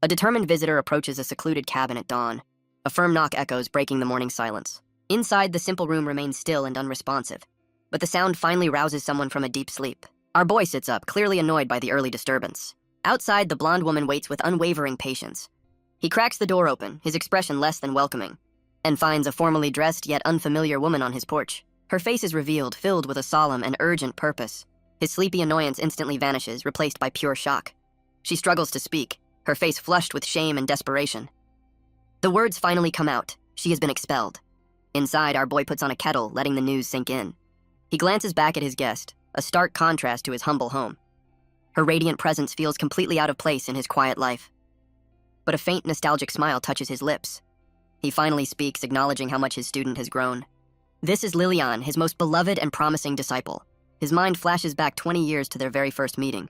A determined visitor approaches a secluded cabin at dawn. A firm knock echoes, breaking the morning silence. Inside, the simple room remains still and unresponsive, but the sound finally rouses someone from a deep sleep. Our boy sits up, clearly annoyed by the early disturbance. Outside, the blonde woman waits with unwavering patience. He cracks the door open, his expression less than welcoming, and finds a formally dressed yet unfamiliar woman on his porch. Her face is revealed, filled with a solemn and urgent purpose. His sleepy annoyance instantly vanishes, replaced by pure shock. She struggles to speak, her face flushed with shame and desperation. The words finally come out. She has been expelled. Inside, our boy puts on a kettle, letting the news sink in. He glances back at his guest, a stark contrast to his humble home. Her radiant presence feels completely out of place in his quiet life. But a faint, nostalgic smile touches his lips. He finally speaks, acknowledging how much his student has grown. This is Lilian, his most beloved and promising disciple. His mind flashes back 20 years to their very first meeting.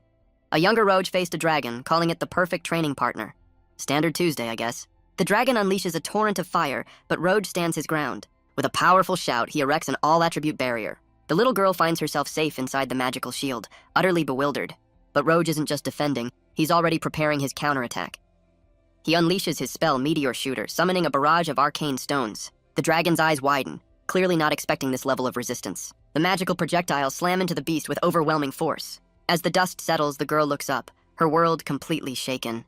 A younger Roge faced a dragon, calling it the perfect training partner. Standard Tuesday, I guess. The dragon unleashes a torrent of fire, but Roge stands his ground. With a powerful shout, he erects an all-attribute barrier. The little girl finds herself safe inside the magical shield, utterly bewildered. But Roge isn't just defending, he's already preparing his counterattack. He unleashes his spell Meteor Shooter, summoning a barrage of arcane stones. The dragon's eyes widen, clearly not expecting this level of resistance. The magical projectiles slam into the beast with overwhelming force. As the dust settles, the girl looks up, her world completely shaken.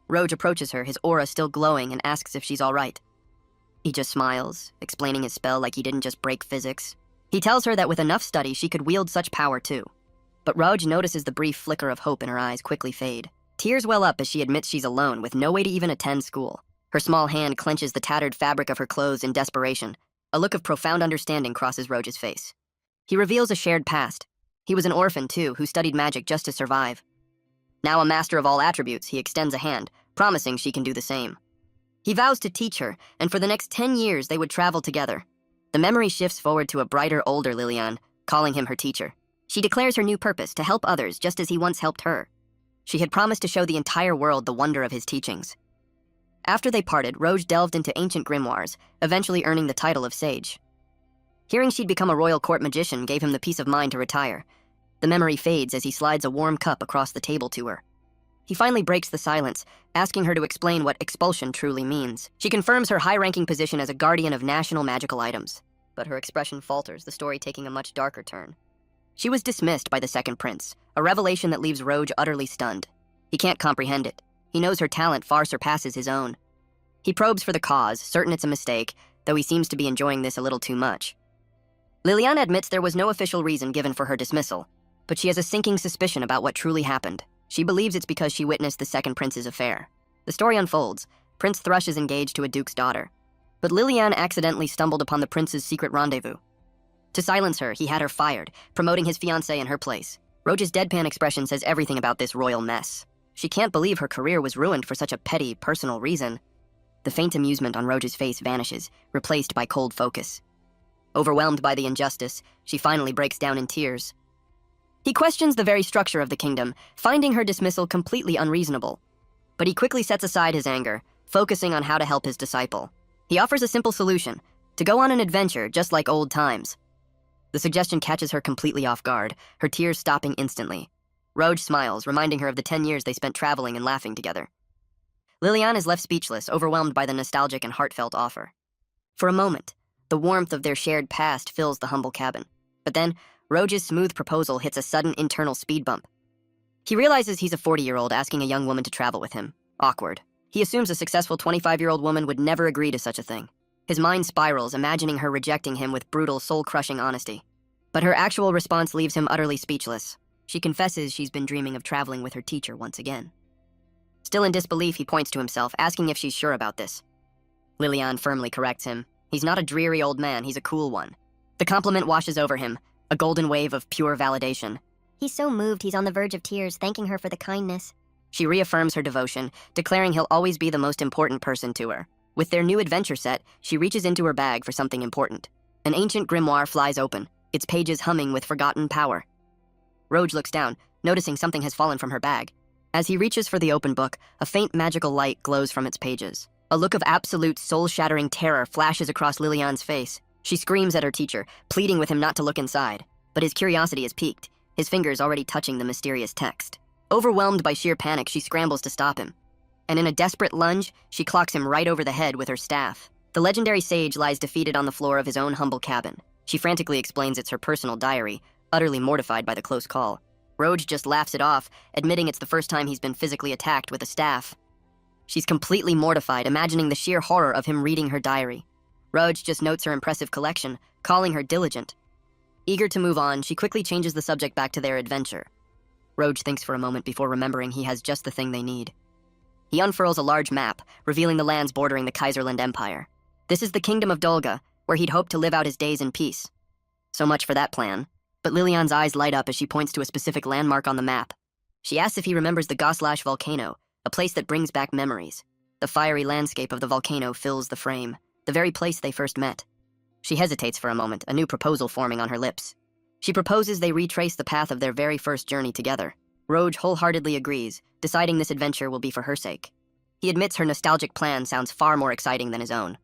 Roge approaches her, his aura still glowing, and asks if she's all right. He just smiles, explaining his spell like he didn't just break physics. He tells her that with enough study, she could wield such power too. But Roge notices the brief flicker of hope in her eyes quickly fade. Tears well up as she admits she's alone, with no way to even attend school. Her small hand clenches the tattered fabric of her clothes in desperation. A look of profound understanding crosses Roge's face. He reveals a shared past. He was an orphan, too, who studied magic just to survive. Now a master of all attributes, he extends a hand, promising she can do the same. He vows to teach her, and for the next 10 years they would travel together. The memory shifts forward to a brighter, older Lilian, calling him her teacher. She declares her new purpose, to help others just as he once helped her. She had promised to show the entire world the wonder of his teachings. After they parted, Roge delved into ancient grimoires, eventually earning the title of sage. Hearing she'd become a royal court magician gave him the peace of mind to retire. The memory fades as he slides a warm cup across the table to her. He finally breaks the silence, asking her to explain what expulsion truly means. She confirms her high-ranking position as a guardian of national magical items, but her expression falters, the story taking a much darker turn. She was dismissed by the second prince, a revelation that leaves Roge utterly stunned. He can't comprehend it. He knows her talent far surpasses his own. He probes for the cause, certain it's a mistake, though he seems to be enjoying this a little too much. Liliana admits there was no official reason given for her dismissal, but she has a sinking suspicion about what truly happened. She believes it's because she witnessed the second prince's affair. The story unfolds. Prince Thrush is engaged to a duke's daughter, but Lilian accidentally stumbled upon the prince's secret rendezvous. To silence her, he had her fired, promoting his fiancée in her place. Roge's deadpan expression says everything about this royal mess. She can't believe her career was ruined for such a petty, personal reason. The faint amusement on Roge's face vanishes, replaced by cold focus. Overwhelmed by the injustice, she finally breaks down in tears. He questions the very structure of the kingdom, finding her dismissal completely unreasonable. But he quickly sets aside his anger, focusing on how to help his disciple. He offers a simple solution, to go on an adventure just like old times. The suggestion catches her completely off guard, her tears stopping instantly. Roge smiles, reminding her of the 10 years they spent traveling and laughing together. Lilian is left speechless, overwhelmed by the nostalgic and heartfelt offer. For a moment, the warmth of their shared past fills the humble cabin. But then, Roge's smooth proposal hits a sudden internal speed bump. He realizes he's a 40-year-old asking a young woman to travel with him. Awkward. He assumes a successful 25-year-old woman would never agree to such a thing. His mind spirals, imagining her rejecting him with brutal, soul-crushing honesty. But her actual response leaves him utterly speechless. She confesses she's been dreaming of traveling with her teacher once again. Still in disbelief, he points to himself, asking if she's sure about this. Lilian firmly corrects him. He's not a dreary old man, he's a cool one. The compliment washes over him, a golden wave of pure validation. He's so moved he's on the verge of tears, thanking her for the kindness. She reaffirms her devotion, declaring he'll always be the most important person to her. With their new adventure set, she reaches into her bag for something important. An ancient grimoire flies open, its pages humming with forgotten power. Roge looks down, noticing something has fallen from her bag. As he reaches for the open book, a faint magical light glows from its pages. A look of absolute soul-shattering terror flashes across Lilian's face. She screams at her teacher, pleading with him not to look inside. But his curiosity is piqued, his fingers already touching the mysterious text. Overwhelmed by sheer panic, she scrambles to stop him. and in a desperate lunge, she clocks him right over the head with her staff. The legendary sage lies defeated on the floor of his own humble cabin. She frantically explains it's her personal diary, utterly mortified by the close call. Roj just laughs it off, admitting it's the first time he's been physically attacked with a staff. She's completely mortified, imagining the sheer horror of him reading her diary. Roj just notes her impressive collection, calling her diligent. Eager to move on, she quickly changes the subject back to their adventure. Roj thinks for a moment before remembering he has just the thing they need. He unfurls a large map, revealing the lands bordering the Kaiserland Empire. This is the kingdom of Dolga, where he'd hoped to live out his days in peace. So much for that plan. But Lilian's eyes light up as she points to a specific landmark on the map. She asks if he remembers the Goslash volcano, a place that brings back memories. The fiery landscape of the volcano fills the frame, the very place they first met. She hesitates for a moment, a new proposal forming on her lips. She proposes they retrace the path of their very first journey together. Roj wholeheartedly agrees, deciding this adventure will be for her sake. He admits her nostalgic plan sounds far more exciting than his own.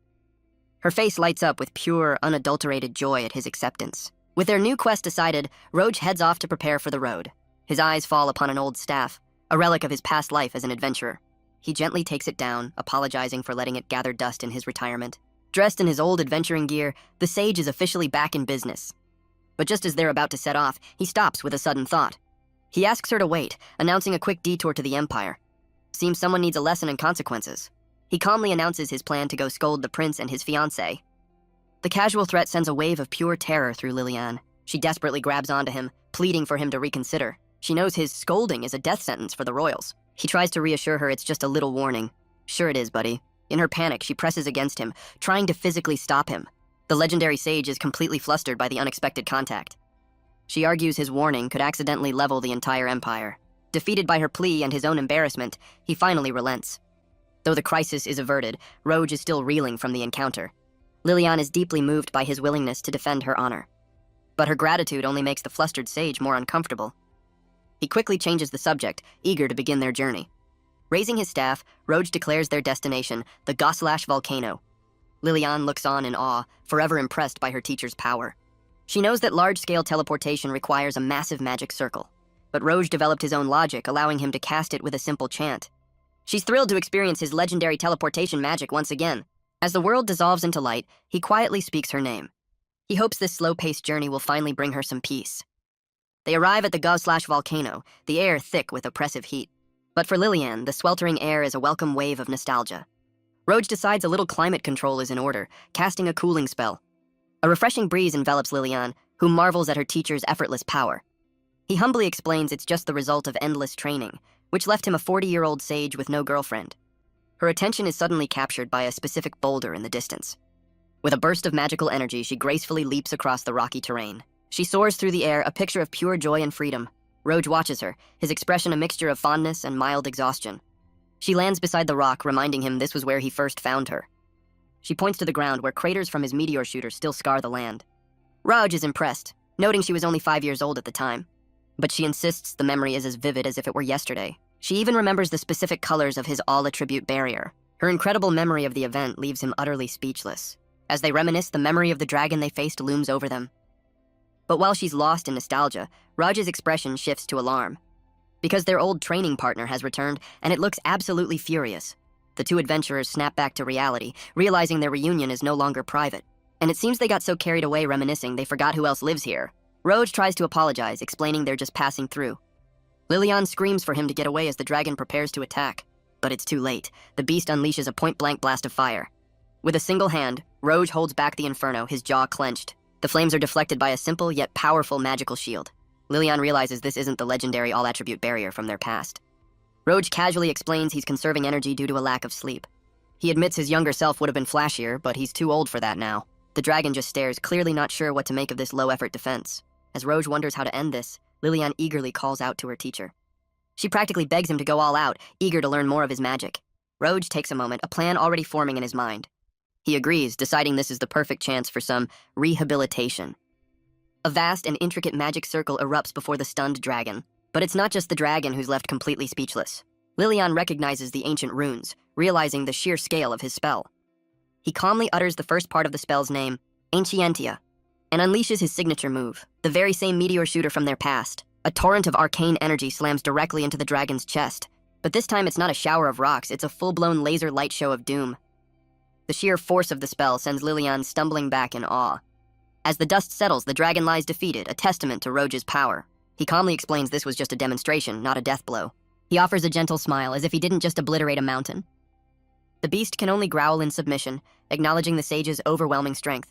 Her face lights up with pure, unadulterated joy at his acceptance. With their new quest decided, Roj heads off to prepare for the road. His eyes fall upon an old staff, a relic of his past life as an adventurer. He gently takes it down, apologizing for letting it gather dust in his retirement. Dressed in his old adventuring gear, the sage is officially back in business. But just as they're about to set off, he stops with a sudden thought. He asks her to wait, announcing a quick detour to the Empire. Seems someone needs a lesson in consequences. He calmly announces his plan to go scold the prince and his fiancée. The casual threat sends a wave of pure terror through Lilian. She desperately grabs onto him, pleading for him to reconsider. She knows his scolding is a death sentence for the royals. He tries to reassure her it's just a little warning. Sure it is, buddy. In her panic, she presses against him, trying to physically stop him. The legendary sage is completely flustered by the unexpected contact. She argues his warning could accidentally level the entire empire. Defeated by her plea and his own embarrassment, he finally relents. Though the crisis is averted, Roj is still reeling from the encounter. Lilian is deeply moved by his willingness to defend her honor. But her gratitude only makes the flustered sage more uncomfortable. He quickly changes the subject, eager to begin their journey. Raising his staff, Roj declares their destination, the Goslash volcano. Lilian looks on in awe, forever impressed by her teacher's power. She knows that large-scale teleportation requires a massive magic circle, but Roj developed his own logic, allowing him to cast it with a simple chant. She's thrilled to experience his legendary teleportation magic once again. As the world dissolves into light, he quietly speaks her name. He hopes this slow-paced journey will finally bring her some peace. They arrive at the Goslash volcano, the air thick with oppressive heat. But for Lilian, the sweltering air is a welcome wave of nostalgia. Roj decides a little climate control is in order, casting a cooling spell. A refreshing breeze envelops Lilian, who marvels at her teacher's effortless power. He humbly explains it's just the result of endless training, which left him a 40-year-old sage with no girlfriend. Her attention is suddenly captured by a specific boulder in the distance. With a burst of magical energy, she gracefully leaps across the rocky terrain. She soars through the air, a picture of pure joy and freedom. Roj watches her, his expression a mixture of fondness and mild exhaustion. She lands beside the rock, reminding him this was where he first found her. She points to the ground where craters from his meteor shooter still scar the land. Roj is impressed, noting she was only 5 years old at the time. But she insists the memory is as vivid as if it were yesterday. She even remembers the specific colors of his all-attribute barrier. Her incredible memory of the event leaves him utterly speechless. As they reminisce, the memory of the dragon they faced looms over them. But while she's lost in nostalgia, Raj's expression shifts to alarm. Because their old training partner has returned, and it looks absolutely furious. The two adventurers snap back to reality, realizing their reunion is no longer private. And it seems they got so carried away reminiscing they forgot who else lives here. Roj tries to apologize, explaining they're just passing through. Lilian screams for him to get away as the dragon prepares to attack. But it's too late. The beast unleashes a point-blank blast of fire. With a single hand, Roj holds back the inferno, his jaw clenched. The flames are deflected by a simple yet powerful magical shield. Lilian realizes this isn't the legendary all-attribute barrier from their past. Roj casually explains he's conserving energy due to a lack of sleep. He admits his younger self would have been flashier, but he's too old for that now. The dragon just stares, clearly not sure what to make of this low-effort defense. As Roj wonders how to end this, Lilian eagerly calls out to her teacher. She practically begs him to go all out, eager to learn more of his magic. Roj takes a moment, a plan already forming in his mind. He agrees, deciding this is the perfect chance for some rehabilitation. A vast and intricate magic circle erupts before the stunned dragon. But it's not just the dragon who's left completely speechless. Lilian recognizes the ancient runes, realizing the sheer scale of his spell. He calmly utters the first part of the spell's name, Ancientia, and unleashes his signature move, the very same meteor shooter from their past. A torrent of arcane energy slams directly into the dragon's chest. But this time it's not a shower of rocks, it's a full-blown laser light show of doom. The sheer force of the spell sends Lilian stumbling back in awe. As the dust settles, the dragon lies defeated, a testament to Roge's power. He calmly explains this was just a demonstration, not a death blow. He offers a gentle smile, as if he didn't just obliterate a mountain. The beast can only growl in submission, acknowledging the sage's overwhelming strength.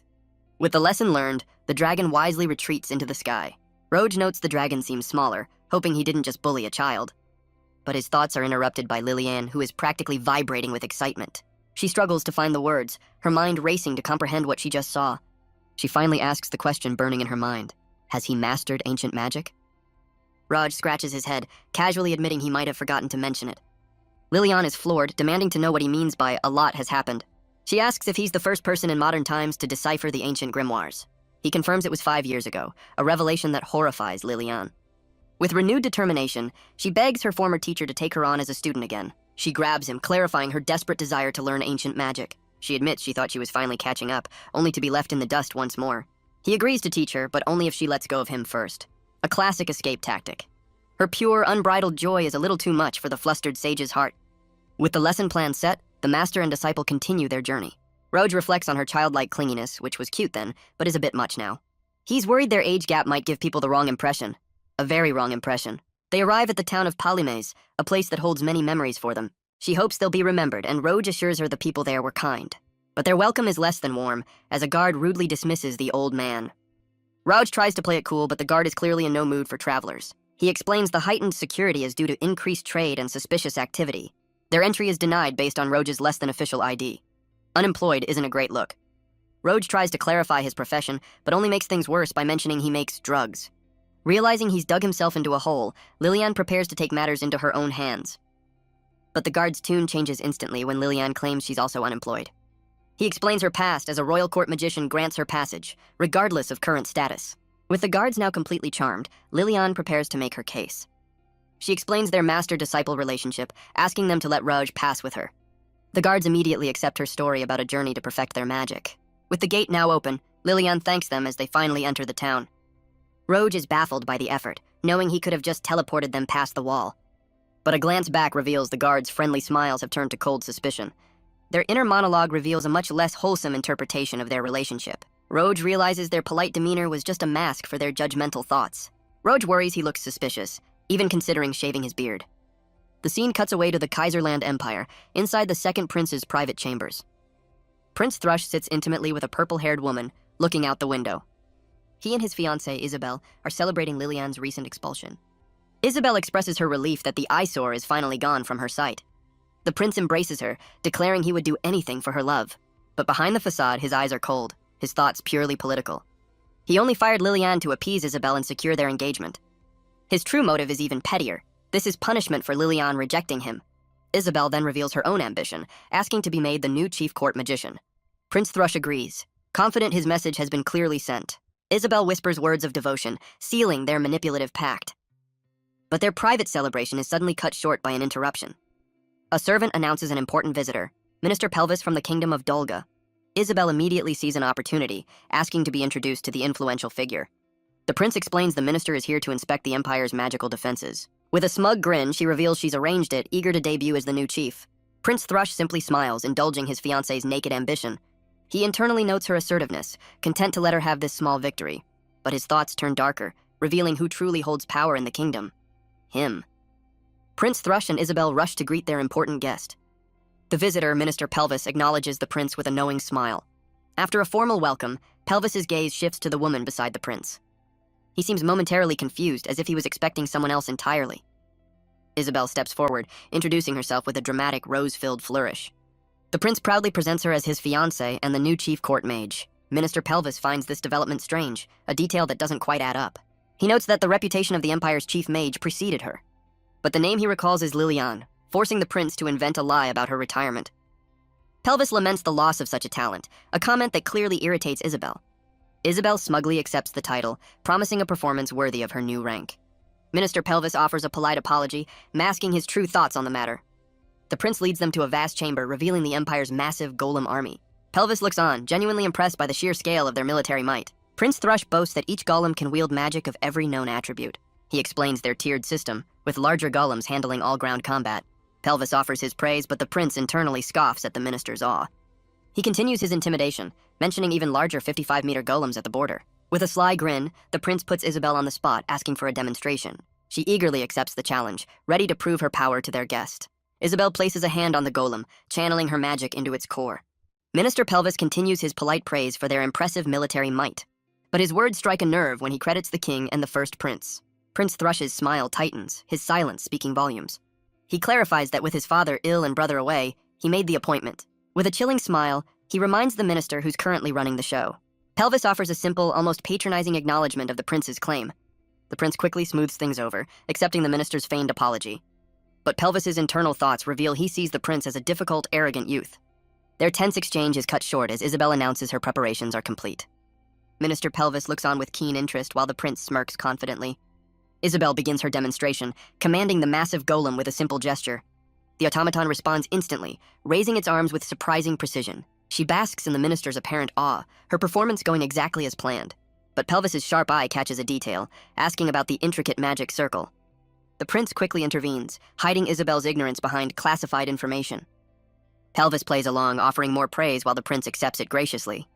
With the lesson learned, the dragon wisely retreats into the sky. Roge notes the dragon seems smaller, hoping he didn't just bully a child. But his thoughts are interrupted by Lilian, who is practically vibrating with excitement. She struggles to find the words, her mind racing to comprehend what she just saw. She finally asks the question burning in her mind. Has he mastered ancient magic? Raj scratches his head, casually admitting he might have forgotten to mention it. Lilian is floored, demanding to know what he means by "a lot has happened." She asks if he's the first person in modern times to decipher the ancient grimoires. He confirms it was 5 years ago, a revelation that horrifies Lilian. With renewed determination, she begs her former teacher to take her on as a student again. She grabs him, clarifying her desperate desire to learn ancient magic. She admits she thought she was finally catching up, only to be left in the dust once more. He agrees to teach her, but only if she lets go of him first. A classic escape tactic. Her pure, unbridled joy is a little too much for the flustered sage's heart. With the lesson plan set, the master and disciple continue their journey. Roge reflects on her childlike clinginess, which was cute then, but is a bit much now. He's worried their age gap might give people the wrong impression. A very wrong impression. They arrive at the town of Palimes, a place that holds many memories for them. She hopes they'll be remembered, and Roge assures her the people there were kind. But their welcome is less than warm, as a guard rudely dismisses the old man. Roge tries to play it cool, but the guard is clearly in no mood for travelers. He explains the heightened security is due to increased trade and suspicious activity. Their entry is denied based on Roge's less than official ID. Unemployed isn't a great look. Roge tries to clarify his profession, but only makes things worse by mentioning he makes drugs. Realizing he's dug himself into a hole, Lilian prepares to take matters into her own hands. But the guard's tune changes instantly when Lilian claims she's also unemployed. He explains her past as a royal court magician grants her passage, regardless of current status. With the guards now completely charmed, Lilian prepares to make her case. She explains their master-disciple relationship, asking them to let Roge pass with her. The guards immediately accept her story about a journey to perfect their magic. With the gate now open, Lilian thanks them as they finally enter the town. Roge is baffled by the effort, knowing he could have just teleported them past the wall. But a glance back reveals the guards' friendly smiles have turned to cold suspicion. Their inner monologue reveals a much less wholesome interpretation of their relationship. Roge realizes their polite demeanor was just a mask for their judgmental thoughts. Roge worries he looks suspicious, even considering shaving his beard. The scene cuts away to the Kaiserland Empire, inside the second prince's private chambers. Prince Thrush sits intimately with a purple-haired woman, looking out the window. He and his fiancée, Isabel, are celebrating Lilian's recent expulsion. Isabel expresses her relief that the eyesore is finally gone from her sight. The prince embraces her, declaring he would do anything for her love. But behind the facade, his eyes are cold, his thoughts purely political. He only fired Lilian to appease Isabel and secure their engagement. His true motive is even pettier. This is punishment for Lilian rejecting him. Isabel then reveals her own ambition, asking to be made the new chief court magician. Prince Thrush agrees, confident his message has been clearly sent. Isabel whispers words of devotion, sealing their manipulative pact. But their private celebration is suddenly cut short by an interruption. A servant announces an important visitor, Minister Pelvis from the Kingdom of Dolga. Isabel immediately sees an opportunity, asking to be introduced to the influential figure. The prince explains the minister is here to inspect the Empire's magical defenses. With a smug grin, she reveals she's arranged it, eager to debut as the new chief. Prince Thrush simply smiles, indulging his fiancée's naked ambition. He internally notes her assertiveness, content to let her have this small victory. But his thoughts turn darker, revealing who truly holds power in the kingdom. Him. Prince Thrush and Isabel rush to greet their important guest. The visitor, Minister Pelvis, acknowledges the prince with a knowing smile. After a formal welcome, Pelvis's gaze shifts to the woman beside the prince. He seems momentarily confused, as if he was expecting someone else entirely. Isabel steps forward, introducing herself with a dramatic, rose-filled flourish. The prince proudly presents her as his fiancée and the new chief court mage. Minister Pelvis finds this development strange, a detail that doesn't quite add up. He notes that the reputation of the Empire's chief mage preceded her. But the name he recalls is Lilian, forcing the prince to invent a lie about her retirement. Pelvis laments the loss of such a talent, a comment that clearly irritates Isabel. Isabel smugly accepts the title, promising a performance worthy of her new rank. Minister Pelvis offers a polite apology, masking his true thoughts on the matter. The prince leads them to a vast chamber, revealing the Empire's massive golem army. Pelvis looks on, genuinely impressed by the sheer scale of their military might. Prince Thrush boasts that each golem can wield magic of every known attribute. He explains their tiered system, with larger golems handling all-ground combat. Pelvis offers his praise, but the prince internally scoffs at the minister's awe. He continues his intimidation, mentioning even larger 55-meter golems at the border. With a sly grin, the prince puts Isabel on the spot, asking for a demonstration. She eagerly accepts the challenge, ready to prove her power to their guest. Isabel places a hand on the golem, channeling her magic into its core. Minister Pelvis continues his polite praise for their impressive military might. But his words strike a nerve when he credits the king and the first prince. Prince Thrush's smile tightens, his silence speaking volumes. He clarifies that with his father ill and brother away, he made the appointment. With a chilling smile, he reminds the minister who's currently running the show. Pelvis offers a simple, almost patronizing acknowledgement of the prince's claim. The prince quickly smooths things over, accepting the minister's feigned apology. But Pelvis's internal thoughts reveal he sees the prince as a difficult, arrogant youth. Their tense exchange is cut short as Isabel announces her preparations are complete. Minister Pelvis looks on with keen interest while the prince smirks confidently. Isabel begins her demonstration, commanding the massive golem with a simple gesture. The automaton responds instantly, raising its arms with surprising precision. She basks in the minister's apparent awe, her performance going exactly as planned. But Pelvis's sharp eye catches a detail, asking about the intricate magic circle. The prince quickly intervenes, hiding Isabel's ignorance behind classified information. Pelvis plays along, offering more praise while the prince accepts it graciously.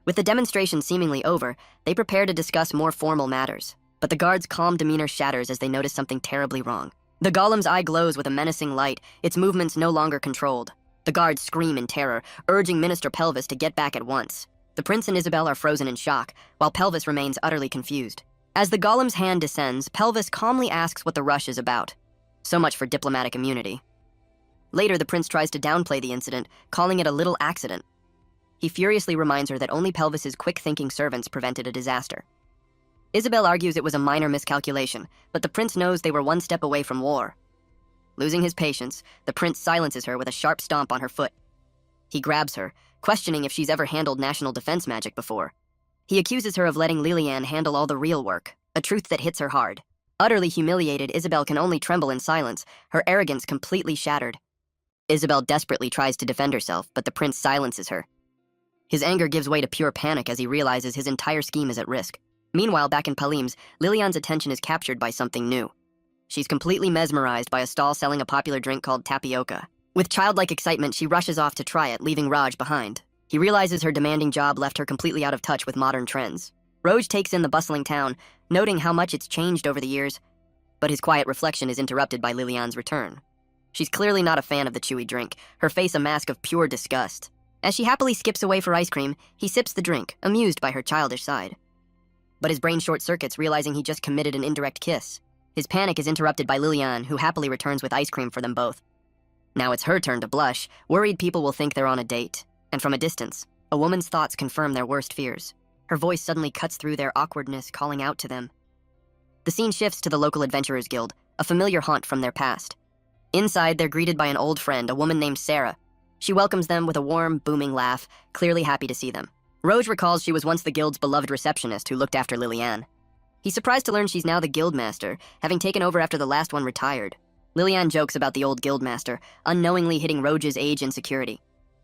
With the demonstration seemingly over, they prepare to discuss more formal matters. But the guard's calm demeanor shatters as they notice something terribly wrong. The golem's eye glows with a menacing light, its movements no longer controlled. The guards scream in terror, urging Minister Pelvis to get back at once. The prince and Isabel are frozen in shock, while Pelvis remains utterly confused. As the golem's hand descends, Pelvis calmly asks what the rush is about. So much for diplomatic immunity. Later, the prince tries to downplay the incident, calling it a little accident. He furiously reminds her that only Pelvis's quick-thinking servants prevented a disaster. Isabel argues it was a minor miscalculation, but the prince knows they were one step away from war. Losing his patience, the prince silences her with a sharp stomp on her foot. He grabs her, questioning if she's ever handled national defense magic before. He accuses her of letting Liliane handle all the real work, a truth that hits her hard. Utterly humiliated, Isabel can only tremble in silence, her arrogance completely shattered. Isabel desperately tries to defend herself, but the prince silences her. His anger gives way to pure panic as he realizes his entire scheme is at risk. Meanwhile, back in Palim's, Liliane's attention is captured by something new. She's completely mesmerized by a stall selling a popular drink called tapioca. With childlike excitement, she rushes off to try it, leaving Raj behind. He realizes her demanding job left her completely out of touch with modern trends. Roj takes in the bustling town, noting how much it's changed over the years, but his quiet reflection is interrupted by Liliane's return. She's clearly not a fan of the chewy drink, her face a mask of pure disgust. As she happily skips away for ice cream, he sips the drink, amused by her childish side. But his brain short-circuits, realizing he just committed an indirect kiss. His panic is interrupted by Liliane, who happily returns with ice cream for them both. Now it's her turn to blush. Worried people will think they're on a date. And from a distance, a woman's thoughts confirm their worst fears. Her voice suddenly cuts through their awkwardness, calling out to them. The scene shifts to the local adventurers guild, a familiar haunt from their past. Inside, they're greeted by an old friend, a woman named Sarah. She welcomes them with a warm, booming laugh, clearly happy to see them. Roj recalls she was once the guild's beloved receptionist who looked after Liliane. He's surprised to learn she's now the guildmaster, having taken over after the last one retired. Liliane jokes about the old guildmaster, unknowingly hitting Roj's age insecurity.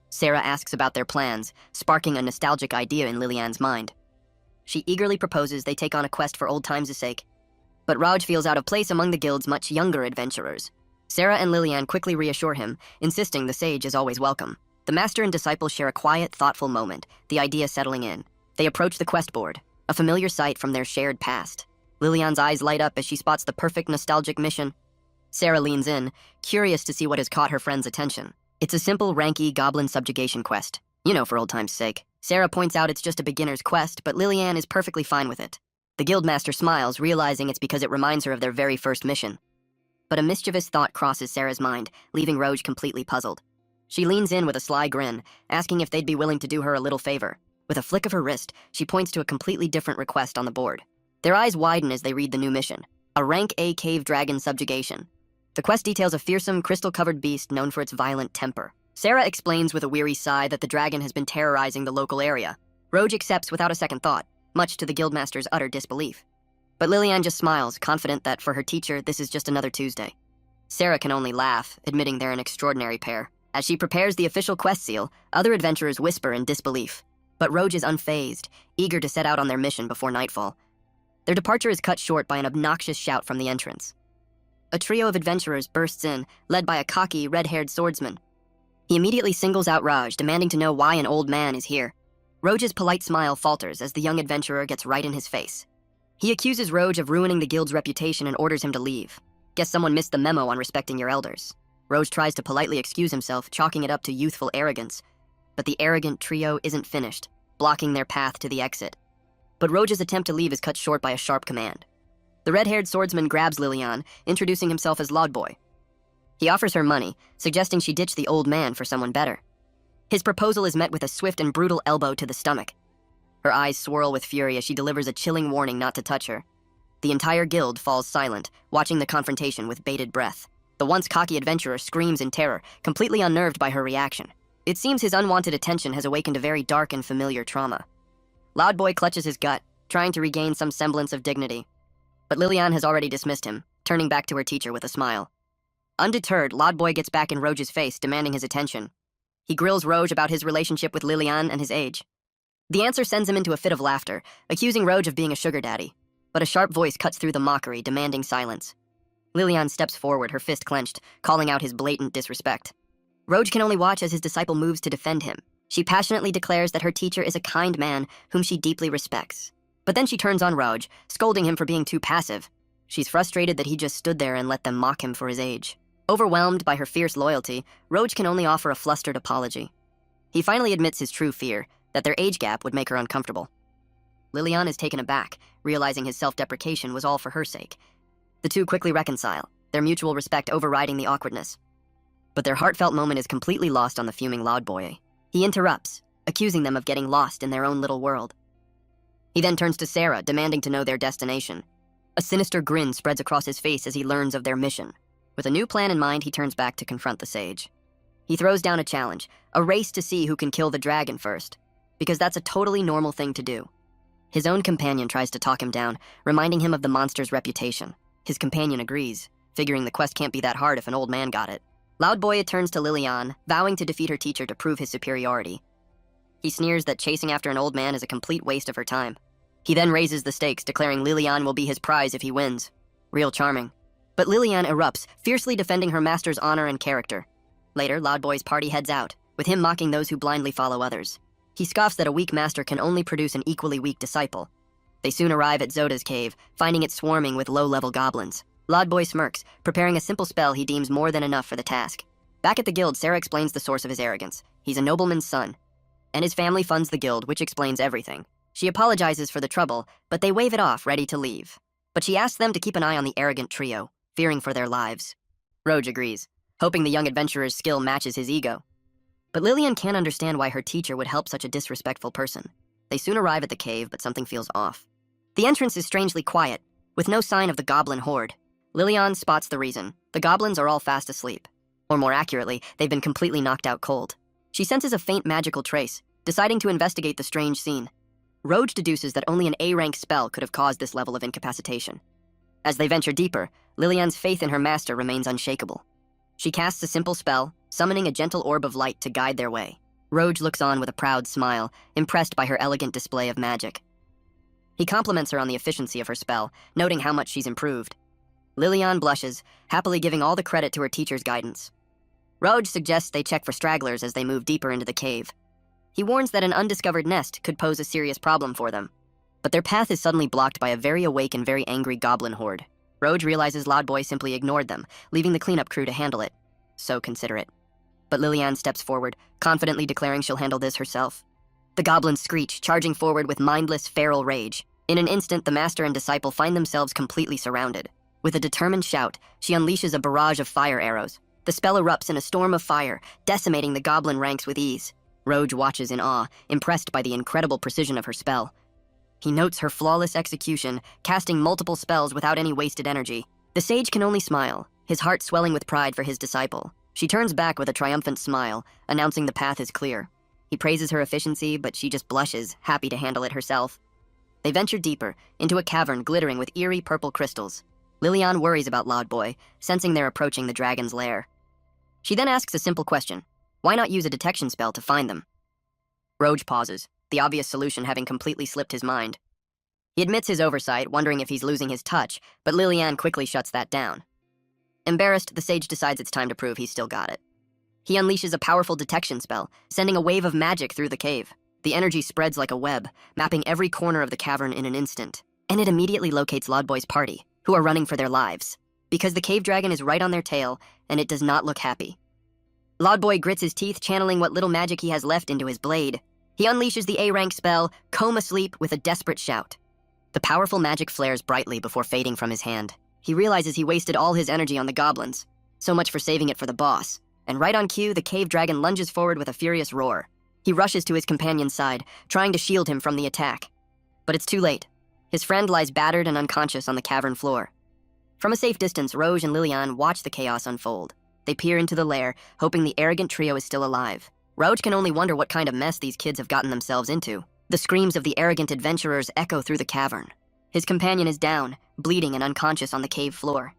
Sarah asks about their plans, sparking a nostalgic idea in Liliane's mind. She eagerly proposes they take on a quest for old times' sake. But Raj feels out of place among the guild's much younger adventurers. Sarah and Liliane quickly reassure him, insisting the sage is always welcome. The master and disciple share a quiet, thoughtful moment, the idea settling in. They approach the quest board, a familiar sight from their shared past. Liliane's eyes light up as she spots the perfect nostalgic mission. Sarah leans in, curious to see what has caught her friend's attention. It's a simple, ranky goblin subjugation quest. You know, for old time's sake. Sarah points out it's just a beginner's quest, but Liliane is perfectly fine with it. The guildmaster smiles, realizing it's because it reminds her of their very first mission. But a mischievous thought crosses Sarah's mind, leaving Roj completely puzzled. She leans in with a sly grin, asking if they'd be willing to do her a little favor. With a flick of her wrist, she points to a completely different request on the board. Their eyes widen as they read the new mission, a rank A cave dragon subjugation. The quest details a fearsome, crystal-covered beast known for its violent temper. Sarah explains with a weary sigh that the dragon has been terrorizing the local area. Roj accepts without a second thought, much to the guildmaster's utter disbelief. But Liliane just smiles, confident that for her teacher, this is just another Tuesday. Sarah can only laugh, admitting they're an extraordinary pair. As she prepares the official quest seal, other adventurers whisper in disbelief. But Roj is unfazed, eager to set out on their mission before nightfall. Their departure is cut short by an obnoxious shout from the entrance. A trio of adventurers bursts in, led by a cocky, red-haired swordsman. He immediately singles out Raj, demanding to know why an old man is here. Roj's polite smile falters as the young adventurer gets right in his face. He accuses Roj of ruining the guild's reputation and orders him to leave. Guess someone missed the memo on respecting your elders. Roj tries to politely excuse himself, chalking it up to youthful arrogance. But the arrogant trio isn't finished, blocking their path to the exit. But Roj's attempt to leave is cut short by a sharp command. The red-haired swordsman grabs Lilian, introducing himself as Loudboy. He offers her money, suggesting she ditch the old man for someone better. His proposal is met with a swift and brutal elbow to the stomach. Her eyes swirl with fury as she delivers a chilling warning not to touch her. The entire guild falls silent, watching the confrontation with bated breath. The once cocky adventurer screams in terror, completely unnerved by her reaction. It seems his unwanted attention has awakened a very dark and familiar trauma. Loudboy clutches his gut, trying to regain some semblance of dignity. But Lilian has already dismissed him, turning back to her teacher with a smile. Undeterred, Loudboy gets back in Roj's face, demanding his attention. He grills Roj about his relationship with Lilian and his age. The answer sends him into a fit of laughter, accusing Roj of being a sugar daddy. But a sharp voice cuts through the mockery, demanding silence. Lilian steps forward, her fist clenched, calling out his blatant disrespect. Roj can only watch as his disciple moves to defend him. She passionately declares that her teacher is a kind man whom she deeply respects. But then she turns on Roj, scolding him for being too passive. She's frustrated that he just stood there and let them mock him for his age. Overwhelmed by her fierce loyalty, Roj can only offer a flustered apology. He finally admits his true fear, that their age gap would make her uncomfortable. Lilian is taken aback, realizing his self-deprecation was all for her sake. The two quickly reconcile, their mutual respect overriding the awkwardness. But their heartfelt moment is completely lost on the fuming Loudboy. He interrupts, accusing them of getting lost in their own little world. He then turns to Sarah, demanding to know their destination. A sinister grin spreads across his face as he learns of their mission. With a new plan in mind, he turns back to confront the sage. He throws down a challenge, a race to see who can kill the dragon first, because that's a totally normal thing to do. His own companion tries to talk him down, reminding him of the monster's reputation. His companion agrees, figuring the quest can't be that hard if an old man got it. Loudboy turns to Lilian, vowing to defeat her teacher to prove his superiority. He sneers that chasing after an old man is a complete waste of her time. He then raises the stakes, declaring Lilian will be his prize if he wins. Real charming. But Lilian erupts, fiercely defending her master's honor and character. Later, Loudboy's party heads out, with him mocking those who blindly follow others. He scoffs that a weak master can only produce an equally weak disciple. They soon arrive at Zoda's cave, finding it swarming with low-level goblins. Loudboy smirks, preparing a simple spell he deems more than enough for the task. Back at the guild, Sarah explains the source of his arrogance. He's a nobleman's son, and his family funds the guild, which explains everything. She apologizes for the trouble, but they wave it off, ready to leave. But she asks them to keep an eye on the arrogant trio, fearing for their lives. Roj agrees, hoping the young adventurer's skill matches his ego. But Lilian can't understand why her teacher would help such a disrespectful person. They soon arrive at the cave, but something feels off. The entrance is strangely quiet, with no sign of the goblin horde. Lilian spots the reason. The goblins are all fast asleep. Or more accurately, they've been completely knocked out cold. She senses a faint magical trace, deciding to investigate the strange scene. Roj deduces that only an A-rank spell could have caused this level of incapacitation. As they venture deeper, Lilian's faith in her master remains unshakable. She casts a simple spell, summoning a gentle orb of light to guide their way. Roj looks on with a proud smile, impressed by her elegant display of magic. He compliments her on the efficiency of her spell, noting how much she's improved. Lilian blushes, happily giving all the credit to her teacher's guidance. Roj suggests they check for stragglers as they move deeper into the cave. He warns that an undiscovered nest could pose a serious problem for them. But their path is suddenly blocked by a very awake and very angry goblin horde. Roj realizes Loudboy simply ignored them, leaving the cleanup crew to handle it. So considerate. But Lilian steps forward, confidently declaring she'll handle this herself. The goblins screech, charging forward with mindless, feral rage. In an instant, the master and disciple find themselves completely surrounded. With a determined shout, she unleashes a barrage of fire arrows. The spell erupts in a storm of fire, decimating the goblin ranks with ease. Roj watches in awe, impressed by the incredible precision of her spell. He notes her flawless execution, casting multiple spells without any wasted energy. The sage can only smile, his heart swelling with pride for his disciple. She turns back with a triumphant smile, announcing the path is clear. He praises her efficiency, but she just blushes, happy to handle it herself. They venture deeper, into a cavern glittering with eerie purple crystals. Lilian worries about Loudboy, sensing they're approaching the dragon's lair. She then asks a simple question. Why not use a detection spell to find them? Roj pauses, the obvious solution having completely slipped his mind. He admits his oversight, wondering if he's losing his touch, but Lilian quickly shuts that down. Embarrassed, the sage decides it's time to prove he's still got it. He unleashes a powerful detection spell, sending a wave of magic through the cave. The energy spreads like a web, mapping every corner of the cavern in an instant. And it immediately locates Lodboy's party, who are running for their lives, because the cave dragon is right on their tail, and it does not look happy. Lodboy grits his teeth, channeling what little magic he has left into his blade. He unleashes the A-rank spell, Coma Sleep, with a desperate shout. The powerful magic flares brightly before fading from his hand. He realizes he wasted all his energy on the goblins. So much for saving it for the boss. And right on cue, the cave dragon lunges forward with a furious roar. He rushes to his companion's side, trying to shield him from the attack. But it's too late. His friend lies battered and unconscious on the cavern floor. From a safe distance, Rouge and Liliane watch the chaos unfold. They peer into the lair, hoping the arrogant trio is still alive. Rouge can only wonder what kind of mess these kids have gotten themselves into. The screams of the arrogant adventurers echo through the cavern. His companion is down, bleeding and unconscious on the cave floor.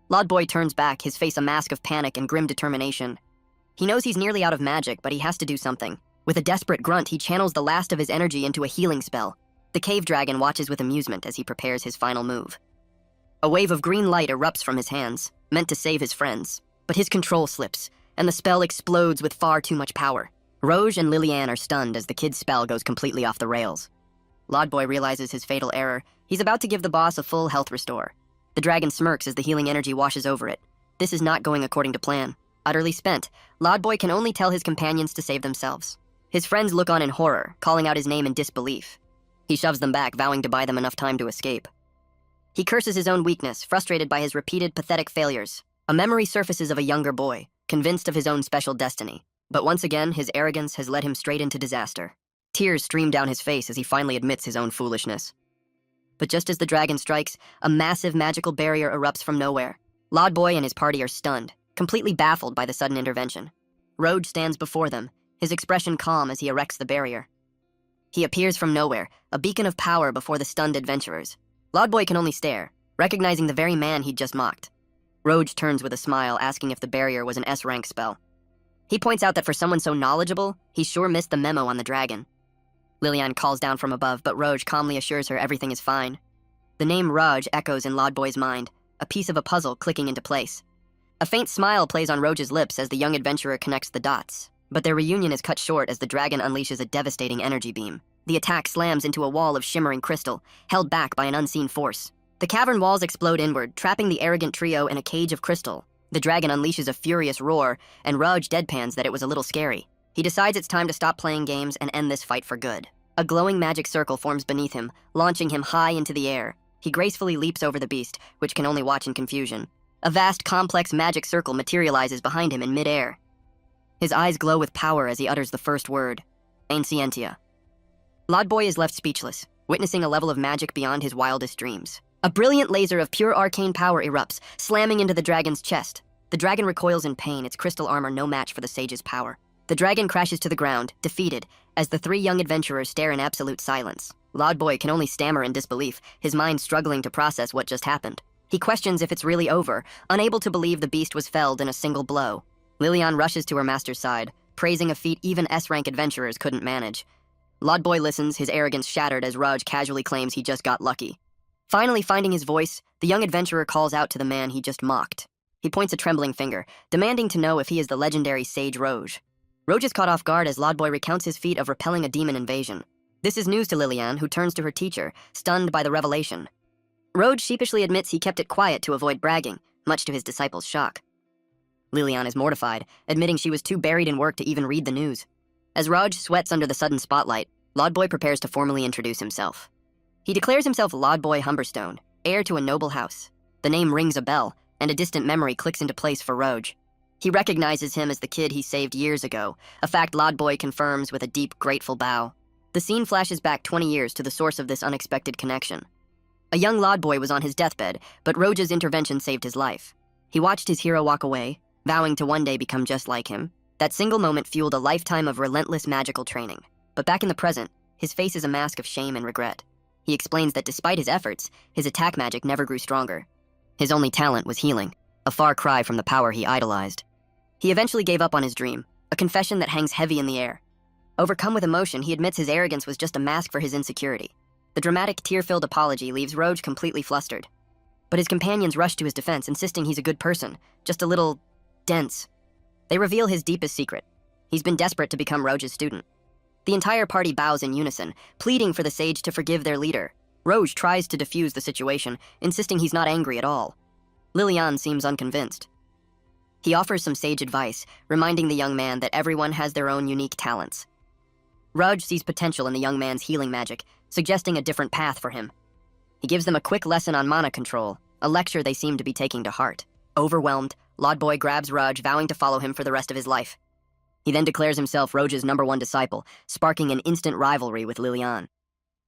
Lodboy turns back, his face a mask of panic and grim determination. He knows he's nearly out of magic, but he has to do something. With a desperate grunt, he channels the last of his energy into a healing spell. The cave dragon watches with amusement as he prepares his final move. A wave of green light erupts from his hands, meant to save his friends. But his control slips, and the spell explodes with far too much power. Rouge and Liliane are stunned as the kid's spell goes completely off the rails. Lodboy realizes his fatal error. He's about to give the boss a full health restore. The dragon smirks as the healing energy washes over it. This is not going according to plan. Utterly spent, Lodboy can only tell his companions to save themselves. His friends look on in horror, calling out his name in disbelief. He shoves them back, vowing to buy them enough time to escape. He curses his own weakness, frustrated by his repeated pathetic failures. A memory surfaces of a younger boy, convinced of his own special destiny. But once again, his arrogance has led him straight into disaster. Tears stream down his face as he finally admits his own foolishness. But just as the dragon strikes, a massive magical barrier erupts from nowhere. Lodboy and his party are stunned, completely baffled by the sudden intervention. Rouge stands before them, his expression calm as he erects the barrier. He appears from nowhere, a beacon of power before the stunned adventurers. Lodboy can only stare, recognizing the very man he'd just mocked. Rouge turns with a smile, asking if the barrier was an S-rank spell. He points out that for someone so knowledgeable, he sure missed the memo on the dragon. Liliane calls down from above, but Rouge calmly assures her everything is fine. The name Rouge echoes in Lodboy's mind, a piece of a puzzle clicking into place. A faint smile plays on Rouge's lips as the young adventurer connects the dots, but their reunion is cut short as the dragon unleashes a devastating energy beam. The attack slams into a wall of shimmering crystal, held back by an unseen force. The cavern walls explode inward, trapping the arrogant trio in a cage of crystal. The dragon unleashes a furious roar, and Rouge deadpans that it was a little scary. He decides it's time to stop playing games and end this fight for good. A glowing magic circle forms beneath him, launching him high into the air. He gracefully leaps over the beast, which can only watch in confusion. A vast, complex magic circle materializes behind him in midair. His eyes glow with power as he utters the first word, Ancientia. Lodboy is left speechless, witnessing a level of magic beyond his wildest dreams. A brilliant laser of pure arcane power erupts, slamming into the dragon's chest. The dragon recoils in pain, its crystal armor no match for the sage's power. The dragon crashes to the ground, defeated, as the three young adventurers stare in absolute silence. Lodboy can only stammer in disbelief, his mind struggling to process what just happened. He questions if it's really over, unable to believe the beast was felled in a single blow. Liliane rushes to her master's side, praising a feat even S-rank adventurers couldn't manage. Lodboy listens, his arrogance shattered as Rouge casually claims he just got lucky. Finally finding his voice, the young adventurer calls out to the man he just mocked. He points a trembling finger, demanding to know if he is the legendary Sage Rouge. Rouge is caught off guard as Lodboy recounts his feat of repelling a demon invasion. This is news to Liliane, who turns to her teacher, stunned by the revelation. Rouge sheepishly admits he kept it quiet to avoid bragging, much to his disciples' shock. Liliane is mortified, admitting she was too buried in work to even read the news. As Rouge sweats under the sudden spotlight, Lodboy prepares to formally introduce himself. He declares himself Lodboy Humberstone, heir to a noble house. The name rings a bell, and a distant memory clicks into place for Rouge. He recognizes him as the kid he saved years ago, a fact Lodboy confirms with a deep, grateful bow. The scene flashes back 20 years to the source of this unexpected connection. A young Lodboy was on his deathbed, but Rouge's intervention saved his life. He watched his hero walk away, vowing to one day become just like him. That single moment fueled a lifetime of relentless magical training. But back in the present, his face is a mask of shame and regret. He explains that despite his efforts, his attack magic never grew stronger. His only talent was healing, a far cry from the power he idolized. He eventually gave up on his dream, a confession that hangs heavy in the air. Overcome with emotion, he admits his arrogance was just a mask for his insecurity. The dramatic, tear-filled apology leaves Rouge completely flustered. But his companions rush to his defense, insisting he's a good person, just a little dense. They reveal his deepest secret. He's been desperate to become Roge's student. The entire party bows in unison, pleading for the sage to forgive their leader. Roge tries to defuse the situation, insisting he's not angry at all. Lilian seems unconvinced. He offers some sage advice, reminding the young man that everyone has their own unique talents. Roge sees potential in the young man's healing magic, suggesting a different path for him. He gives them a quick lesson on mana control, a lecture they seem to be taking to heart. Overwhelmed, Lodboy grabs Roge, vowing to follow him for the rest of his life. He then declares himself Roge's #1 disciple, sparking an instant rivalry with Lilian.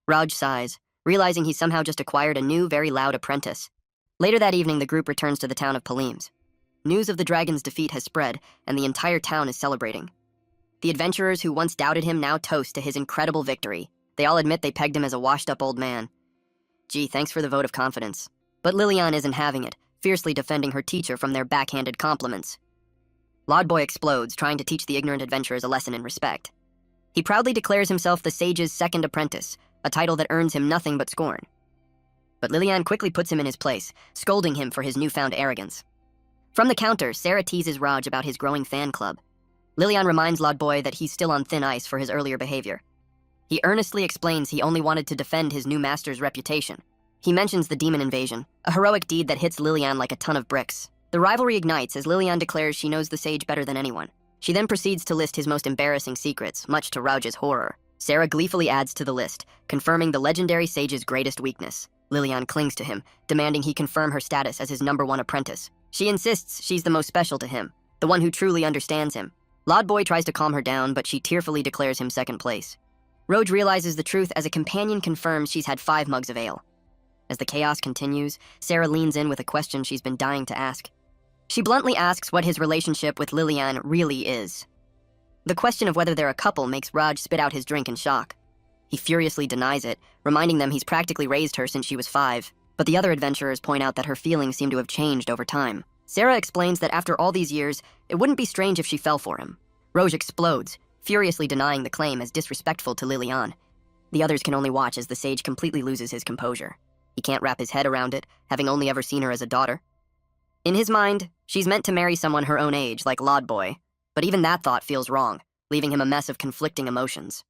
Roge sighs, realizing he's somehow just acquired a new, very loud apprentice. Later that evening, the group returns to the town of Paleems. News of the dragon's defeat has spread, and the entire town is celebrating. The adventurers who once doubted him now toast to his incredible victory. They all admit they pegged him as a washed-up old man. Gee, thanks for the vote of confidence. But Lilian isn't having it, fiercely defending her teacher from their backhanded compliments. Lodboy explodes, trying to teach the ignorant adventurers a lesson in respect. He proudly declares himself the sage's second apprentice, a title that earns him nothing but scorn. But Lilian quickly puts him in his place, scolding him for his newfound arrogance. From the counter, Sarah teases Roge about his growing fan club. Lilian reminds Lodboy that he's still on thin ice for his earlier behavior. He earnestly explains he only wanted to defend his new master's reputation. He mentions the demon invasion, a heroic deed that hits Lilian like a ton of bricks. The rivalry ignites as Lilian declares she knows the sage better than anyone. She then proceeds to list his most embarrassing secrets, much to Roge's horror. Sarah gleefully adds to the list, confirming the legendary sage's greatest weakness. Lilian clings to him, demanding he confirm her status as his #1 apprentice. She insists she's the most special to him, the one who truly understands him. Lodboy tries to calm her down, but she tearfully declares him second place. Roge realizes the truth as a companion confirms she's had 5 mugs of ale. As the chaos continues, Sarah leans in with a question she's been dying to ask. She bluntly asks what his relationship with Lilian really is. The question of whether they're a couple makes Roge spit out his drink in shock. He furiously denies it, reminding them he's practically raised her since she was 5. But the other adventurers point out that her feelings seem to have changed over time. Sarah explains that after all these years, it wouldn't be strange if she fell for him. Roge explodes, furiously denying the claim as disrespectful to Lilian. The others can only watch as the sage completely loses his composure. He can't wrap his head around it, having only ever seen her as a daughter. In his mind, she's meant to marry someone her own age, like Lodboy, but even that thought feels wrong, leaving him a mess of conflicting emotions.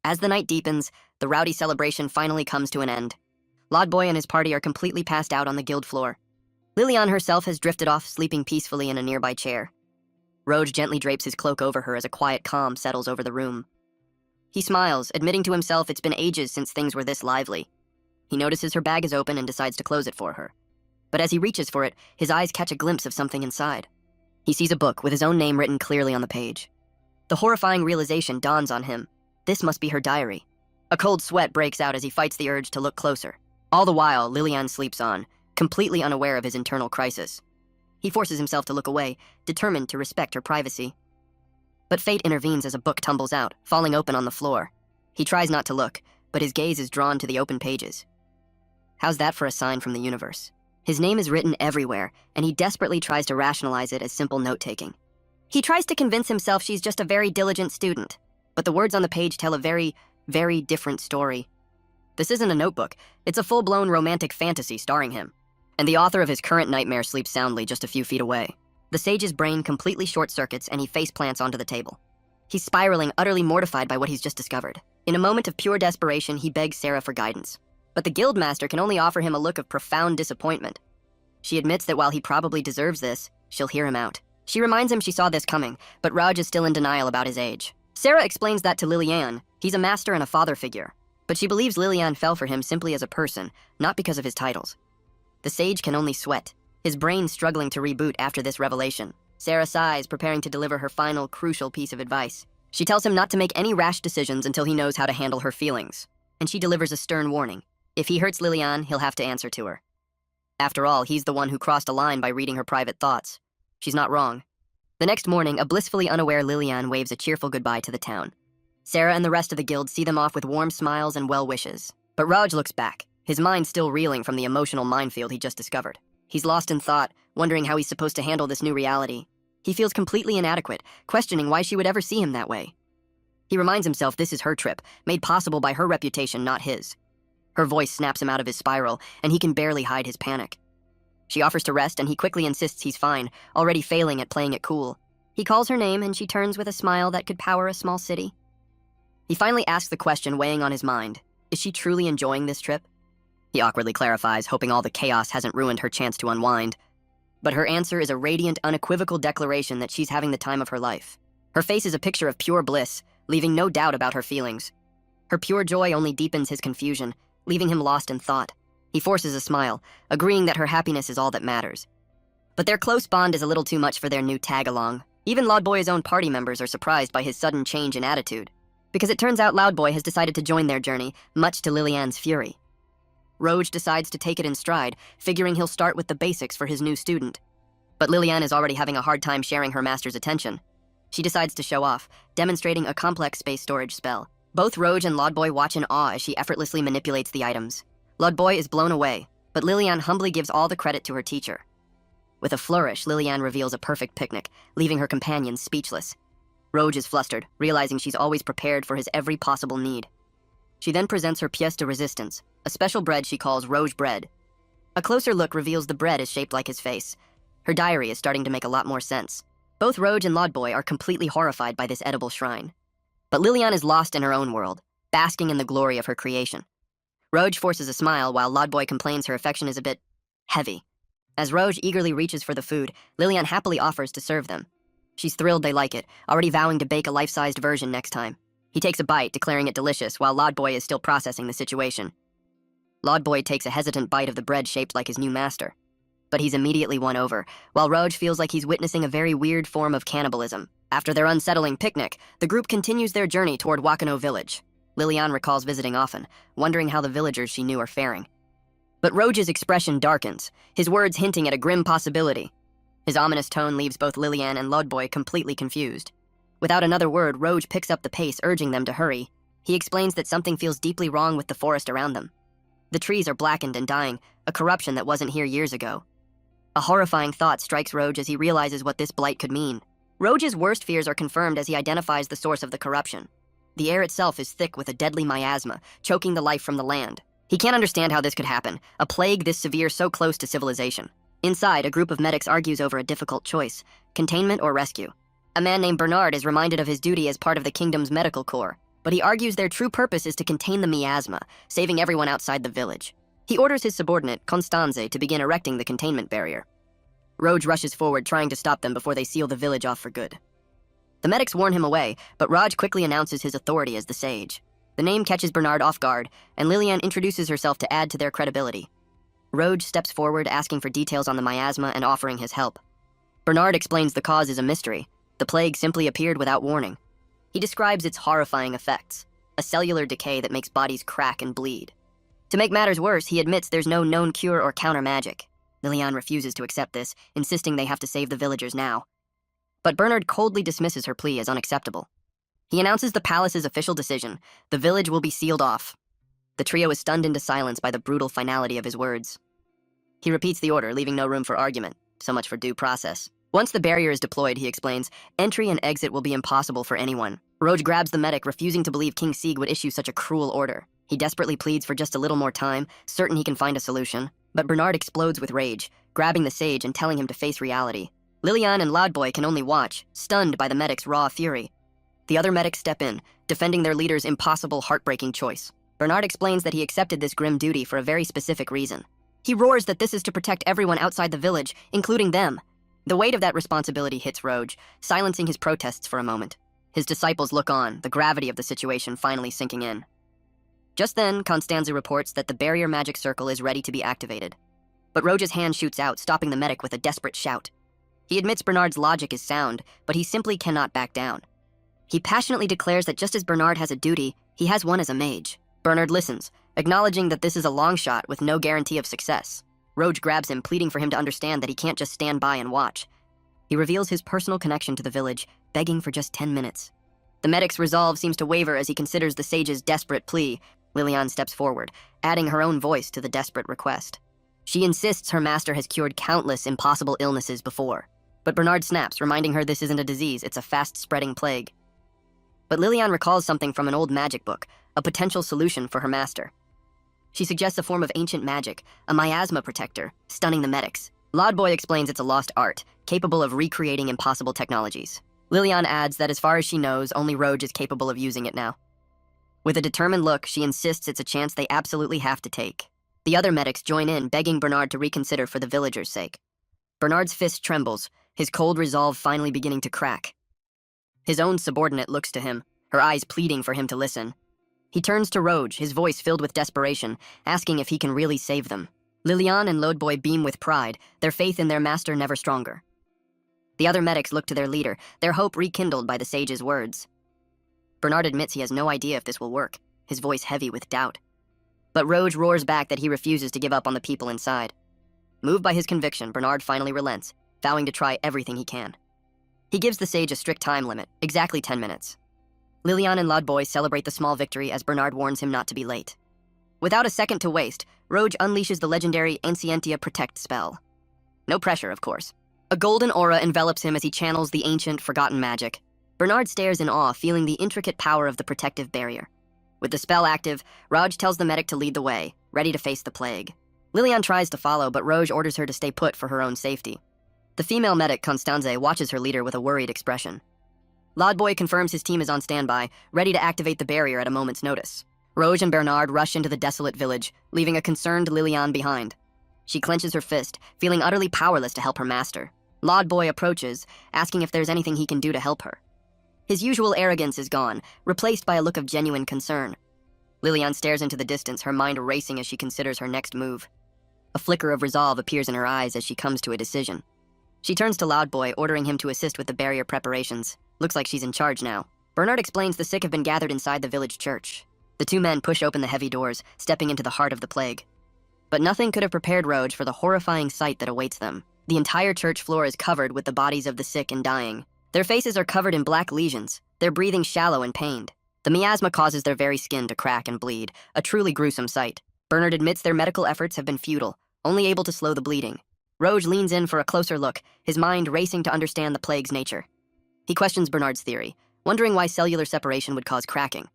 As the night deepens, the rowdy celebration finally comes to an end. Lodboy and his party are completely passed out on the guild floor. Lilian herself has drifted off, sleeping peacefully in a nearby chair. Roge gently drapes his cloak over her as a quiet calm settles over the room. He smiles, admitting to himself it's been ages since things were this lively. He notices her bag is open and decides to close it for her. But as he reaches for it, his eyes catch a glimpse of something inside. He sees a book with his own name written clearly on the page. The horrifying realization dawns on him. This must be her diary. A cold sweat breaks out as he fights the urge to look closer. All the while, Lilian sleeps on, completely unaware of his internal crisis. He forces himself to look away, determined to respect her privacy. But fate intervenes as a book tumbles out, falling open on the floor. He tries not to look, but his gaze is drawn to the open pages. How's that for a sign from the universe? His name is written everywhere, and he desperately tries to rationalize it as simple note-taking. He tries to convince himself she's just a very diligent student, but the words on the page tell a very, very different story. This isn't a notebook, it's a full-blown romantic fantasy starring him. And the author of his current nightmare sleeps soundly just a few feet away. The sage's brain completely short-circuits and he face-plants onto the table. He's spiraling, utterly mortified by what he's just discovered. In a moment of pure desperation, he begs Sarah for guidance. But the guildmaster can only offer him a look of profound disappointment. She admits that while he probably deserves this, she'll hear him out. She reminds him she saw this coming, but Roge is still in denial about his age. Sarah explains that to Lilian. He's a master and a father figure. But she believes Lilian fell for him simply as a person, not because of his titles. The sage can only sweat, his brain struggling to reboot after this revelation. Sarah sighs, preparing to deliver her final, crucial piece of advice. She tells him not to make any rash decisions until he knows how to handle her feelings. And she delivers a stern warning. If he hurts Lilian, he'll have to answer to her. After all, he's the one who crossed a line by reading her private thoughts. She's not wrong. The next morning, a blissfully unaware Lilian waves a cheerful goodbye to the town. Sarah and the rest of the guild see them off with warm smiles and well wishes. But Roge looks back, his mind still reeling from the emotional minefield he just discovered. He's lost in thought, wondering how he's supposed to handle this new reality. He feels completely inadequate, questioning why she would ever see him that way. He reminds himself this is her trip, made possible by her reputation, not his. Her voice snaps him out of his spiral, and he can barely hide his panic. She offers to rest, and he quickly insists he's fine, already failing at playing it cool. He calls her name, and she turns with a smile that could power a small city. He finally asks the question weighing on his mind. Is she truly enjoying this trip? He awkwardly clarifies, hoping all the chaos hasn't ruined her chance to unwind. But her answer is a radiant, unequivocal declaration that she's having the time of her life. Her face is a picture of pure bliss, leaving no doubt about her feelings. Her pure joy only deepens his confusion, leaving him lost in thought. He forces a smile, agreeing that her happiness is all that matters. But their close bond is a little too much for their new tag-along. Even Loudboy's own party members are surprised by his sudden change in attitude, because it turns out Loudboy has decided to join their journey, much to Lilian's fury. Roge decides to take it in stride, figuring he'll start with the basics for his new student. But Lilian is already having a hard time sharing her master's attention. She decides to show off, demonstrating a complex space storage spell. Both Roge and Loudboy watch in awe as she effortlessly manipulates the items. Loudboy is blown away, but Lilian humbly gives all the credit to her teacher. With a flourish, Lilian reveals a perfect picnic, leaving her companions speechless. Roge is flustered, realizing she's always prepared for his every possible need. She then presents her pièce de résistance, a special bread she calls Roge bread. A closer look reveals the bread is shaped like his face. Her diary is starting to make a lot more sense. Both Roge and Loudboy are completely horrified by this edible shrine. But Lilian is lost in her own world, basking in the glory of her creation. Roge forces a smile while Loudboy complains her affection is a bit heavy. As Roge eagerly reaches for the food, Lilian happily offers to serve them. She's thrilled they like it, already vowing to bake a life-sized version next time. He takes a bite, declaring it delicious, while Loudboy is still processing the situation. Loudboy takes a hesitant bite of the bread shaped like his new master. But he's immediately won over, while Roge feels like he's witnessing a very weird form of cannibalism. After their unsettling picnic, the group continues their journey toward Wakano Village. Lilian recalls visiting often, wondering how the villagers she knew are faring. But Roge's expression darkens, his words hinting at a grim possibility. His ominous tone leaves both Lilian and Loudboy completely confused. Without another word, Roge picks up the pace, urging them to hurry. He explains that something feels deeply wrong with the forest around them. The trees are blackened and dying, a corruption that wasn't here years ago. A horrifying thought strikes Roge as he realizes what this blight could mean. Roge's worst fears are confirmed as he identifies the source of the corruption. The air itself is thick with a deadly miasma, choking the life from the land. He can't understand how this could happen, a plague this severe so close to civilization. Inside, a group of medics argues over a difficult choice, containment or rescue. A man named Bernard is reminded of his duty as part of the kingdom's medical corps, but he argues their true purpose is to contain the miasma, saving everyone outside the village. He orders his subordinate, Constanze, to begin erecting the containment barrier. Roge rushes forward, trying to stop them before they seal the village off for good. The medics warn him away, but Raj quickly announces his authority as the sage. The name catches Bernard off guard, and Lilian introduces herself to add to their credibility. Roge steps forward, asking for details on the miasma and offering his help. Bernard explains the cause is a mystery. The plague simply appeared without warning. He describes its horrifying effects, a cellular decay that makes bodies crack and bleed. To make matters worse, he admits there's no known cure or counter magic. Lilian refuses to accept this, insisting they have to save the villagers now. But Bernard coldly dismisses her plea as unacceptable. He announces the palace's official decision: the village will be sealed off. The trio is stunned into silence by the brutal finality of his words. He repeats the order, leaving no room for argument. So much for due process. Once the barrier is deployed, he explains, entry and exit will be impossible for anyone. Roge grabs the medic, refusing to believe King Sieg would issue such a cruel order. He desperately pleads for just a little more time, certain he can find a solution. But Bernard explodes with rage, grabbing the sage and telling him to face reality. Lilian and Loudboy can only watch, stunned by the medic's raw fury. The other medics step in, defending their leader's impossible, heartbreaking choice. Bernard explains that he accepted this grim duty for a very specific reason. He roars that this is to protect everyone outside the village, including them. The weight of that responsibility hits Roge, silencing his protests for a moment. His disciples look on, the gravity of the situation finally sinking in. Just then, Constanza reports that the barrier magic circle is ready to be activated. But Roge's hand shoots out, stopping the medic with a desperate shout. He admits Bernard's logic is sound, but he simply cannot back down. He passionately declares that just as Bernard has a duty, he has one as a mage. Bernard listens, acknowledging that this is a long shot with no guarantee of success. Roge grabs him, pleading for him to understand that he can't just stand by and watch. He reveals his personal connection to the village, begging for just 10 minutes. The medic's resolve seems to waver as he considers the sage's desperate plea. Lilian steps forward, adding her own voice to the desperate request. She insists her master has cured countless impossible illnesses before. But Bernard snaps, reminding her this isn't a disease, it's a fast-spreading plague. But Lilian recalls something from an old magic book, a potential solution for her master. She suggests a form of ancient magic, a miasma protector, stunning the medics. Lodboy explains it's a lost art, capable of recreating impossible technologies. Lilian adds that as far as she knows, only Roge is capable of using it now. With a determined look, she insists it's a chance they absolutely have to take. The other medics join in, begging Bernard to reconsider for the villagers' sake. Bernard's fist trembles, his cold resolve finally beginning to crack. His own subordinate looks to him, her eyes pleading for him to listen. He turns to Roge, his voice filled with desperation, asking if he can really save them. Lilian and Lodboy beam with pride, their faith in their master never stronger. The other medics look to their leader, their hope rekindled by the sage's words. Bernard admits he has no idea if this will work, his voice heavy with doubt. But Roge roars back that he refuses to give up on the people inside. Moved by his conviction, Bernard finally relents, vowing to try everything he can. He gives the sage a strict time limit, exactly 10 minutes. Lilian and Lodboy celebrate the small victory as Bernard warns him not to be late. Without a second to waste, Roge unleashes the legendary Ancientia Protect spell. No pressure, of course. A golden aura envelops him as he channels the ancient, forgotten magic. Bernard stares in awe, feeling the intricate power of the protective barrier. With the spell active, Roge tells the medic to lead the way, ready to face the plague. Lilian tries to follow, but Roge orders her to stay put for her own safety. The female medic, Constanze, watches her leader with a worried expression. Lodboy confirms his team is on standby, ready to activate the barrier at a moment's notice. Roge and Bernard rush into the desolate village, leaving a concerned Lilian behind. She clenches her fist, feeling utterly powerless to help her master. Lodboy approaches, asking if there's anything he can do to help her. His usual arrogance is gone, replaced by a look of genuine concern. Lilian stares into the distance, her mind racing as she considers her next move. A flicker of resolve appears in her eyes as she comes to a decision. She turns to Lodboy, ordering him to assist with the barrier preparations. Looks like she's in charge now. Bernard explains the sick have been gathered inside the village church. The two men push open the heavy doors, stepping into the heart of the plague. But nothing could have prepared Roge for the horrifying sight that awaits them. The entire church floor is covered with the bodies of the sick and dying. Their faces are covered in black lesions, their breathing shallow and pained. The miasma causes their very skin to crack and bleed, a truly gruesome sight. Bernard admits their medical efforts have been futile, only able to slow the bleeding. Roge leans in for a closer look, his mind racing to understand the plague's nature. He questions Bernard's theory, wondering why cellular separation would cause cracking.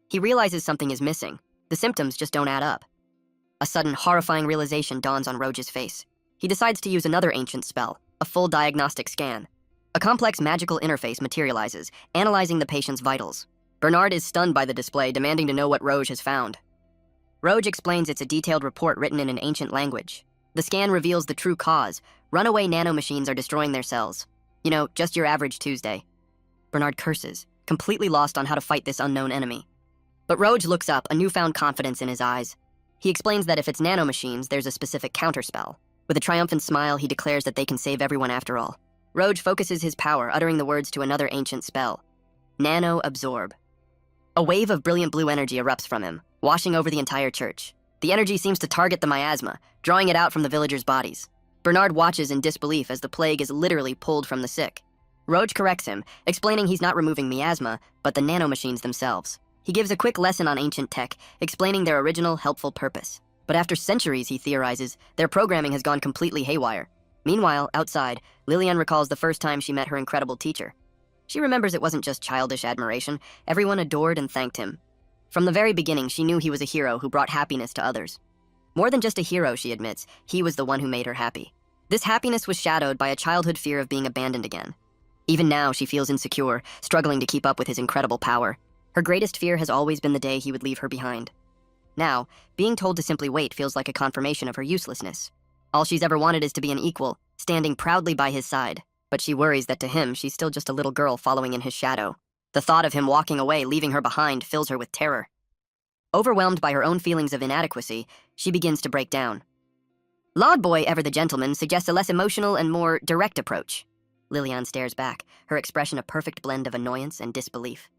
He realizes something is missing. The symptoms just don't add up. A sudden, horrifying realization dawns on Roge's face. He decides to use another ancient spell, a full diagnostic scan. A complex magical interface materializes, analyzing the patient's vitals. Bernard is stunned by the display, demanding to know what Roge has found. Roge explains it's a detailed report written in an ancient language. The scan reveals the true cause. Runaway nanomachines are destroying their cells. You know, just your average Tuesday. Bernard curses, completely lost on how to fight this unknown enemy. But Roge looks up, a newfound confidence in his eyes. He explains that if it's nanomachines, there's a specific counterspell. With a triumphant smile, he declares that they can save everyone after all. Roge focuses his power, uttering the words to another ancient spell. Nano Absorb. A wave of brilliant blue energy erupts from him, washing over the entire church. The energy seems to target the miasma, drawing it out from the villagers' bodies. Bernard watches in disbelief as the plague is literally pulled from the sick. Roge corrects him, explaining he's not removing miasma, but the nanomachines themselves. He gives a quick lesson on ancient tech, explaining their original, helpful purpose. But after centuries, he theorizes, their programming has gone completely haywire. Meanwhile, outside, Lilian recalls the first time she met her incredible teacher. She remembers it wasn't just childish admiration, everyone adored and thanked him. From the very beginning, she knew he was a hero who brought happiness to others. More than just a hero, she admits, he was the one who made her happy. This happiness was shadowed by a childhood fear of being abandoned again. Even now, she feels insecure, struggling to keep up with his incredible power. Her greatest fear has always been the day he would leave her behind. Now, being told to simply wait feels like a confirmation of her uselessness. All she's ever wanted is to be an equal, standing proudly by his side. But she worries that to him, she's still just a little girl following in his shadow. The thought of him walking away, leaving her behind, fills her with terror. Overwhelmed by her own feelings of inadequacy, she begins to break down. Lodboy, ever the gentleman, suggests a less emotional and more direct approach. Lilian stares back, her expression a perfect blend of annoyance and disbelief.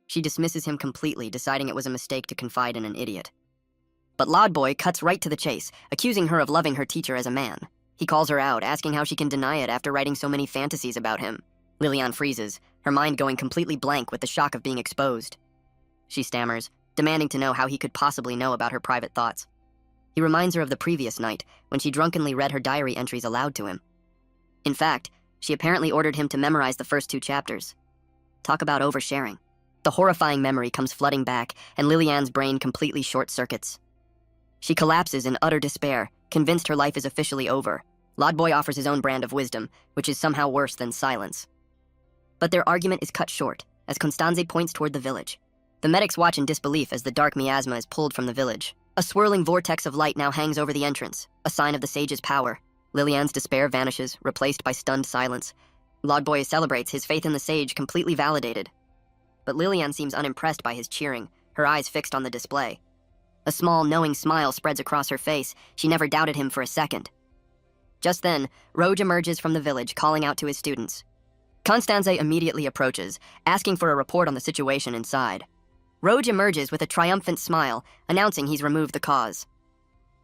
She dismisses him completely, deciding it was a mistake to confide in an idiot. But Lodboy cuts right to the chase, accusing her of loving her teacher as a man. He calls her out, asking how she can deny it after writing so many fantasies about him. Lilian freezes, her mind going completely blank with the shock of being exposed. She stammers, demanding to know how he could possibly know about her private thoughts. He reminds her of the previous night, when she drunkenly read her diary entries aloud to him. In fact, she apparently ordered him to memorize the first 2 chapters. Talk about oversharing. The horrifying memory comes flooding back, and Lilian's brain completely short-circuits. She collapses in utter despair, convinced her life is officially over. Lodboy offers his own brand of wisdom, which is somehow worse than silence. But their argument is cut short, as Constanze points toward the village. The medics watch in disbelief as the dark miasma is pulled from the village. A swirling vortex of light now hangs over the entrance, a sign of the sage's power. Liliane's despair vanishes, replaced by stunned silence. Lodboy celebrates, his faith in the sage completely validated. But Liliane seems unimpressed by his cheering, her eyes fixed on the display. A small, knowing smile spreads across her face. She never doubted him for a second. Just then, Roge emerges from the village, calling out to his students. Constanze immediately approaches, asking for a report on the situation inside. Roge emerges with a triumphant smile, announcing he's removed the cause.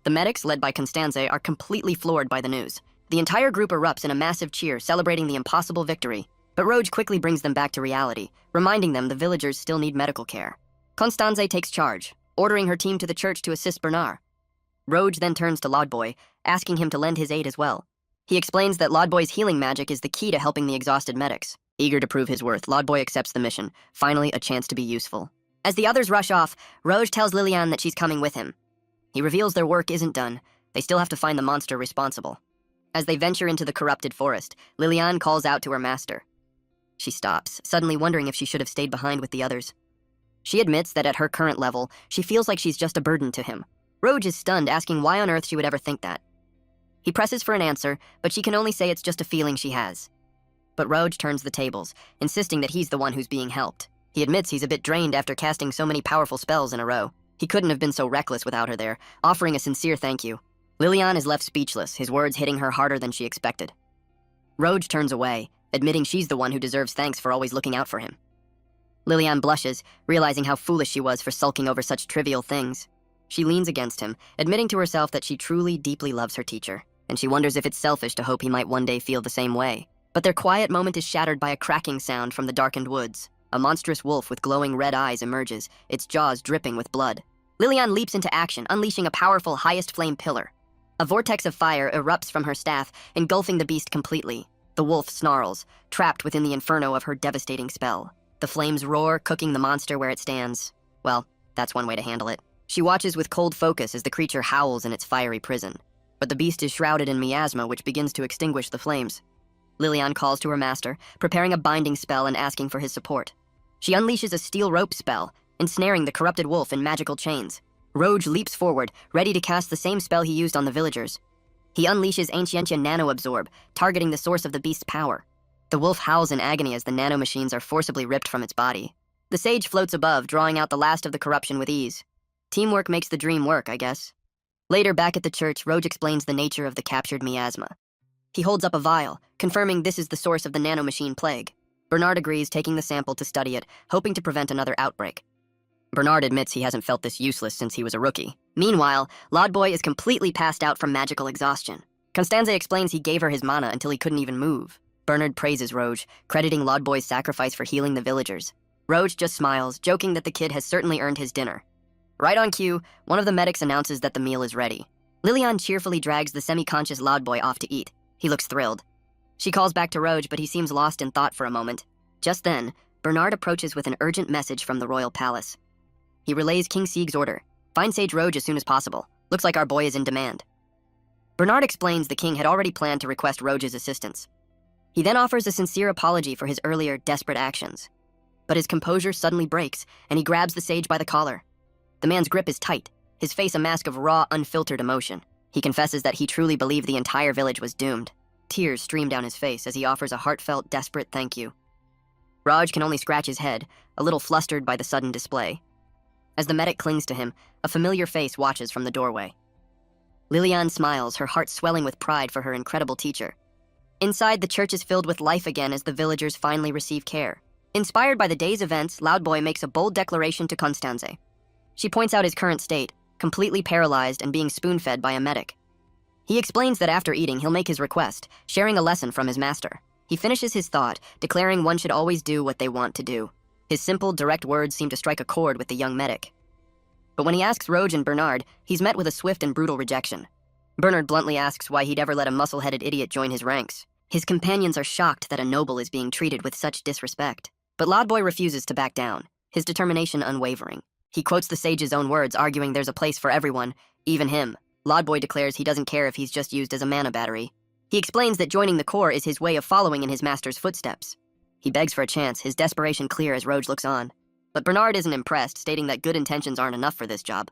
The medics, led by Constanze, are completely floored by the news. The entire group erupts in a massive cheer, celebrating the impossible victory. But Roge quickly brings them back to reality, reminding them the villagers still need medical care. Constanze takes charge, ordering her team to the church to assist Bernard. Roge then turns to Lodboy, asking him to lend his aid as well. He explains that Lodboy's healing magic is the key to helping the exhausted medics. Eager to prove his worth, Lodboy accepts the mission, finally a chance to be useful. As the others rush off, Roge tells Liliane that she's coming with him. He reveals their work isn't done. They still have to find the monster responsible. As they venture into the corrupted forest, Liliane calls out to her master. She stops, suddenly wondering if she should have stayed behind with the others. She admits that at her current level, she feels like she's just a burden to him. Roge is stunned, asking why on earth she would ever think that. He presses for an answer, but she can only say it's just a feeling she has. But Roge turns the tables, insisting that he's the one who's being helped. He admits he's a bit drained after casting so many powerful spells in a row. He couldn't have been so reckless without her there, offering a sincere thank you. Liliane is left speechless, his words hitting her harder than she expected. Roge turns away, admitting she's the one who deserves thanks for always looking out for him. Liliane blushes, realizing how foolish she was for sulking over such trivial things. She leans against him, admitting to herself that she truly, deeply loves her teacher, and she wonders if it's selfish to hope he might one day feel the same way. But their quiet moment is shattered by a cracking sound from the darkened woods. A monstrous wolf with glowing red eyes emerges, its jaws dripping with blood. Liliane leaps into action, unleashing a powerful highest flame pillar. A vortex of fire erupts from her staff, engulfing the beast completely. The wolf snarls, trapped within the inferno of her devastating spell. The flames roar, cooking the monster where it stands. Well, that's one way to handle it. She watches with cold focus as the creature howls in its fiery prison. But the beast is shrouded in miasma, which begins to extinguish the flames. Liliane calls to her master, preparing a binding spell and asking for his support. She unleashes a steel rope spell, ensnaring the corrupted wolf in magical chains. Roge leaps forward, ready to cast the same spell he used on the villagers. He unleashes Ancientia Nano-Absorb, targeting the source of the beast's power. The wolf howls in agony as the nanomachines are forcibly ripped from its body. The sage floats above, drawing out the last of the corruption with ease. Teamwork makes the dream work, I guess. Later, back at the church, Roge explains the nature of the captured miasma. He holds up a vial, confirming this is the source of the nanomachine plague. Bernard agrees, taking the sample to study it, hoping to prevent another outbreak. Bernard admits he hasn't felt this useless since he was a rookie. Meanwhile, Lodboy is completely passed out from magical exhaustion. Constanze explains he gave her his mana until he couldn't even move. Bernard praises Roge, crediting Lodboy's sacrifice for healing the villagers. Roge just smiles, joking that the kid has certainly earned his dinner. Right on cue, one of the medics announces that the meal is ready. Liliane cheerfully drags the semi-conscious Lodboy off to eat. He looks thrilled. She calls back to Roge, but he seems lost in thought for a moment. Just then, Bernard approaches with an urgent message from the royal palace. He relays King Sieg's order. Find Sage Roge as soon as possible. Looks like our boy is in demand. Bernard explains the king had already planned to request Roge's assistance. He then offers a sincere apology for his earlier desperate actions. But his composure suddenly breaks, and he grabs the sage by the collar. The man's grip is tight, his face a mask of raw, unfiltered emotion. He confesses that he truly believed the entire village was doomed. Tears stream down his face as he offers a heartfelt, desperate thank you. Raj can only scratch his head, a little flustered by the sudden display. As the medic clings to him, a familiar face watches from the doorway. Liliane smiles, her heart swelling with pride for her incredible teacher. Inside, the church is filled with life again as the villagers finally receive care. Inspired by the day's events, Loudboy makes a bold declaration to Constanze. She points out his current state, completely paralyzed and being spoon-fed by a medic. He explains that after eating, he'll make his request, sharing a lesson from his master. He finishes his thought, declaring one should always do what they want to do. His simple, direct words seem to strike a chord with the young medic. But when he asks Roge and Bernard, he's met with a swift and brutal rejection. Bernard bluntly asks why he'd ever let a muscle-headed idiot join his ranks. His companions are shocked that a noble is being treated with such disrespect. But Loudboy refuses to back down, his determination unwavering. He quotes the sage's own words, arguing there's a place for everyone, even him. Loudboy declares he doesn't care if he's just used as a mana battery. He explains that joining the Corps is his way of following in his master's footsteps. He begs for a chance, his desperation clear as Roge looks on. But Bernard isn't impressed, stating that good intentions aren't enough for this job.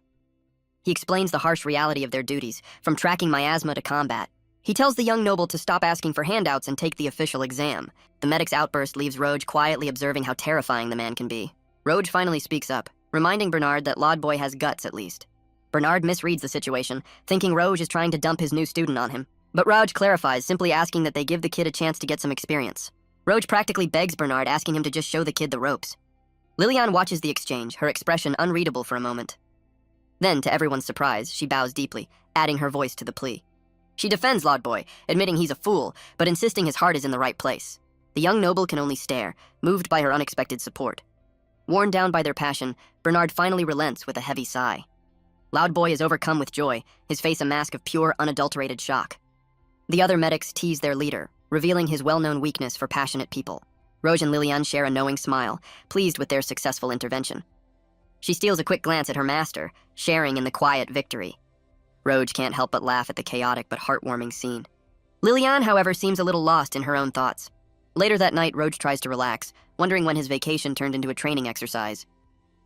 He explains the harsh reality of their duties, from tracking miasma to combat. He tells the young noble to stop asking for handouts and take the official exam. The medic's outburst leaves Roge quietly observing how terrifying the man can be. Roge finally speaks up, reminding Bernard that Lord Boy has guts at least. Bernard misreads the situation, thinking Roge is trying to dump his new student on him. But Roge clarifies, simply asking that they give the kid a chance to get some experience. Roge practically begs Bernard, asking him to just show the kid the ropes. Liliane watches the exchange, her expression unreadable for a moment. Then, to everyone's surprise, she bows deeply, adding her voice to the plea. She defends Lord Boy, admitting he's a fool, but insisting his heart is in the right place. The young noble can only stare, moved by her unexpected support. Worn down by their passion, Bernard finally relents with a heavy sigh. Loud Boy is overcome with joy, his face a mask of pure, unadulterated shock. The other medics tease their leader, revealing his well-known weakness for passionate people. Roge and Liliane share a knowing smile, pleased with their successful intervention. She steals a quick glance at her master, sharing in the quiet victory. Roge can't help but laugh at the chaotic but heartwarming scene. Liliane, however, seems a little lost in her own thoughts. Later that night, Roge tries to relax, wondering when his vacation turned into a training exercise.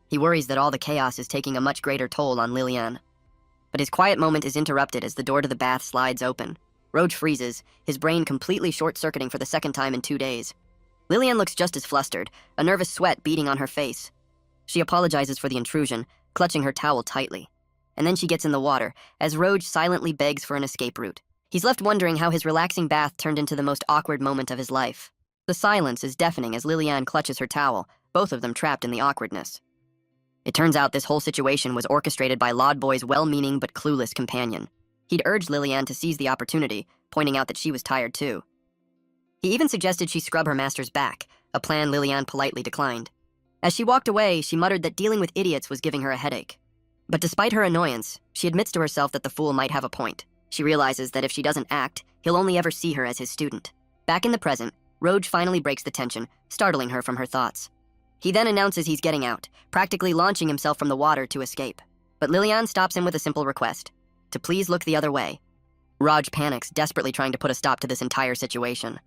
He worries that all the chaos is taking a much greater toll on Liliane. But his quiet moment is interrupted as the door to the bath slides open. Roge freezes, his brain completely short-circuiting for the second time in 2 days. Liliane looks just as flustered, a nervous sweat beading on her face. She apologizes for the intrusion, clutching her towel tightly. And then she gets in the water, as Roge silently begs for an escape route. He's left wondering how his relaxing bath turned into the most awkward moment of his life. The silence is deafening as Liliane clutches her towel, both of them trapped in the awkwardness. It turns out this whole situation was orchestrated by Lord Boy's well-meaning but clueless companion. He'd urged Liliane to seize the opportunity, pointing out that she was tired too. He even suggested she scrub her master's back, a plan Liliane politely declined. As she walked away, she muttered that dealing with idiots was giving her a headache. But despite her annoyance, she admits to herself that the fool might have a point. She realizes that if she doesn't act, he'll only ever see her as his student. Back in the present, Roge finally breaks the tension, startling her from her thoughts. He then announces he's getting out, practically launching himself from the water to escape. But Liliane stops him with a simple request, to please look the other way. Roge panics, desperately trying to put a stop to this entire situation.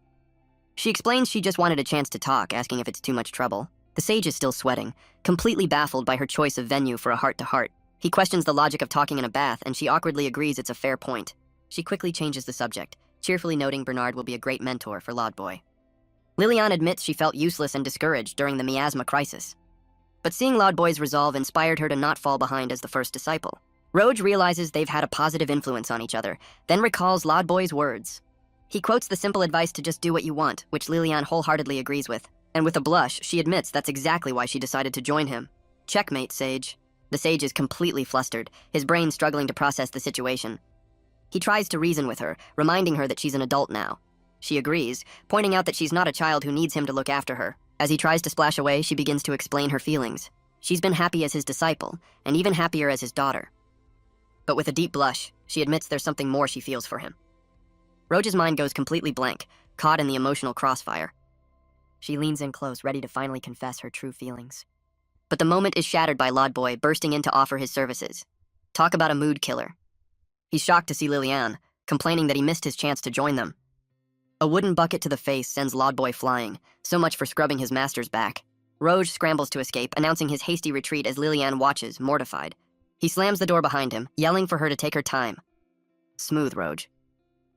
She explains she just wanted a chance to talk, asking if it's too much trouble. The sage is still sweating, completely baffled by her choice of venue for a heart-to-heart. He questions the logic of talking in a bath, and she awkwardly agrees it's a fair point. She quickly changes the subject, cheerfully noting Bernard will be a great mentor for Lord Boy. Liliane admits she felt useless and discouraged during the miasma crisis. But seeing Lord Boy's resolve inspired her to not fall behind as the first disciple. Roge realizes they've had a positive influence on each other, then recalls Lord Boy's words. He quotes the simple advice to just do what you want, which Liliane wholeheartedly agrees with. And with a blush, she admits that's exactly why she decided to join him. Checkmate, Sage. The sage is completely flustered, his brain struggling to process the situation. He tries to reason with her, reminding her that she's an adult now. She agrees, pointing out that she's not a child who needs him to look after her. As he tries to splash away, she begins to explain her feelings. She's been happy as his disciple, and even happier as his daughter. But with a deep blush, she admits there's something more she feels for him. Roge's mind goes completely blank, caught in the emotional crossfire. She leans in close, ready to finally confess her true feelings. But the moment is shattered by Lord Boy bursting in to offer his services. Talk about a mood killer. He's shocked to see Liliane, complaining that he missed his chance to join them. A wooden bucket to the face sends Lord Boy flying, so much for scrubbing his master's back. Roge scrambles to escape, announcing his hasty retreat as Liliane watches, mortified. He slams the door behind him, yelling for her to take her time. Smooth, Roge.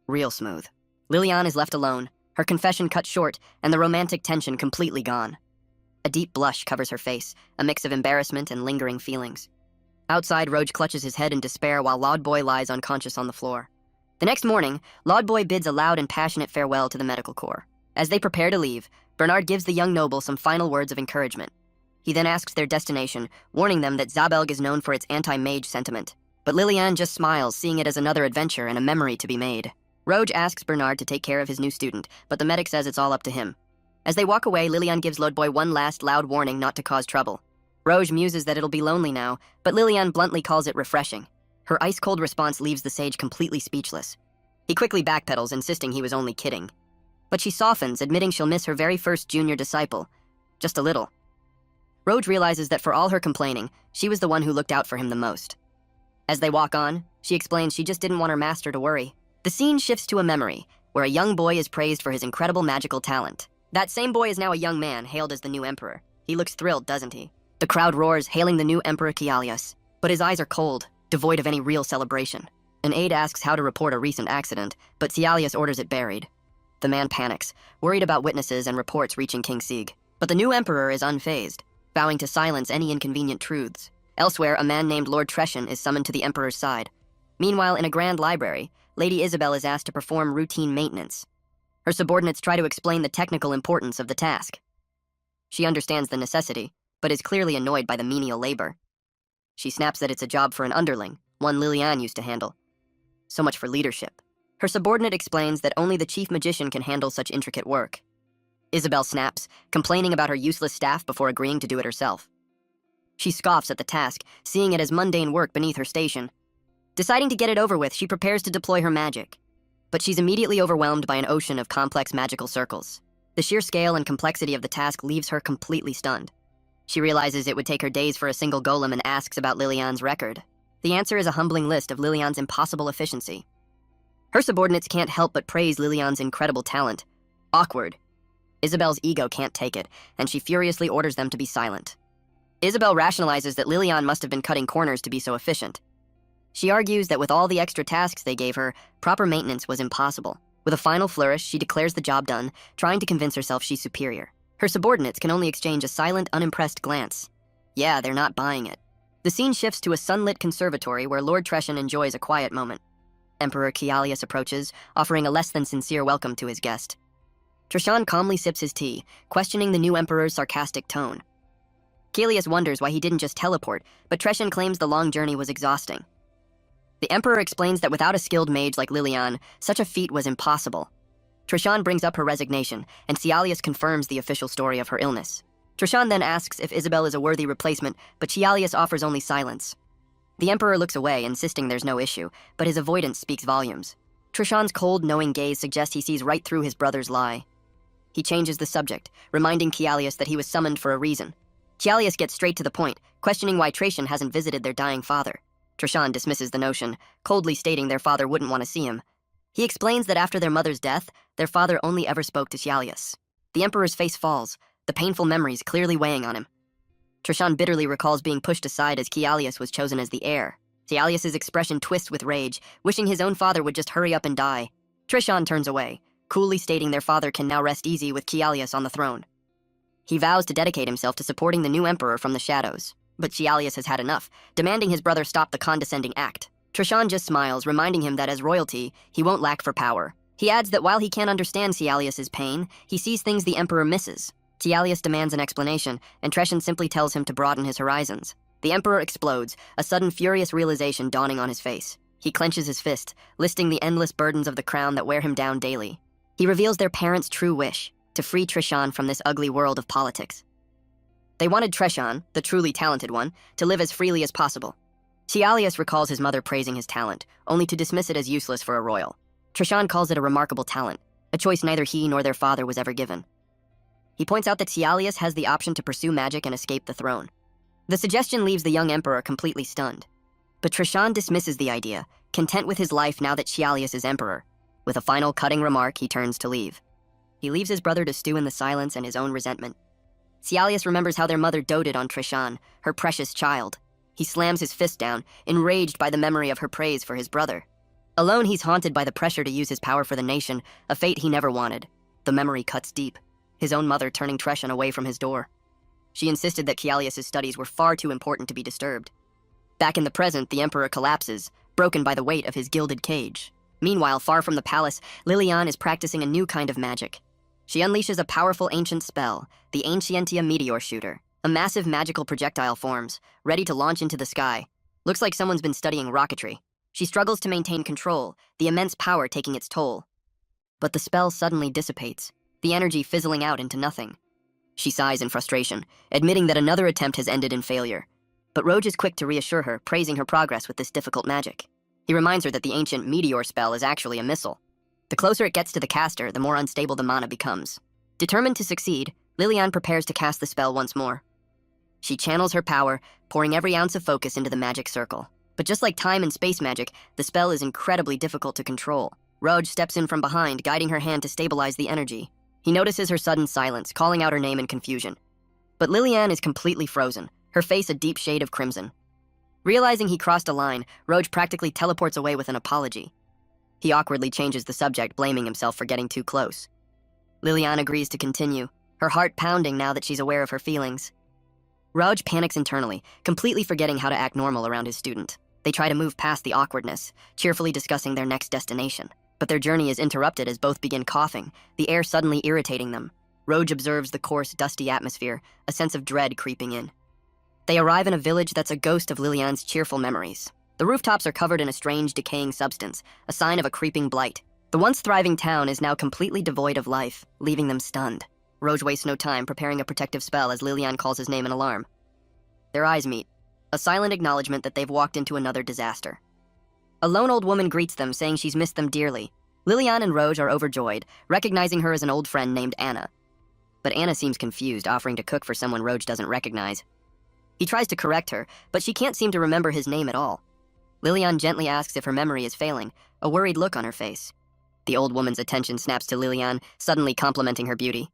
Real smooth. Liliane is left alone, her confession cut short, and the romantic tension completely gone. A deep blush covers her face, a mix of embarrassment and lingering feelings. Outside, Roge clutches his head in despair while Lord Boy lies unconscious on the floor. The next morning, Lord Boy bids a loud and passionate farewell to the medical corps. As they prepare to leave, Bernard gives the young noble some final words of encouragement. He then asks their destination, warning them that Zabelg is known for its anti-mage sentiment. But Liliane just smiles, seeing it as another adventure and a memory to be made. Roge asks Bernard to take care of his new student, but the medic says it's all up to him. As they walk away, Liliane gives Lord Boy one last loud warning not to cause trouble. Roge muses that it'll be lonely now, but Liliane bluntly calls it refreshing. Her ice-cold response leaves the sage completely speechless. He quickly backpedals, insisting he was only kidding. But she softens, admitting she'll miss her very first junior disciple. Just a little. Roge realizes that for all her complaining, she was the one who looked out for him the most. As they walk on, she explains she just didn't want her master to worry. The scene shifts to a memory, where where a young boy is praised for his incredible magical talent. That same boy is now a young man, hailed as the new emperor. He looks thrilled, doesn't he? The crowd roars, hailing the new Emperor Kialius, but his eyes are cold, devoid of any real celebration. An aide asks how to report a recent accident, but Kialius orders it buried. The man panics, worried about witnesses and reports reaching King Sieg. But the new emperor is unfazed, vowing to silence any inconvenient truths. Elsewhere, a man named Lord Treshan is summoned to the emperor's side. Meanwhile, in a grand library, Lady Isabel is asked to perform routine maintenance. Her subordinates try to explain the technical importance of the task. She understands the necessity, but is clearly annoyed by the menial labor. She snaps that it's a job for an underling, one Lilian used to handle. So much for leadership. Her subordinate explains that only the chief magician can handle such intricate work. Isabel snaps, complaining about her useless staff before agreeing to do it herself. She scoffs at the task, seeing it as mundane work beneath her station. Deciding to get it over with, she prepares to deploy her magic. But she's immediately overwhelmed by an ocean of complex magical circles. The sheer scale and complexity of the task leaves her completely stunned. She realizes it would take her days for a single golem and asks about Lilian's record. The answer is a humbling list of Lilian's impossible efficiency. Her subordinates can't help but praise Lilian's incredible talent. Awkward. Isabel's ego can't take it, and she furiously orders them to be silent. Isabel rationalizes that Lilian must have been cutting corners to be so efficient. She argues that with all the extra tasks they gave her, proper maintenance was impossible. With a final flourish, she declares the job done, trying to convince herself she's superior. Her subordinates can only exchange a silent, unimpressed glance. Yeah, they're not buying it. The scene shifts to a sunlit conservatory where Lord Treshan enjoys a quiet moment. Emperor Kialius approaches, offering a less than sincere welcome to his guest. Treshan calmly sips his tea, questioning the new emperor's sarcastic tone. Kialius wonders why he didn't just teleport, but Treshan claims the long journey was exhausting. The emperor explains that without a skilled mage like Lilian, such a feat was impossible. Treshan brings up her resignation, and Cialius confirms the official story of her illness. Treshan then asks if Isabel is a worthy replacement, but Cialius offers only silence. The emperor looks away, insisting there's no issue, but his avoidance speaks volumes. Treshan's cold, knowing gaze suggests he sees right through his brother's lie. He changes the subject, reminding Cialius that he was summoned for a reason. Cialius gets straight to the point, questioning why Treshan hasn't visited their dying father. Treshan dismisses the notion, coldly stating their father wouldn't want to see him. He explains that after their mother's death, their father only ever spoke to Cialius. The emperor's face falls, the painful memories clearly weighing on him. Treshan bitterly recalls being pushed aside as Cialius was chosen as the heir. Cialius's expression twists with rage, wishing his own father would just hurry up and die. Treshan turns away, coolly stating their father can now rest easy with Cialius on the throne. He vows to dedicate himself to supporting the new emperor from the shadows. But Cialius has had enough, demanding his brother stop the condescending act. Treshan just smiles, reminding him that as royalty, he won't lack for power. He adds that while he can't understand Cialius's pain, he sees things the emperor misses. Cialius demands an explanation, and Treshan simply tells him to broaden his horizons. The emperor explodes, a sudden furious realization dawning on his face. He clenches his fist, listing the endless burdens of the crown that wear him down daily. He reveals their parents' true wish, to free Treshan from this ugly world of politics. They wanted Treshan, the truly talented one, to live as freely as possible. Cialius recalls his mother praising his talent, only to dismiss it as useless for a royal. Treshan calls it a remarkable talent, a choice neither he nor their father was ever given. He points out that Cialius has the option to pursue magic and escape the throne. The suggestion leaves the young emperor completely stunned. But Treshan dismisses the idea, content with his life now that Cialius is emperor. With a final cutting remark, he turns to leave. He leaves his brother to stew in the silence and his own resentment. Cialius remembers how their mother doted on Treshan, her precious child. He slams his fist down, enraged by the memory of her praise for his brother. Alone, he's haunted by the pressure to use his power for the nation, a fate he never wanted. The memory cuts deep, his own mother turning Treshan away from his door. She insisted that Cialius's studies were far too important to be disturbed. Back in the present, the emperor collapses, broken by the weight of his gilded cage. Meanwhile, far from the palace, Lilian is practicing a new kind of magic. She unleashes a powerful ancient spell, the Ancientia Meteor Shooter. A massive magical projectile forms, ready to launch into the sky. Looks like someone's been studying rocketry. She struggles to maintain control, the immense power taking its toll. But the spell suddenly dissipates, the energy fizzling out into nothing. She sighs in frustration, admitting that another attempt has ended in failure. But Roge is quick to reassure her, praising her progress with this difficult magic. He reminds her that the ancient meteor spell is actually a missile. The closer it gets to the caster, the more unstable the mana becomes. Determined to succeed, Lilian prepares to cast the spell once more. She channels her power, pouring every ounce of focus into the magic circle. But just like time and space magic, the spell is incredibly difficult to control. Roj steps in from behind, guiding her hand to stabilize the energy. He notices her sudden silence, calling out her name in confusion. But Lilian is completely frozen, her face a deep shade of crimson. Realizing he crossed a line, Roj practically teleports away with an apology. He awkwardly changes the subject, blaming himself for getting too close. Lilian agrees to continue, her heart pounding now that she's aware of her feelings. Roj panics internally, completely forgetting how to act normal around his student. They try to move past the awkwardness, cheerfully discussing their next destination. But their journey is interrupted as both begin coughing, the air suddenly irritating them. Roj observes the coarse, dusty atmosphere, a sense of dread creeping in. They arrive in a village that's a ghost of Lilian's cheerful memories. The rooftops are covered in a strange, decaying substance, a sign of a creeping blight. The once thriving town is now completely devoid of life, leaving them stunned. Roj wastes no time preparing a protective spell as Lilian calls his name in alarm. Their eyes meet, a silent acknowledgement that they've walked into another disaster. A lone old woman greets them, saying she's missed them dearly. Lilian and Roj are overjoyed, recognizing her as an old friend named Anna. But Anna seems confused, offering to cook for someone Roj doesn't recognize. He tries to correct her, but she can't seem to remember his name at all. Lilian gently asks if her memory is failing, a worried look on her face. The old woman's attention snaps to Lilian, suddenly complimenting her beauty.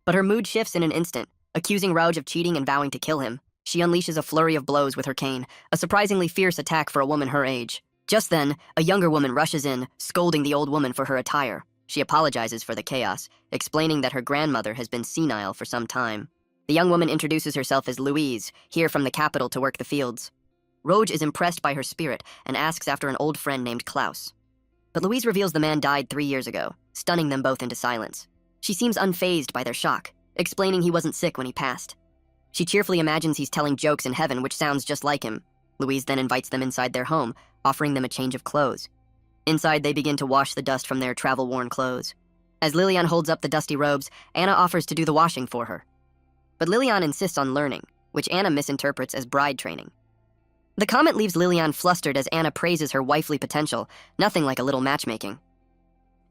But her mood shifts in an instant, accusing Roj of cheating and vowing to kill him. She unleashes a flurry of blows with her cane, a surprisingly fierce attack for a woman her age. Just then, a younger woman rushes in, scolding the old woman for her attire. She apologizes for the chaos, explaining that her grandmother has been senile for some time. The young woman introduces herself as Louise, here from the capital to work the fields. Roj is impressed by her spirit and asks after an old friend named Klaus. But Louise reveals the man died 3 years ago, stunning them both into silence. She seems unfazed by their shock, explaining he wasn't sick when he passed. She cheerfully imagines he's telling jokes in heaven, which sounds just like him. Louise then invites them inside their home, offering them a change of clothes. Inside, they begin to wash the dust from their travel-worn clothes. As Lilian holds up the dusty robes, Anna offers to do the washing for her. But Lilian insists on learning, which Anna misinterprets as bride training. The comment leaves Lilian flustered as Anna praises her wifely potential, nothing like a little matchmaking.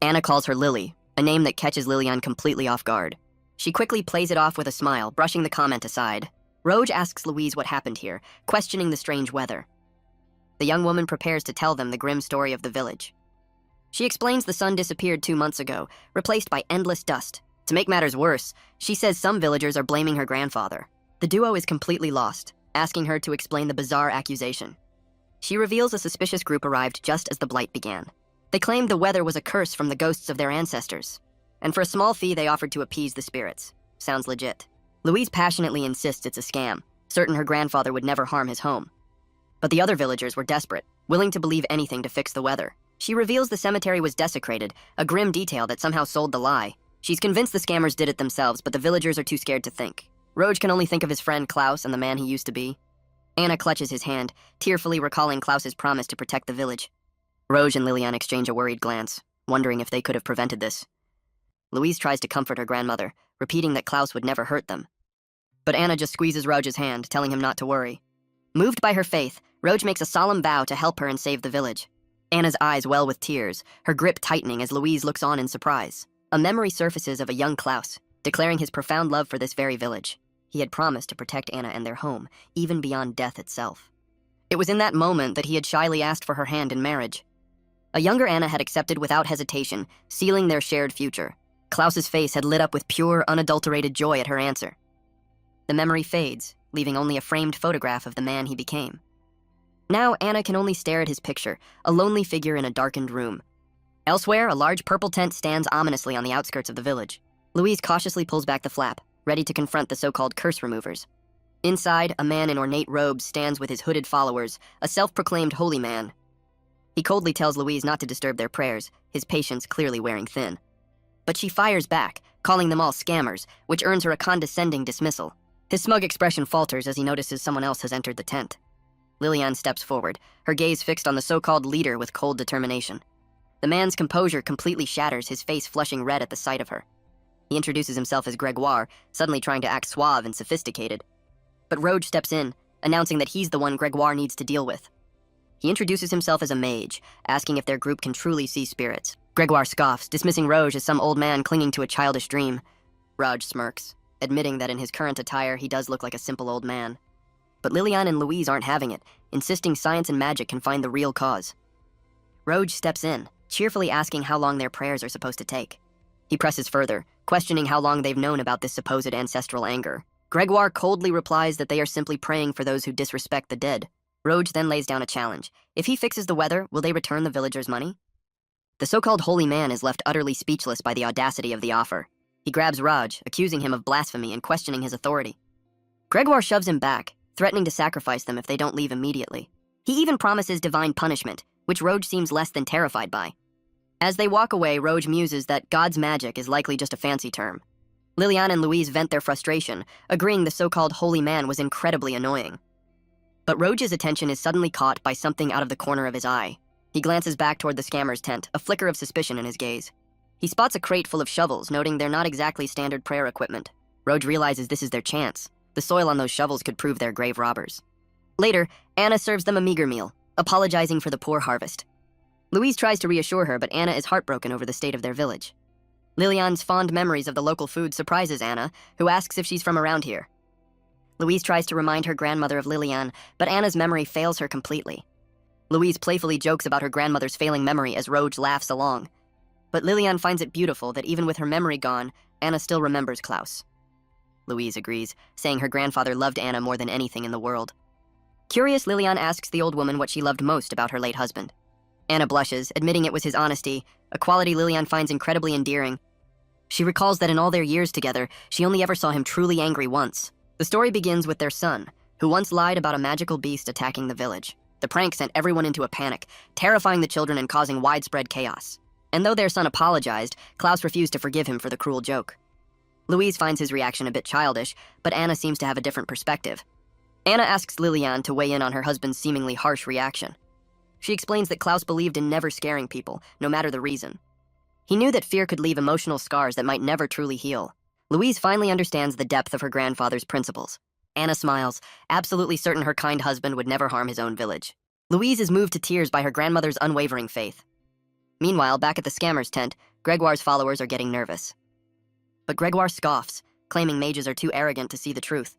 Anna calls her Lily, a name that catches Lilian completely off guard. She quickly plays it off with a smile, brushing the comment aside. Roj asks Louise what happened here, questioning the strange weather. The young woman prepares to tell them the grim story of the village. She explains the sun disappeared 2 months ago, replaced by endless dust. To make matters worse, she says some villagers are blaming her grandfather. The duo is completely lost, asking her to explain the bizarre accusation. She reveals a suspicious group arrived just as the blight began. They claimed the weather was a curse from the ghosts of their ancestors, and for a small fee they offered to appease the spirits. Sounds legit. Louise passionately insists it's a scam, certain her grandfather would never harm his home. But the other villagers were desperate, willing to believe anything to fix the weather. She reveals the cemetery was desecrated, a grim detail that somehow sold the lie. She's convinced the scammers did it themselves, but the villagers are too scared to think. Roj can only think of his friend Klaus and the man he used to be. Anna clutches his hand, tearfully recalling Klaus's promise to protect the village. Roj and Lilian exchange a worried glance, wondering if they could have prevented this. Louise tries to comfort her grandmother, repeating that Klaus would never hurt them. But Anna just squeezes Roj's hand, telling him not to worry. Moved by her faith, Roj makes a solemn vow to help her and save the village. Anna's eyes well with tears, her grip tightening as Louise looks on in surprise. A memory surfaces of a young Klaus, declaring his profound love for this very village. He had promised to protect Anna and their home, even beyond death itself. It was in that moment that he had shyly asked for her hand in marriage. A younger Anna had accepted without hesitation, sealing their shared future. Klaus's face had lit up with pure, unadulterated joy at her answer. The memory fades, leaving only a framed photograph of the man he became. Now Anna can only stare at his picture, a lonely figure in a darkened room. Elsewhere, a large purple tent stands ominously on the outskirts of the village. Louise cautiously pulls back the flap, ready to confront the so-called curse removers. Inside, a man in ornate robes stands with his hooded followers, a self-proclaimed holy man. He coldly tells Louise not to disturb their prayers, his patience clearly wearing thin. But she fires back, calling them all scammers, which earns her a condescending dismissal. His smug expression falters as he notices someone else has entered the tent. Lilian steps forward, her gaze fixed on the so-called leader with cold determination. The man's composure completely shatters, his face flushing red at the sight of her. He introduces himself as Gregoire, suddenly trying to act suave and sophisticated. But Roj steps in, announcing that he's the one Gregoire needs to deal with. He introduces himself as a mage, asking if their group can truly see spirits. Gregoire scoffs, dismissing Roj as some old man clinging to a childish dream. Raj smirks, admitting that in his current attire he does look like a simple old man. But Lilian and Louise aren't having it, insisting science and magic can find the real cause. Roj steps in, cheerfully asking how long their prayers are supposed to take. He presses further, questioning how long they've known about this supposed ancestral anger. Gregoire coldly replies that they are simply praying for those who disrespect the dead. Roge then lays down a challenge. If he fixes the weather, will they return the villagers' money? The so-called holy man is left utterly speechless by the audacity of the offer. He grabs Raj, accusing him of blasphemy and questioning his authority. Gregoire shoves him back, threatening to sacrifice them if they don't leave immediately. He even promises divine punishment, which Roge seems less than terrified by. As they walk away, Roge muses that God's magic is likely just a fancy term. Liliane and Louise vent their frustration, agreeing the so-called holy man was incredibly annoying. But Roge's attention is suddenly caught by something out of the corner of his eye. He glances back toward the scammer's tent, a flicker of suspicion in his gaze. He spots a crate full of shovels, noting they're not exactly standard prayer equipment. Roge realizes this is their chance. The soil on those shovels could prove they're grave robbers. Later, Anna serves them a meager meal, apologizing for the poor harvest. Louise tries to reassure her, but Anna is heartbroken over the state of their village. Liliane's fond memories of the local food surprises Anna, who asks if she's from around here. Louise tries to remind her grandmother of Liliane, but Anna's memory fails her completely. Louise playfully jokes about her grandmother's failing memory as Roge laughs along. But Liliane finds it beautiful that even with her memory gone, Anna still remembers Klaus. Louise agrees, saying her grandfather loved Anna more than anything in the world. Curious, Liliane asks the old woman what she loved most about her late husband. Anna blushes, admitting it was his honesty, a quality Liliane finds incredibly endearing. She recalls that in all their years together, she only ever saw him truly angry once. The story begins with their son, who once lied about a magical beast attacking the village. The prank sent everyone into a panic, terrifying the children and causing widespread chaos. And though their son apologized, Klaus refused to forgive him for the cruel joke. Louise finds his reaction a bit childish, but Anna seems to have a different perspective. Anna asks Liliane to weigh in on her husband's seemingly harsh reaction. She explains that Klaus believed in never scaring people, no matter the reason. He knew that fear could leave emotional scars that might never truly heal. Louise finally understands the depth of her grandfather's principles. Anna smiles, absolutely certain her kind husband would never harm his own village. Louise is moved to tears by her grandmother's unwavering faith. Meanwhile, back at the scammer's tent, Gregoire's followers are getting nervous. But Gregoire scoffs, claiming mages are too arrogant to see the truth.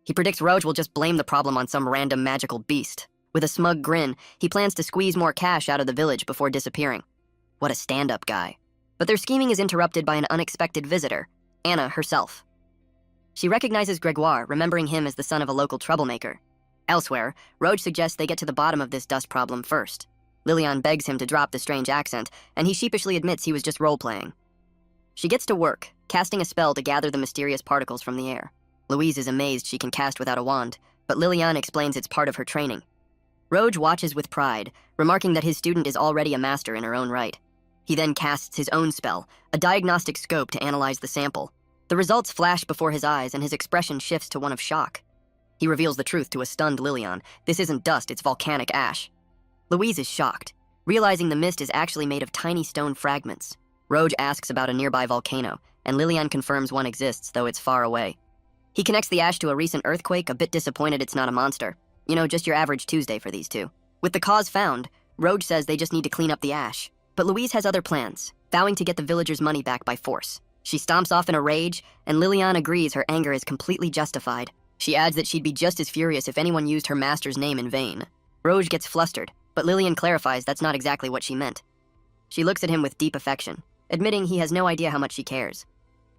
He predicts Roge will just blame the problem on some random magical beast. With a smug grin, he plans to squeeze more cash out of the village before disappearing. What a stand-up guy. But their scheming is interrupted by an unexpected visitor, Anna herself. She recognizes Gregoire, remembering him as the son of a local troublemaker. Elsewhere, Roge suggests they get to the bottom of this dust problem first. Liliane begs him to drop the strange accent, and he sheepishly admits he was just role-playing. She gets to work, casting a spell to gather the mysterious particles from the air. Louise is amazed she can cast without a wand, but Liliane explains it's part of her training. Roge watches with pride, remarking that his student is already a master in her own right. He then casts his own spell, a diagnostic scope to analyze the sample. The results flash before his eyes, and his expression shifts to one of shock. He reveals the truth to a stunned Liliane. This isn't dust, it's volcanic ash. Louise is shocked, realizing the mist is actually made of tiny stone fragments. Roge asks about a nearby volcano, and Liliane confirms one exists, though it's far away. He connects the ash to a recent earthquake, a bit disappointed it's not a monster. You know, just your average Tuesday for these two. With the cause found, Roge says they just need to clean up the ash. But Louise has other plans, vowing to get the villagers' money back by force. She stomps off in a rage, and Liliane agrees her anger is completely justified. She adds that she'd be just as furious if anyone used her master's name in vain. Roge gets flustered, but Liliane clarifies that's not exactly what she meant. She looks at him with deep affection, admitting he has no idea how much she cares.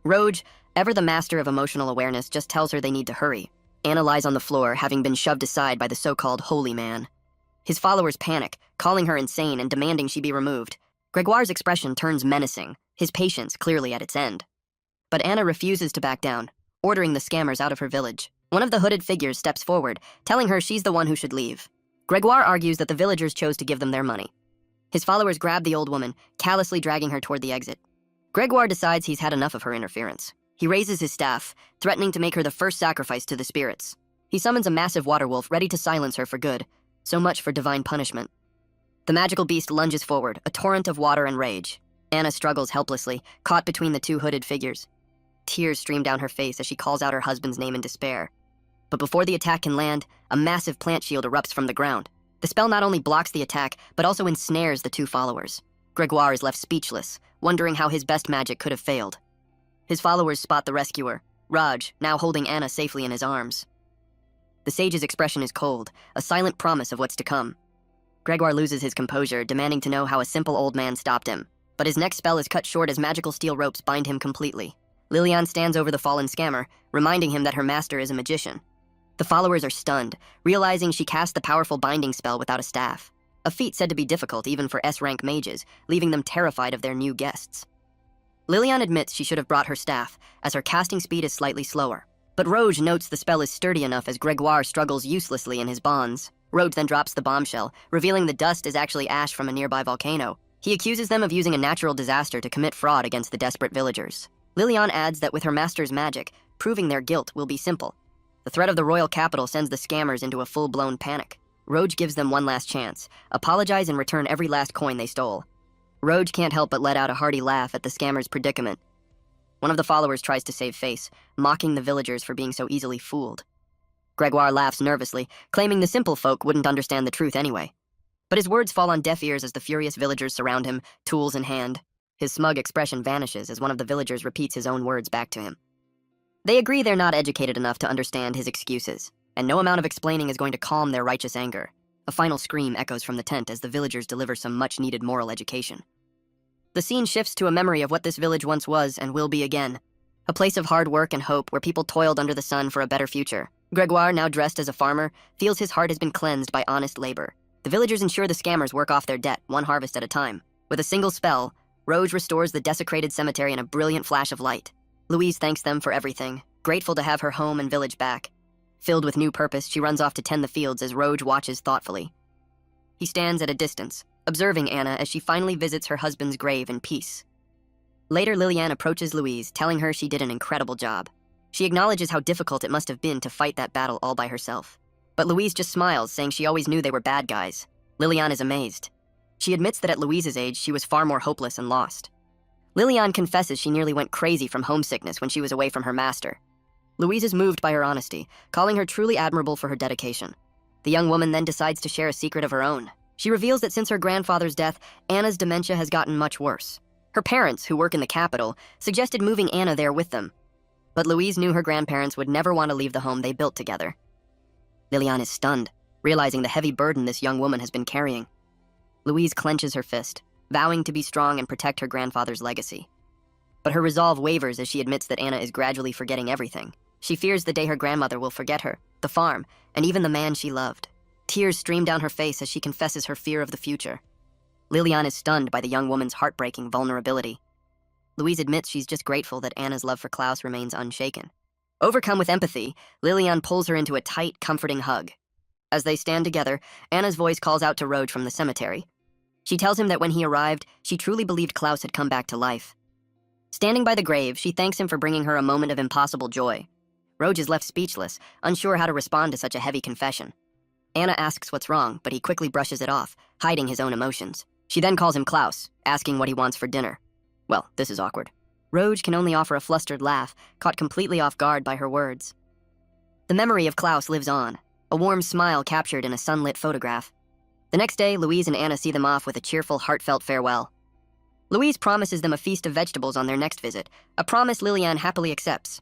Roge, ever the master of emotional awareness, just tells her they need to hurry. Anna lies on the floor, having been shoved aside by the so-called holy man. His followers panic, calling her insane and demanding she be removed. Gregoire's expression turns menacing, his patience clearly at its end. But Anna refuses to back down, ordering the scammers out of her village. One of the hooded figures steps forward, telling her she's the one who should leave. Gregoire argues that the villagers chose to give them their money. His followers grab the old woman, callously dragging her toward the exit. Gregoire decides he's had enough of her interference. He raises his staff, threatening to make her the first sacrifice to the spirits. He summons a massive water wolf ready to silence her for good. So much for divine punishment. The magical beast lunges forward, a torrent of water and rage. Anna struggles helplessly, caught between the two hooded figures. Tears stream down her face as she calls out her husband's name in despair. But before the attack can land, a massive plant shield erupts from the ground. The spell not only blocks the attack, but also ensnares the two followers. Gregoire is left speechless, wondering how his best magic could have failed. His followers spot the rescuer, Raj, now holding Anna safely in his arms. The sage's expression is cold, a silent promise of what's to come. Gregoire loses his composure, demanding to know how a simple old man stopped him. But his next spell is cut short as magical steel ropes bind him completely. Lilian stands over the fallen scammer, reminding him that her master is a magician. The followers are stunned, realizing she cast the powerful binding spell without a staff, a feat said to be difficult even for S-rank mages, leaving them terrified of their new guests. Lilian admits she should have brought her staff, as her casting speed is slightly slower. But Roge notes the spell is sturdy enough as Gregoire struggles uselessly in his bonds. Roge then drops the bombshell, revealing the dust is actually ash from a nearby volcano. He accuses them of using a natural disaster to commit fraud against the desperate villagers. Lilian adds that with her master's magic, proving their guilt will be simple. The threat of the royal capital sends the scammers into a full-blown panic. Roge gives them one last chance, apologize and return every last coin they stole. Roge can't help but let out a hearty laugh at the scammer's predicament. One of the followers tries to save face, mocking the villagers for being so easily fooled. Gregoire laughs nervously, claiming the simple folk wouldn't understand the truth anyway. But his words fall on deaf ears as the furious villagers surround him, tools in hand. His smug expression vanishes as one of the villagers repeats his own words back to him. They agree they're not educated enough to understand his excuses, and no amount of explaining is going to calm their righteous anger. A final scream echoes from the tent as the villagers deliver some much-needed moral education. The scene shifts to a memory of what this village once was and will be again. A place of hard work and hope where people toiled under the sun for a better future. Gregoire, now dressed as a farmer, feels his heart has been cleansed by honest labor. The villagers ensure the scammers work off their debt, one harvest at a time. With a single spell, Roge restores the desecrated cemetery in a brilliant flash of light. Louise thanks them for everything, grateful to have her home and village back. Filled with new purpose, she runs off to tend the fields as Roge watches thoughtfully. He stands at a distance, observing Anna as she finally visits her husband's grave in peace. Later, Lilian approaches Louise, telling her she did an incredible job. She acknowledges how difficult it must have been to fight that battle all by herself. But Louise just smiles, saying she always knew they were bad guys. Lilian is amazed. She admits that at Louise's age, she was far more hopeless and lost. Lilian confesses she nearly went crazy from homesickness when she was away from her master. Louise is moved by her honesty, calling her truly admirable for her dedication. The young woman then decides to share a secret of her own. She reveals that since her grandfather's death, Anna's dementia has gotten much worse. Her parents, who work in the capital, suggested moving Anna there with them. But Louise knew her grandparents would never want to leave the home they built together. Lilian is stunned, realizing the heavy burden this young woman has been carrying. Louise clenches her fist, vowing to be strong and protect her grandfather's legacy. But her resolve wavers as she admits that Anna is gradually forgetting everything. She fears the day her grandmother will forget her, the farm, and even the man she loved. Tears stream down her face as she confesses her fear of the future. Lilian is stunned by the young woman's heartbreaking vulnerability. Louise admits she's just grateful that Anna's love for Klaus remains unshaken. Overcome with empathy, Lilian pulls her into a tight, comforting hug. As they stand together, Anna's voice calls out to Roge from the cemetery. She tells him that when he arrived, she truly believed Klaus had come back to life. Standing by the grave, she thanks him for bringing her a moment of impossible joy. Roge is left speechless, unsure how to respond to such a heavy confession. Anna asks what's wrong, but he quickly brushes it off, hiding his own emotions. She then calls him Klaus, asking what he wants for dinner. Well, this is awkward. Roge can only offer a flustered laugh, caught completely off guard by her words. The memory of Klaus lives on, a warm smile captured in a sunlit photograph. The next day, Louise and Anna see them off with a cheerful, heartfelt farewell. Louise promises them a feast of vegetables on their next visit, a promise Lilian happily accepts.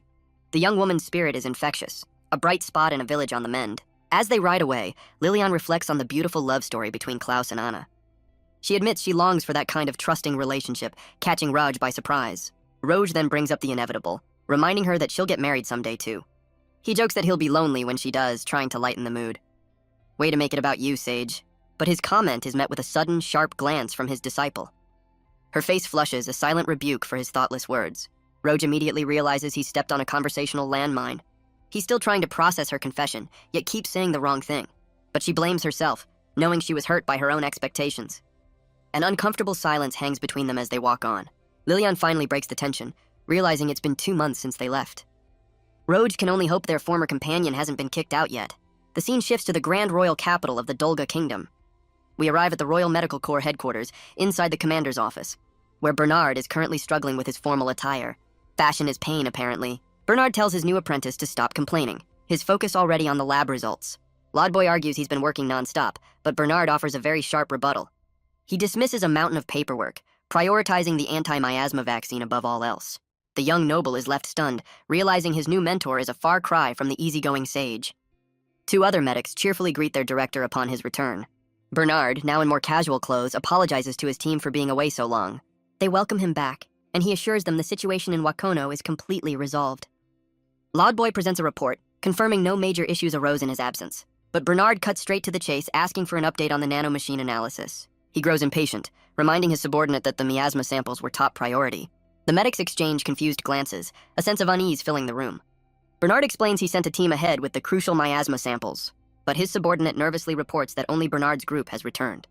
The young woman's spirit is infectious, a bright spot in a village on the mend. As they ride away, Lilian reflects on the beautiful love story between Klaus and Anna. She admits she longs for that kind of trusting relationship, catching Roge by surprise. Roge then brings up the inevitable, reminding her that she'll get married someday too. He jokes that he'll be lonely when she does, trying to lighten the mood. Way to make it about you, Sage. But his comment is met with a sudden, sharp glance from his disciple. Her face flushes, a silent rebuke for his thoughtless words. Roge immediately realizes he's stepped on a conversational landmine. He's still trying to process her confession, yet keeps saying the wrong thing. But she blames herself, knowing she was hurt by her own expectations. An uncomfortable silence hangs between them as they walk on. Lilian finally breaks the tension, realizing it's been 2 months since they left. Roge can only hope their former companion hasn't been kicked out yet. The scene shifts to the grand royal capital of the Dolga Kingdom. We arrive at the Royal Medical Corps headquarters, inside the commander's office, where Bernard is currently struggling with his formal attire. Fashion is pain, apparently. Bernard tells his new apprentice to stop complaining, his focus already on the lab results. Lodboy argues he's been working non-stop, but Bernard offers a very sharp rebuttal. He dismisses a mountain of paperwork, prioritizing the anti-miasma vaccine above all else. The young noble is left stunned, realizing his new mentor is a far cry from the easygoing sage. 2 other medics cheerfully greet their director upon his return. Bernard, now in more casual clothes, apologizes to his team for being away so long. They welcome him back, and he assures them the situation in Wakono is completely resolved. Lodboy presents a report, confirming no major issues arose in his absence. But Bernard cuts straight to the chase, asking for an update on the nanomachine analysis. He grows impatient, reminding his subordinate that the miasma samples were top priority. The medics exchange confused glances, a sense of unease filling the room. Bernard explains he sent a team ahead with the crucial miasma samples, but his subordinate nervously reports that only Bernard's group has returned.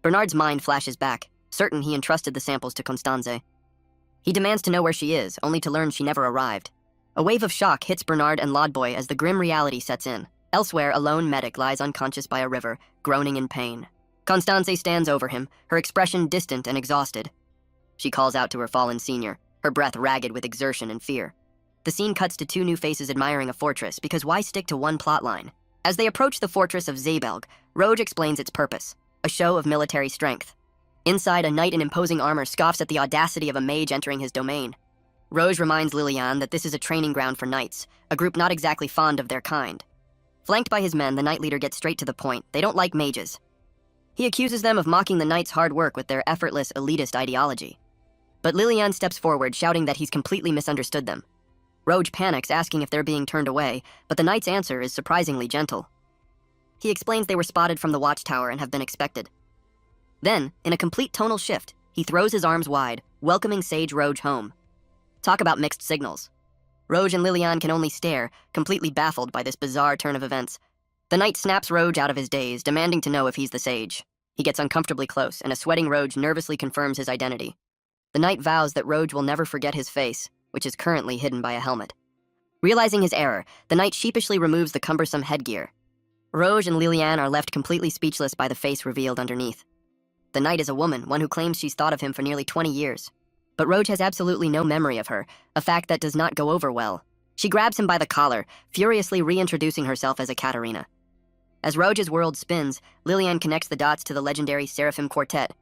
Bernard's mind flashes back, certain he entrusted the samples to Constanze. He demands to know where she is, only to learn she never arrived. A wave of shock hits Bernard and Lodboy as the grim reality sets in. Elsewhere, a lone medic lies unconscious by a river, groaning in pain. Constanze stands over him, her expression distant and exhausted. She calls out to her fallen senior, her breath ragged with exertion and fear. The scene cuts to two new faces admiring a fortress, because why stick to one plotline? As they approach the fortress of Zabelg, Roge explains its purpose, a show of military strength. Inside, a knight in imposing armor scoffs at the audacity of a mage entering his domain. Roge reminds Liliane that this is a training ground for knights, a group not exactly fond of their kind. Flanked by his men, the knight leader gets straight to the point. They don't like mages. He accuses them of mocking the knights' hard work with their effortless, elitist ideology. But Liliane steps forward, shouting that he's completely misunderstood them. Roge panics, asking if they're being turned away, but the knight's answer is surprisingly gentle. He explains they were spotted from the watchtower and have been expected. Then, in a complete tonal shift, he throws his arms wide, welcoming Sage Roge home. Talk about mixed signals. Roge and Liliane can only stare, completely baffled by this bizarre turn of events. The knight snaps Roge out of his daze, demanding to know if he's the sage. He gets uncomfortably close, and a sweating Roge nervously confirms his identity. The knight vows that Roge will never forget his face, which is currently hidden by a helmet. Realizing his error, the knight sheepishly removes the cumbersome headgear. Roge and Liliane are left completely speechless by the face revealed underneath. The knight is a woman, one who claims she's thought of him for nearly 20 years. But Roge has absolutely no memory of her, a fact that does not go over well. She grabs him by the collar, furiously reintroducing herself as Ekaterina. As Roge's world spins, Liliane connects the dots to the legendary Seraphim Quartet,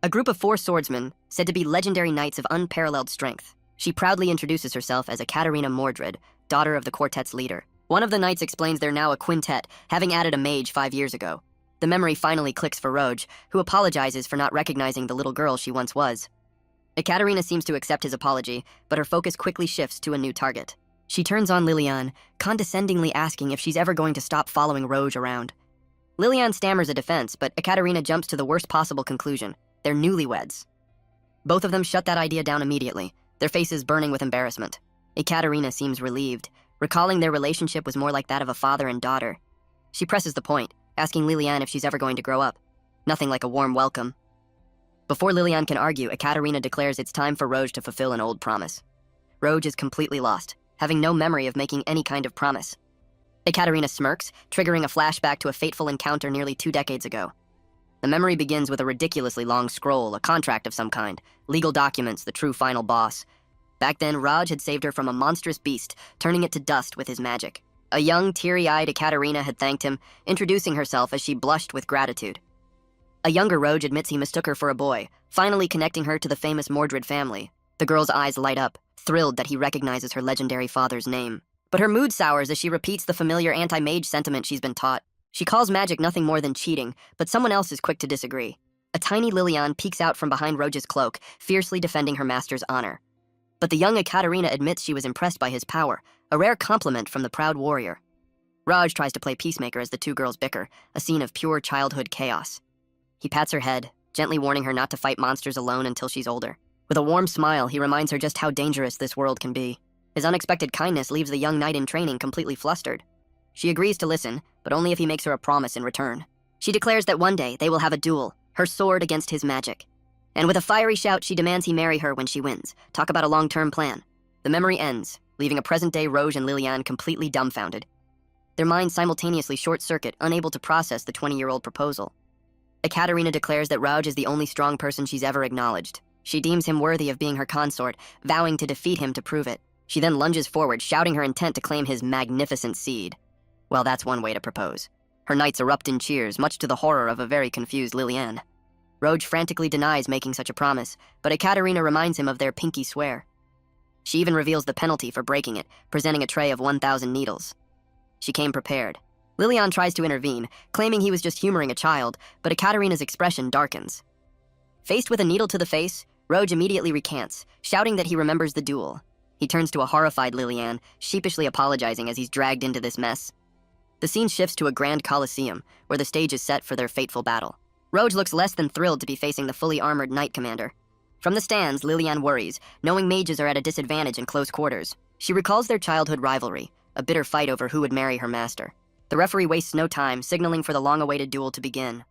a group of 4 swordsmen said to be legendary knights of unparalleled strength. She proudly introduces herself as Ekaterina Mordred, daughter of the quartet's leader. One of the knights explains they're now a quintet, having added a mage 5 years ago. The memory finally clicks for Roge, who apologizes for not recognizing the little girl she once was. Ekaterina seems to accept his apology, but her focus quickly shifts to a new target. She turns on Liliane, condescendingly asking if she's ever going to stop following Roge around. Liliane stammers a defense, but Ekaterina jumps to the worst possible conclusion. They're newlyweds. Both of them shut that idea down immediately, their faces burning with embarrassment. Ekaterina seems relieved, recalling their relationship was more like that of a father and daughter. She presses the point, asking Liliane if she's ever going to grow up. Nothing like a warm welcome. Before Liliane can argue, Ekaterina declares it's time for Roge to fulfill an old promise. Roge is completely lost, having no memory of making any kind of promise. Ekaterina smirks, triggering a flashback to a fateful encounter nearly 2 decades ago. The memory begins with a ridiculously long scroll, a contract of some kind, legal documents, the true final boss. Back then, Raj had saved her from a monstrous beast, turning it to dust with his magic. A young, teary-eyed Ekaterina had thanked him, introducing herself as she blushed with gratitude. A younger Roge admits he mistook her for a boy, finally connecting her to the famous Mordred family. The girl's eyes light up, thrilled that he recognizes her legendary father's name. But her mood sours as she repeats the familiar anti-mage sentiment she's been taught. She calls magic nothing more than cheating, but someone else is quick to disagree. A tiny Liliane peeks out from behind Roge's cloak, fiercely defending her master's honor. But the young Ekaterina admits she was impressed by his power, a rare compliment from the proud warrior. Raj tries to play peacemaker as the 2 girls bicker, a scene of pure childhood chaos. He pats her head, gently warning her not to fight monsters alone until she's older. With a warm smile, he reminds her just how dangerous this world can be. His unexpected kindness leaves the young knight in training completely flustered. She agrees to listen, but only if he makes her a promise in return. She declares that one day they will have a duel, her sword against his magic. And with a fiery shout, she demands he marry her when she wins. Talk about a long-term plan. The memory ends, leaving a present-day Roge and Liliane completely dumbfounded. Their minds simultaneously short-circuit, unable to process the 20-year-old proposal. Ekaterina declares that Roge is the only strong person she's ever acknowledged. She deems him worthy of being her consort, vowing to defeat him to prove it. She then lunges forward, shouting her intent to claim his magnificent seed. Well, that's one way to propose. Her knights erupt in cheers, much to the horror of a very confused Liliane. Roge frantically denies making such a promise, but Ekaterina reminds him of their pinky swear. She even reveals the penalty for breaking it, presenting a tray of 1,000 needles. She came prepared. Lilian tries to intervene, claiming he was just humoring a child, but Ekaterina's expression darkens. Faced with a needle to the face, Roge immediately recants, shouting that he remembers the duel. He turns to a horrified Lilian, sheepishly apologizing as he's dragged into this mess. The scene shifts to a grand coliseum, where the stage is set for their fateful battle. Roge looks less than thrilled to be facing the fully armored knight commander. From the stands, Lilian worries, knowing mages are at a disadvantage in close quarters. She recalls their childhood rivalry, a bitter fight over who would marry her master. The referee wastes no time, signaling for the long-awaited duel to begin.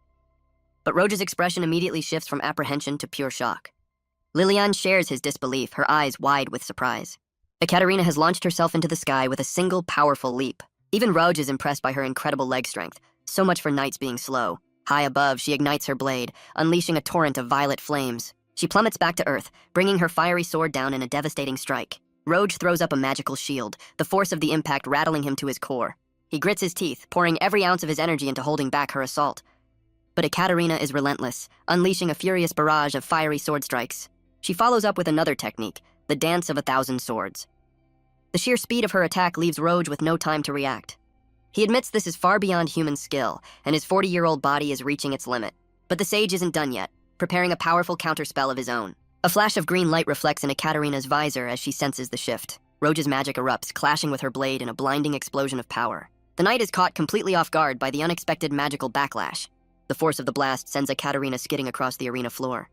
But Roge's expression immediately shifts from apprehension to pure shock. Lilian shares his disbelief, her eyes wide with surprise. Ekaterina has launched herself into the sky with a single powerful leap. Even Roge is impressed by her incredible leg strength. So much for knights being slow. High above, she ignites her blade, unleashing a torrent of violet flames. She plummets back to earth, bringing her fiery sword down in a devastating strike. Roge throws up a magical shield, the force of the impact rattling him to his core. He grits his teeth, pouring every ounce of his energy into holding back her assault. But Ekaterina is relentless, unleashing a furious barrage of fiery sword strikes. She follows up with another technique, the dance of 1,000 swords. The sheer speed of her attack leaves Roge with no time to react. He admits this is far beyond human skill, and his 40-year-old body is reaching its limit. But the sage isn't done yet, preparing a powerful counterspell of his own. A flash of green light reflects in Ekaterina's visor as she senses the shift. Roge's magic erupts, clashing with her blade in a blinding explosion of power. The knight is caught completely off guard by the unexpected magical backlash. The force of the blast sends Ekaterina skidding across the arena floor.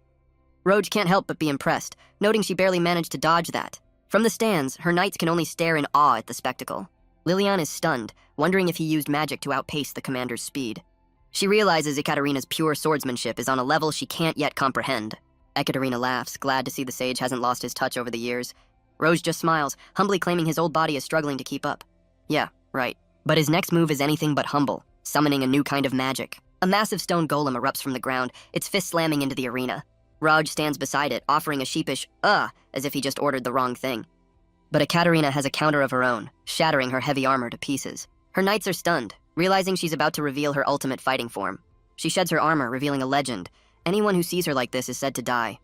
Roge can't help but be impressed, noting she barely managed to dodge that. From the stands, her knights can only stare in awe at the spectacle. Lilian is stunned, wondering if he used magic to outpace the commander's speed. She realizes Ekaterina's pure swordsmanship is on a level she can't yet comprehend. Ekaterina laughs, glad to see the sage hasn't lost his touch over the years. Roge just smiles, humbly claiming his old body is struggling to keep up. Yeah, right. But his next move is anything but humble, summoning a new kind of magic. A massive stone golem erupts from the ground, its fist slamming into the arena. Roge stands beside it, offering a sheepish, as if he just ordered the wrong thing. But Ekaterina has a counter of her own, shattering her heavy armor to pieces. Her knights are stunned, realizing she's about to reveal her ultimate fighting form. She sheds her armor, revealing a legend. Anyone who sees her like this is said to die.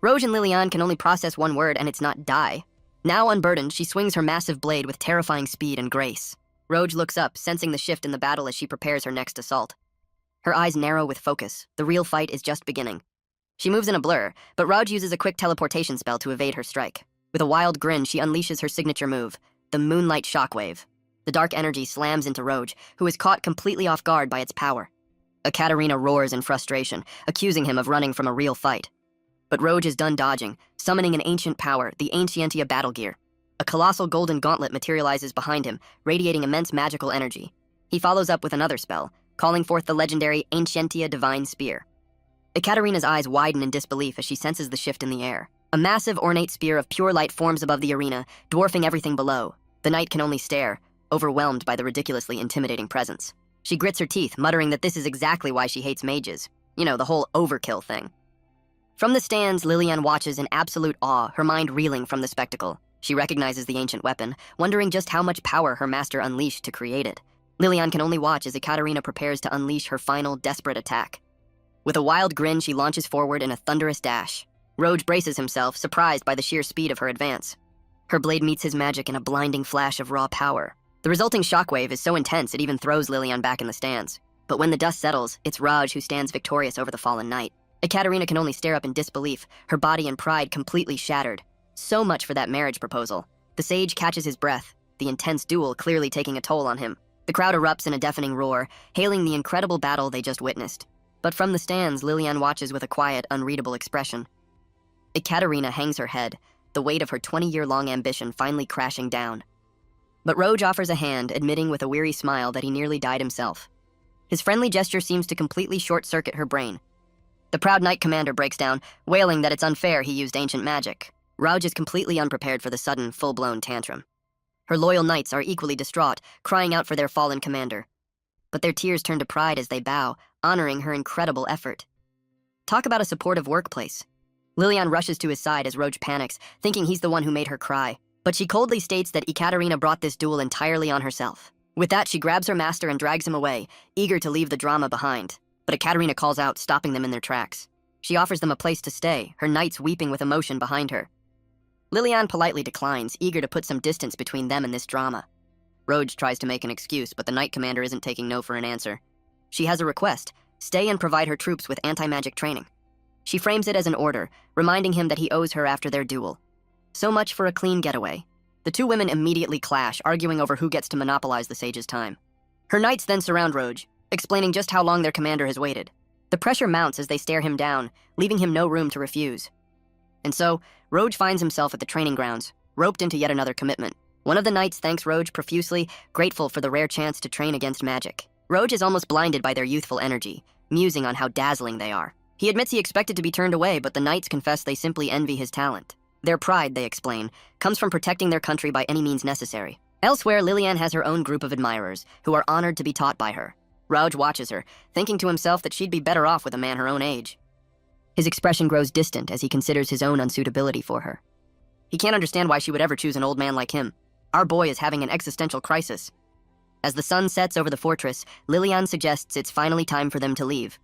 Roge and Lilian can only process one word, and it's not die. Now unburdened, she swings her massive blade with terrifying speed and grace. Roge looks up, sensing the shift in the battle as she prepares her next assault. Her eyes narrow with focus. The real fight is just beginning. She moves in a blur, but Roge uses a quick teleportation spell to evade her strike. With a wild grin, she unleashes her signature move, the Moonlight Shockwave. The dark energy slams into Roge, who is caught completely off guard by its power. Ekaterina roars in frustration, accusing him of running from a real fight. But Roge is done dodging, summoning an ancient power, the Ancientia battle gear. A colossal golden gauntlet materializes behind him, radiating immense magical energy. He follows up with another spell, calling forth the legendary Ancientia Divine Spear. Ekaterina's eyes widen in disbelief as she senses the shift in the air. A massive ornate spear of pure light forms above the arena, dwarfing everything below. The knight can only stare, overwhelmed by the ridiculously intimidating presence. She grits her teeth, muttering that this is exactly why she hates mages. You know, the whole overkill thing. From the stands, Lilian watches in absolute awe, her mind reeling from the spectacle. She recognizes the ancient weapon, wondering just how much power her master unleashed to create it. Lilian can only watch as Ekaterina prepares to unleash her final, desperate attack. With a wild grin, she launches forward in a thunderous dash. Roge braces himself, surprised by the sheer speed of her advance. Her blade meets his magic in a blinding flash of raw power. The resulting shockwave is so intense it even throws Lilian back in the stands. But when the dust settles, it's Roge who stands victorious over the fallen knight. Ekaterina can only stare up in disbelief, her body and pride completely shattered. So much for that marriage proposal. The sage catches his breath, the intense duel clearly taking a toll on him. The crowd erupts in a deafening roar, hailing the incredible battle they just witnessed. But from the stands, Lilian watches with a quiet, unreadable expression. Ekaterina hangs her head, the weight of her 20-year-long ambition finally crashing down. But Roge offers a hand, admitting with a weary smile that he nearly died himself. His friendly gesture seems to completely short-circuit her brain. The proud knight commander breaks down, wailing that it's unfair he used ancient magic. Roge is completely unprepared for the sudden, full-blown tantrum. Her loyal knights are equally distraught, crying out for their fallen commander. But their tears turn to pride as they bow, honoring her incredible effort. Talk about a supportive workplace. Lilian rushes to his side as Roge panics, thinking he's the one who made her cry. But she coldly states that Ekaterina brought this duel entirely on herself. With that, she grabs her master and drags him away, eager to leave the drama behind. But Ekaterina calls out, stopping them in their tracks. She offers them a place to stay, her knights weeping with emotion behind her. Lilian politely declines, eager to put some distance between them and this drama. Roj tries to make an excuse, but the Knight Commander isn't taking no for an answer. She has a request: stay and provide her troops with anti-magic training. She frames it as an order, reminding him that he owes her after their duel. So much for a clean getaway. The two women immediately clash, arguing over who gets to monopolize the sage's time. Her knights then surround Roj, explaining just how long their commander has waited. The pressure mounts as they stare him down, leaving him no room to refuse. And so, Roj finds himself at the training grounds, roped into yet another commitment. One of the knights thanks Roj profusely, grateful for the rare chance to train against magic. Roj is almost blinded by their youthful energy, musing on how dazzling they are. He admits he expected to be turned away, but the knights confess they simply envy his talent. Their pride, they explain, comes from protecting their country by any means necessary. Elsewhere, Lilian has her own group of admirers, who are honored to be taught by her. Roj watches her, thinking to himself that she'd be better off with a man her own age. His expression grows distant as he considers his own unsuitability for her. He can't understand why she would ever choose an old man like him. Our boy is having an existential crisis. As the sun sets over the fortress, Lilian suggests it's finally time for them to leave.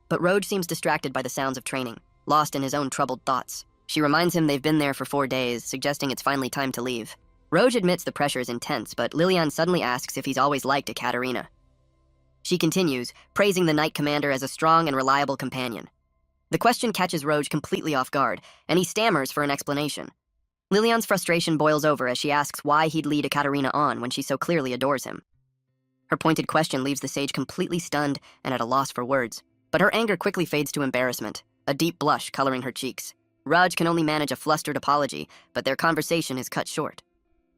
But Roj seems distracted by the sounds of training, lost in his own troubled thoughts. She reminds him they've been there for 4 days, suggesting it's finally time to leave. Roj admits the pressure is intense, but Lilian suddenly asks if he's always liked Ekaterina. She continues, praising the Knight Commander as a strong and reliable companion. The question catches Roj completely off guard, and he stammers for an explanation. Lilian's frustration boils over as she asks why he'd lead Ekaterina on when she so clearly adores him. Her pointed question leaves the sage completely stunned and at a loss for words, but her anger quickly fades to embarrassment, a deep blush coloring her cheeks. Raj can only manage a flustered apology, but their conversation is cut short.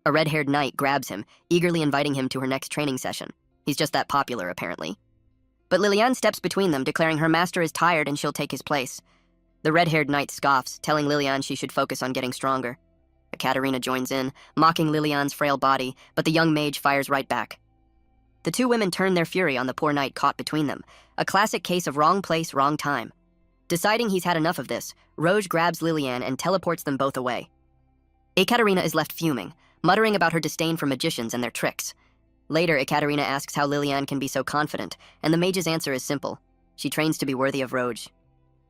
A red-haired knight grabs him, eagerly inviting him to her next training session. He's just that popular, apparently. But Lilian steps between them, declaring her master is tired and she'll take his place. The red-haired knight scoffs, telling Lilian she should focus on getting stronger. Ekaterina joins in, mocking Lilian's frail body, but the young mage fires right back. The two women turn their fury on the poor knight caught between them, a classic case of wrong place, wrong time. Deciding he's had enough of this, Roj grabs Lilian and teleports them both away. Ekaterina is left fuming, muttering about her disdain for magicians and their tricks. Later, Ekaterina asks how Lilian can be so confident, and the mage's answer is simple. She trains to be worthy of Roj.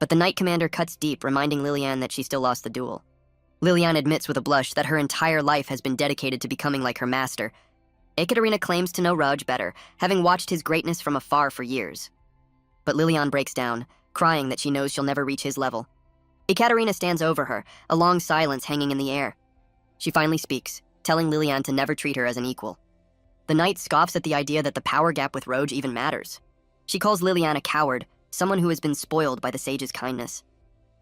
But the Knight Commander cuts deep, reminding Lilian that she still lost the duel. Lilian admits with a blush that her entire life has been dedicated to becoming like her master. Ekaterina claims to know Roj better, having watched his greatness from afar for years. But Lilian breaks down, crying that she knows she'll never reach his level. Ekaterina stands over her, a long silence hanging in the air. She finally speaks, telling Lilian to never treat her as an equal. The knight scoffs at the idea that the power gap with Roj even matters. She calls Lilian a coward, someone who has been spoiled by the sage's kindness.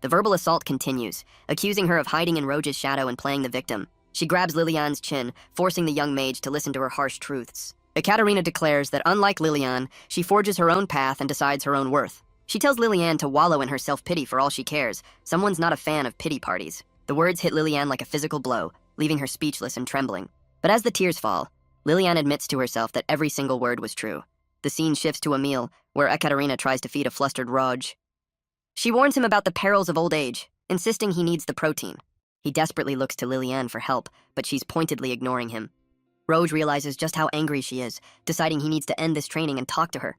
The verbal assault continues, accusing her of hiding in Roj's shadow and playing the victim. She grabs Lilian's chin, forcing the young mage to listen to her harsh truths. Ekaterina declares that unlike Lilian, she forges her own path and decides her own worth. She tells Lilian to wallow in her self-pity for all she cares. Someone's not a fan of pity parties. The words hit Lilian like a physical blow, leaving her speechless and trembling. But as the tears fall, Lilian admits to herself that every single word was true. The scene shifts to a meal, where Ekaterina tries to feed a flustered Roj. She warns him about the perils of old age, insisting he needs the protein. He desperately looks to Lilian for help, but she's pointedly ignoring him. Roj realizes just how angry she is, deciding he needs to end this training and talk to her.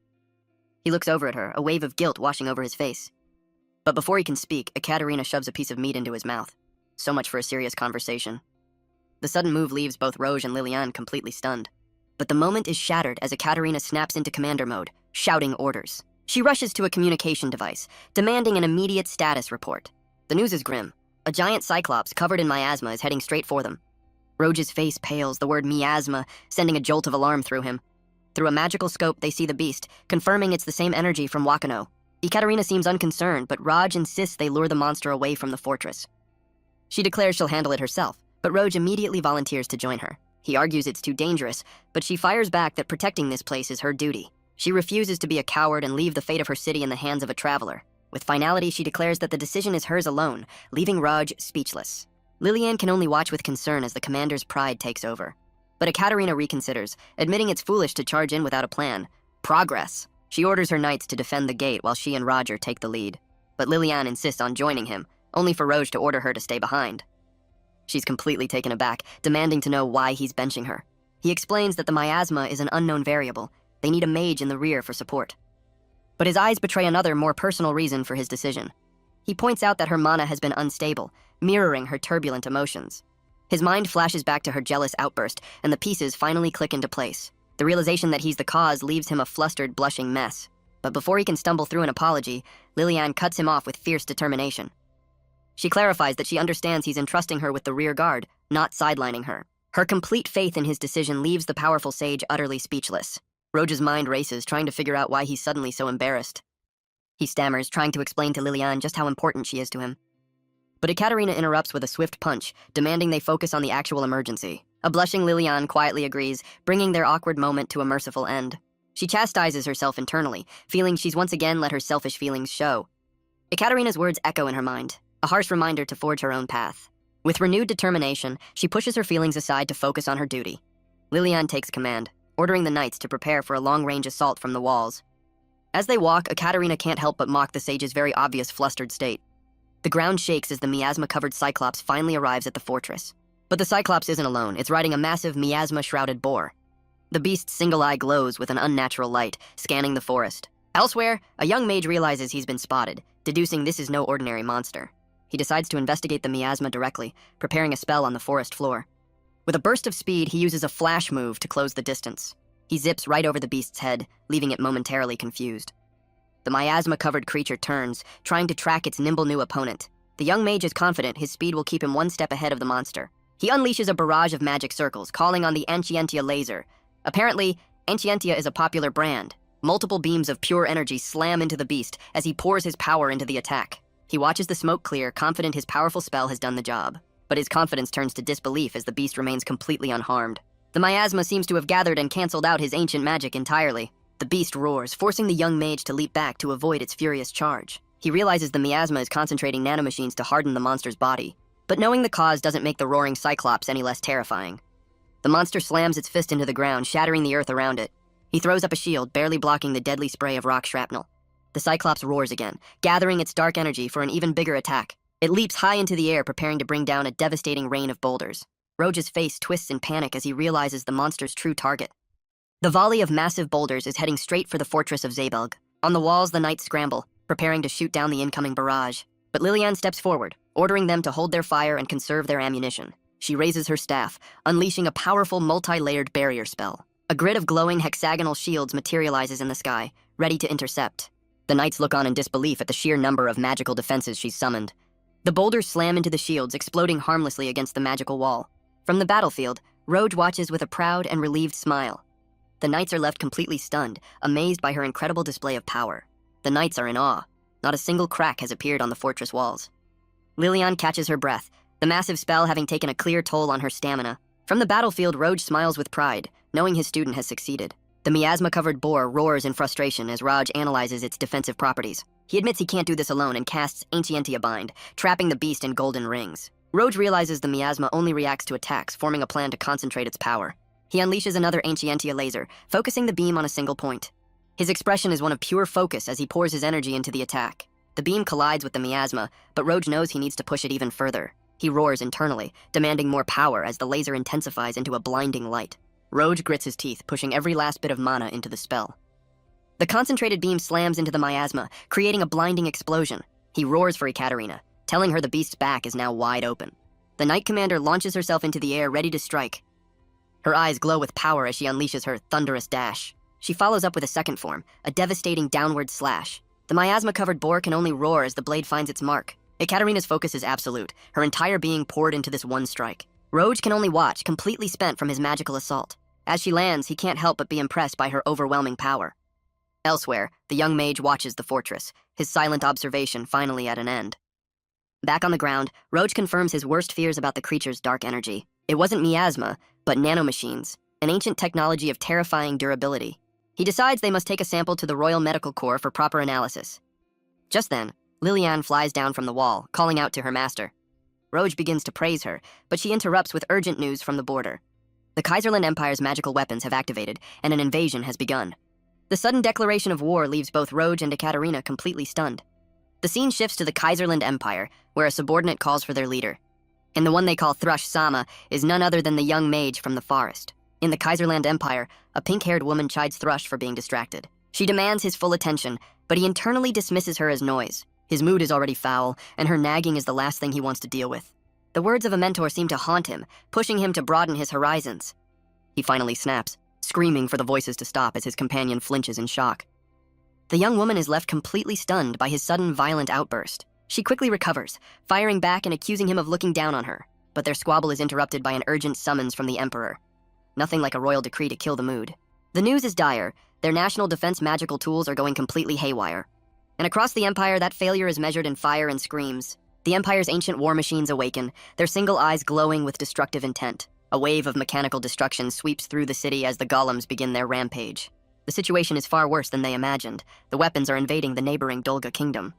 He looks over at her, a wave of guilt washing over his face. But before he can speak, Ekaterina shoves a piece of meat into his mouth. So much for a serious conversation. The sudden move leaves both Roj and Lilian completely stunned. But the moment is shattered as Ekaterina snaps into commander mode, shouting orders. She rushes to a communication device, demanding an immediate status report. The news is grim. A giant cyclops covered in miasma is heading straight for them. Roj's face pales, the word miasma sending a jolt of alarm through him. Through a magical scope, they see the beast, confirming it's the same energy from Wakano. Ekaterina seems unconcerned, but Raj insists they lure the monster away from the fortress. She declares she'll handle it herself, but Roj immediately volunteers to join her. He argues it's too dangerous, but she fires back that protecting this place is her duty. She refuses to be a coward and leave the fate of her city in the hands of a traveler. With finality, she declares that the decision is hers alone, leaving Raj speechless. Lilian can only watch with concern as the commander's pride takes over. But Ekaterina reconsiders, admitting it's foolish to charge in without a plan. Progress. She orders her knights to defend the gate while she and Roger take the lead. But Lilian insists on joining him, only for Roj to order her to stay behind. She's completely taken aback, demanding to know why he's benching her. He explains that the miasma is an unknown variable. They need a mage in the rear for support. But his eyes betray another, more personal reason for his decision. He points out that her mana has been unstable, mirroring her turbulent emotions. His mind flashes back to her jealous outburst, and the pieces finally click into place. The realization that he's the cause leaves him a flustered, blushing mess. But before he can stumble through an apology, Lilian cuts him off with fierce determination. She clarifies that she understands he's entrusting her with the rear guard, not sidelining her. Her complete faith in his decision leaves the powerful sage utterly speechless. Roge's mind races, trying to figure out why he's suddenly so embarrassed. He stammers, trying to explain to Lilian just how important she is to him. But Ekaterina interrupts with a swift punch, demanding they focus on the actual emergency. A blushing Lilian quietly agrees, bringing their awkward moment to a merciful end. She chastises herself internally, feeling she's once again let her selfish feelings show. Ekaterina's words echo in her mind, a harsh reminder to forge her own path. With renewed determination, she pushes her feelings aside to focus on her duty. Lilian takes command, ordering the knights to prepare for a long-range assault from the walls. As they walk, Ekaterina can't help but mock the sage's very obvious flustered state. The ground shakes as the miasma-covered Cyclops finally arrives at the fortress. But the Cyclops isn't alone. It's riding a massive miasma-shrouded boar. The beast's single eye glows with an unnatural light, scanning the forest. Elsewhere, a young mage realizes he's been spotted, deducing this is no ordinary monster. He decides to investigate the miasma directly, preparing a spell on the forest floor. With a burst of speed, he uses a flash move to close the distance. He zips right over the beast's head, leaving it momentarily confused. The miasma-covered creature turns, trying to track its nimble new opponent. The young mage is confident his speed will keep him one step ahead of the monster. He unleashes a barrage of magic circles, calling on the Ancientia laser. Apparently, Ancientia is a popular brand. Multiple beams of pure energy slam into the beast as he pours his power into the attack. He watches the smoke clear, confident his powerful spell has done the job. But his confidence turns to disbelief as the beast remains completely unharmed. The miasma seems to have gathered and canceled out his ancient magic entirely. The beast roars, forcing the young mage to leap back to avoid its furious charge. He realizes the miasma is concentrating nanomachines to harden the monster's body. But knowing the cause doesn't make the roaring Cyclops any less terrifying. The monster slams its fist into the ground, shattering the earth around it. He throws up a shield, barely blocking the deadly spray of rock shrapnel. The Cyclops roars again, gathering its dark energy for an even bigger attack. It leaps high into the air, preparing to bring down a devastating rain of boulders. Roge's face twists in panic as he realizes the monster's true target. The volley of massive boulders is heading straight for the fortress of Zabelg. On the walls, the knights scramble, preparing to shoot down the incoming barrage. But Lilian steps forward, ordering them to hold their fire and conserve their ammunition. She raises her staff, unleashing a powerful multi-layered barrier spell. A grid of glowing hexagonal shields materializes in the sky, ready to intercept. The knights look on in disbelief at the sheer number of magical defenses she's summoned. The boulders slam into the shields, exploding harmlessly against the magical wall. From the battlefield, Roge watches with a proud and relieved smile. The knights are left completely stunned, amazed by her incredible display of power. The knights are in awe. Not a single crack has appeared on the fortress walls. Lilian catches her breath, the massive spell having taken a clear toll on her stamina. From the battlefield, Roge smiles with pride, knowing his student has succeeded. The miasma-covered boar roars in frustration as Raj analyzes its defensive properties. He admits he can't do this alone and casts Ancientia Bind, trapping the beast in golden rings. Roge realizes the miasma only reacts to attacks, forming a plan to concentrate its power. He unleashes another Ancientia laser, focusing the beam on a single point. His expression is one of pure focus as he pours his energy into the attack. The beam collides with the miasma, but Roge knows he needs to push it even further. He roars internally, demanding more power as the laser intensifies into a blinding light. Roge grits his teeth, pushing every last bit of mana into the spell. The concentrated beam slams into the miasma, creating a blinding explosion. He roars for Ekaterina, telling her the beast's back is now wide open. The Knight Commander launches herself into the air, ready to strike. Her eyes glow with power as she unleashes her thunderous dash. She follows up with a second form, a devastating downward slash. The miasma-covered boar can only roar as the blade finds its mark. Ekaterina's focus is absolute, her entire being poured into this one strike. Roge can only watch, completely spent from his magical assault. As she lands, he can't help but be impressed by her overwhelming power. Elsewhere, the young mage watches the fortress, his silent observation finally at an end. Back on the ground, Roge confirms his worst fears about the creature's dark energy. It wasn't miasma, but nanomachines, an ancient technology of terrifying durability. He decides they must take a sample to the Royal Medical Corps for proper analysis. Just then, Lilian flies down from the wall, calling out to her master. Roge begins to praise her, but she interrupts with urgent news from the border. The Kaiserland Empire's magical weapons have activated, and an invasion has begun. The sudden declaration of war leaves both Roge and Ekaterina completely stunned. The scene shifts to the Kaiserland Empire, where a subordinate calls for their leader. And the one they call Thrush Sama is none other than the young mage from the forest. In the Kaiserland Empire, a pink-haired woman chides Thrush for being distracted. She demands his full attention, but he internally dismisses her as noise. His mood is already foul, and her nagging is the last thing he wants to deal with. The words of a mentor seem to haunt him, pushing him to broaden his horizons. He finally snaps, screaming for the voices to stop as his companion flinches in shock. The young woman is left completely stunned by his sudden violent outburst. She quickly recovers, firing back and accusing him of looking down on her, but their squabble is interrupted by an urgent summons from the Emperor. Nothing like a royal decree to kill the mood. The news is dire. Their national defense magical tools are going completely haywire. And across the Empire, that failure is measured in fire and screams. The Empire's ancient war machines awaken, their single eyes glowing with destructive intent. A wave of mechanical destruction sweeps through the city as the golems begin their rampage. The situation is far worse than they imagined. The weapons are invading the neighboring Dolga kingdom.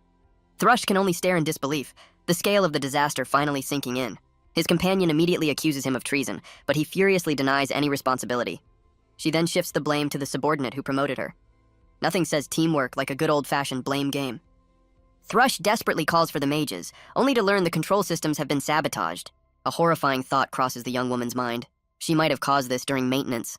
Thrush can only stare in disbelief, the scale of the disaster finally sinking in. His companion immediately accuses him of treason, but he furiously denies any responsibility. She then shifts the blame to the subordinate who promoted her. Nothing says teamwork like a good old-fashioned blame game. Thrush desperately calls for the mages, only to learn the control systems have been sabotaged. A horrifying thought crosses the young woman's mind. She might have caused this during maintenance.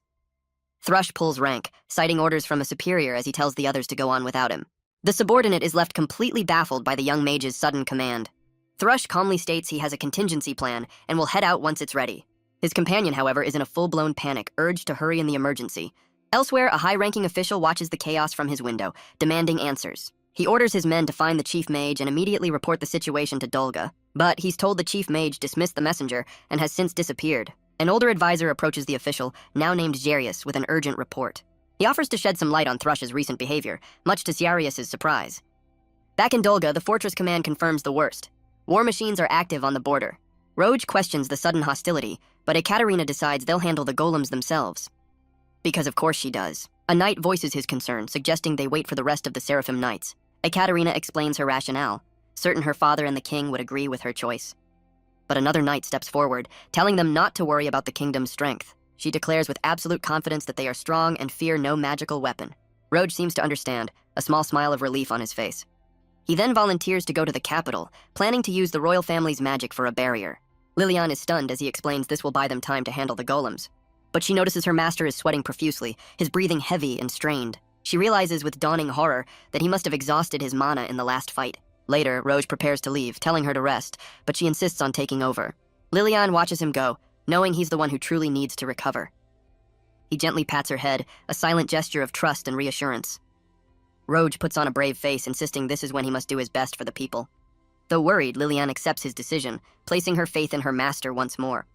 Thrush pulls rank, citing orders from a superior as he tells the others to go on without him. The subordinate is left completely baffled by the young mage's sudden command. Thrush calmly states he has a contingency plan and will head out once it's ready. His companion, however, is in a full-blown panic, urged to hurry in the emergency. Elsewhere, a high-ranking official watches the chaos from his window, demanding answers. He orders his men to find the chief mage and immediately report the situation to Dolga, but he's told the chief mage dismissed the messenger and has since disappeared. An older advisor approaches the official, now named Jarius, with an urgent report. He offers to shed some light on Thrush's recent behavior, much to Jarius's surprise. Back in Dolga, the fortress command confirms the worst. War machines are active on the border. Roge questions the sudden hostility, but Ekaterina decides they'll handle the golems themselves. Because of course she does. A knight voices his concern, suggesting they wait for the rest of the Seraphim Knights. Ekaterina explains her rationale, certain her father and the king would agree with her choice. But another knight steps forward, telling them not to worry about the kingdom's strength. She declares with absolute confidence that they are strong and fear no magical weapon. Roge seems to understand, a small smile of relief on his face. He then volunteers to go to the capital, planning to use the royal family's magic for a barrier. Lilian is stunned as he explains this will buy them time to handle the golems. But she notices her master is sweating profusely, his breathing heavy and strained. She realizes with dawning horror that he must have exhausted his mana in the last fight. Later, Roge prepares to leave, telling her to rest, but she insists on taking over. Lilian watches him go, knowing he's the one who truly needs to recover. He gently pats her head, a silent gesture of trust and reassurance. Roge puts on a brave face, insisting this is when he must do his best for the people. Though worried, Lilian accepts his decision, placing her faith in her master once more.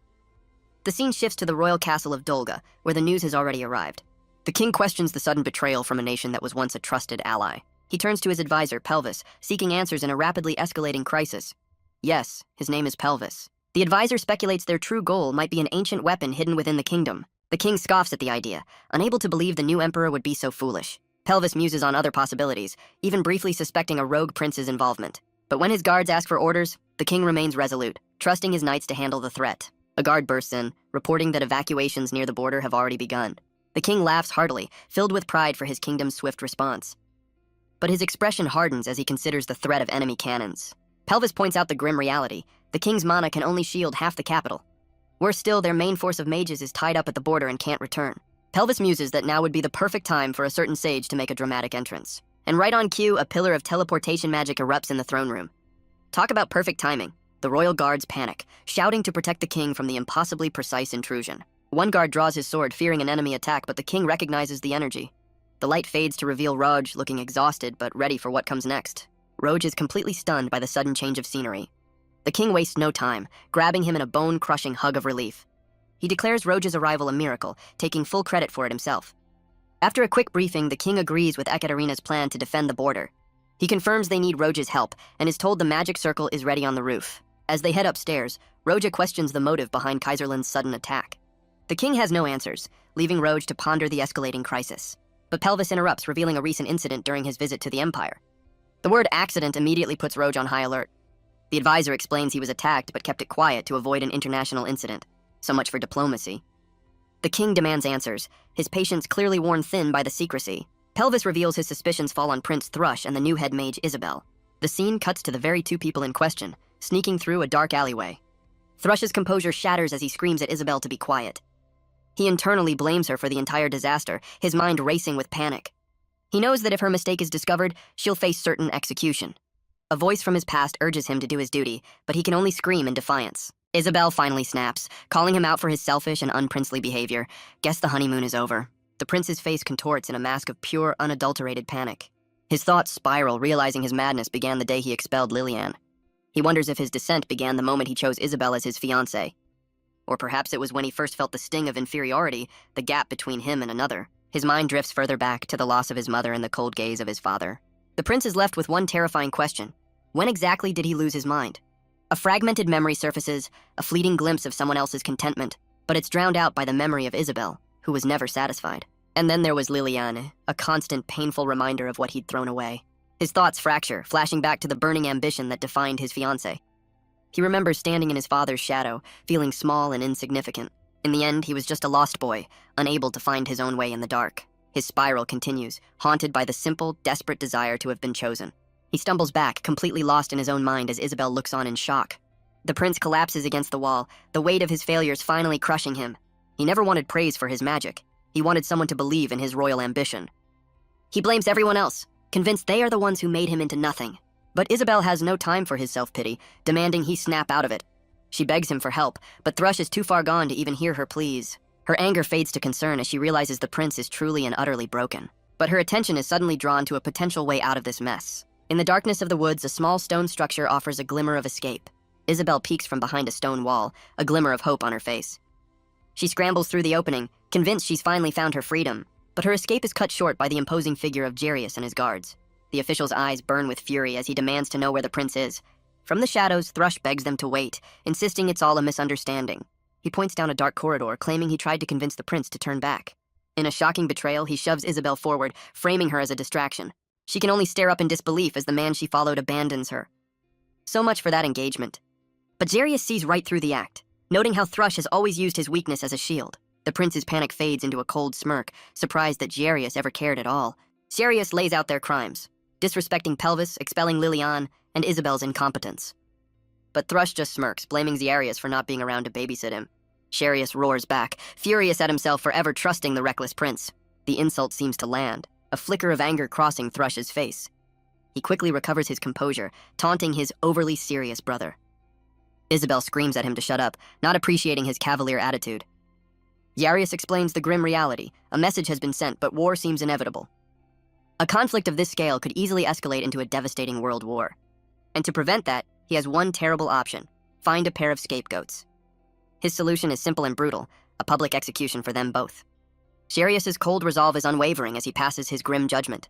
The scene shifts to the royal castle of Dolga, where the news has already arrived. The king questions the sudden betrayal from a nation that was once a trusted ally. He turns to his advisor, Pelvis, seeking answers in a rapidly escalating crisis. Yes, his name is Pelvis. The advisor speculates their true goal might be an ancient weapon hidden within the kingdom. The king scoffs at the idea, unable to believe the new emperor would be so foolish. Pelvis muses on other possibilities, even briefly suspecting a rogue prince's involvement. But when his guards ask for orders, the king remains resolute, trusting his knights to handle the threat. A guard bursts in, reporting that evacuations near the border have already begun. The king laughs heartily, filled with pride for his kingdom's swift response. But his expression hardens as he considers the threat of enemy cannons. Pelvis points out the grim reality. The king's mana can only shield half the capital. Worse still, their main force of mages is tied up at the border and can't return. Pelvis muses that now would be the perfect time for a certain sage to make a dramatic entrance. And right on cue, a pillar of teleportation magic erupts in the throne room. Talk about perfect timing. The royal guards panic, shouting to protect the king from the impossibly precise intrusion. One guard draws his sword, fearing an enemy attack, but the king recognizes the energy. The light fades to reveal Roge looking exhausted but ready for what comes next. Roge is completely stunned by the sudden change of scenery. The king wastes no time, grabbing him in a bone-crushing hug of relief. He declares Roge's arrival a miracle, taking full credit for it himself. After a quick briefing, the king agrees with Ekaterina's plan to defend the border. He confirms they need Roge's help and is told the magic circle is ready on the roof. As they head upstairs, Roge questions the motive behind Kaiserland's sudden attack. The king has no answers, leaving Roge to ponder the escalating crisis. But Pelvis interrupts, revealing a recent incident during his visit to the Empire. The word accident immediately puts Roge on high alert. The advisor explains he was attacked but kept it quiet to avoid an international incident. So much for diplomacy. The king demands answers, his patience clearly worn thin by the secrecy. Pelvis reveals his suspicions fall on Prince Thrush and the new head mage Isabel. The scene cuts to the very two people in question, sneaking through a dark alleyway. Thrush's composure shatters as he screams at Isabel to be quiet. He internally blames her for the entire disaster, his mind racing with panic. He knows that if her mistake is discovered, she'll face certain execution. A voice from his past urges him to do his duty, but he can only scream in defiance. Isabel finally snaps, calling him out for his selfish and unprincely behavior. Guess the honeymoon is over. The prince's face contorts in a mask of pure, unadulterated panic. His thoughts spiral, realizing his madness began the day he expelled Liliane. He wonders if his descent began the moment he chose Isabel as his fiancée. Or perhaps it was when he first felt the sting of inferiority, the gap between him and another. His mind drifts further back to the loss of his mother and the cold gaze of his father. The prince is left with one terrifying question. When exactly did he lose his mind? A fragmented memory surfaces, a fleeting glimpse of someone else's contentment, but it's drowned out by the memory of Isabel, who was never satisfied. And then there was Liliane, a constant, painful reminder of what he'd thrown away. His thoughts fracture, flashing back to the burning ambition that defined his fiancée. He remembers standing in his father's shadow, feeling small and insignificant. In the end, he was just a lost boy, unable to find his own way in the dark. His spiral continues, haunted by the simple, desperate desire to have been chosen. He stumbles back, completely lost in his own mind as Isabel looks on in shock. The prince collapses against the wall, the weight of his failures finally crushing him. He never wanted praise for his magic. He wanted someone to believe in his royal ambition. He blames everyone else, convinced they are the ones who made him into nothing. But Isabel has no time for his self-pity, demanding he snap out of it. She begs him for help, but Thrush is too far gone to even hear her pleas. Her anger fades to concern as she realizes the prince is truly and utterly broken. But her attention is suddenly drawn to a potential way out of this mess. In the darkness of the woods, a small stone structure offers a glimmer of escape. Isabel peeks from behind a stone wall, a glimmer of hope on her face. She scrambles through the opening, convinced she's finally found her freedom, but her escape is cut short by the imposing figure of Jarius and his guards. The official's eyes burn with fury as he demands to know where the prince is. From the shadows, Thrush begs them to wait, insisting it's all a misunderstanding. He points down a dark corridor, claiming he tried to convince the prince to turn back. In a shocking betrayal, he shoves Isabel forward, framing her as a distraction. She can only stare up in disbelief as the man she followed abandons her. So much for that engagement. But Jarius sees right through the act, noting how Thrush has always used his weakness as a shield. The prince's panic fades into a cold smirk, surprised that Jarius ever cared at all. Jarius lays out their crimes, disrespecting Pelvis, expelling Liliane, and Isabel's incompetence. But Thrush just smirks, blaming Jarius for not being around to babysit him. Jarius roars back, furious at himself for ever trusting the reckless prince. The insult seems to land, a flicker of anger crossing Thrush's face. He quickly recovers his composure, taunting his overly serious brother. Isabel screams at him to shut up, not appreciating his cavalier attitude. Jarius explains the grim reality. A message has been sent, but war seems inevitable. A conflict of this scale could easily escalate into a devastating world war. And to prevent that, he has one terrible option: find a pair of scapegoats. His solution is simple and brutal, a public execution for them both. Jarius's cold resolve is unwavering as he passes his grim judgment.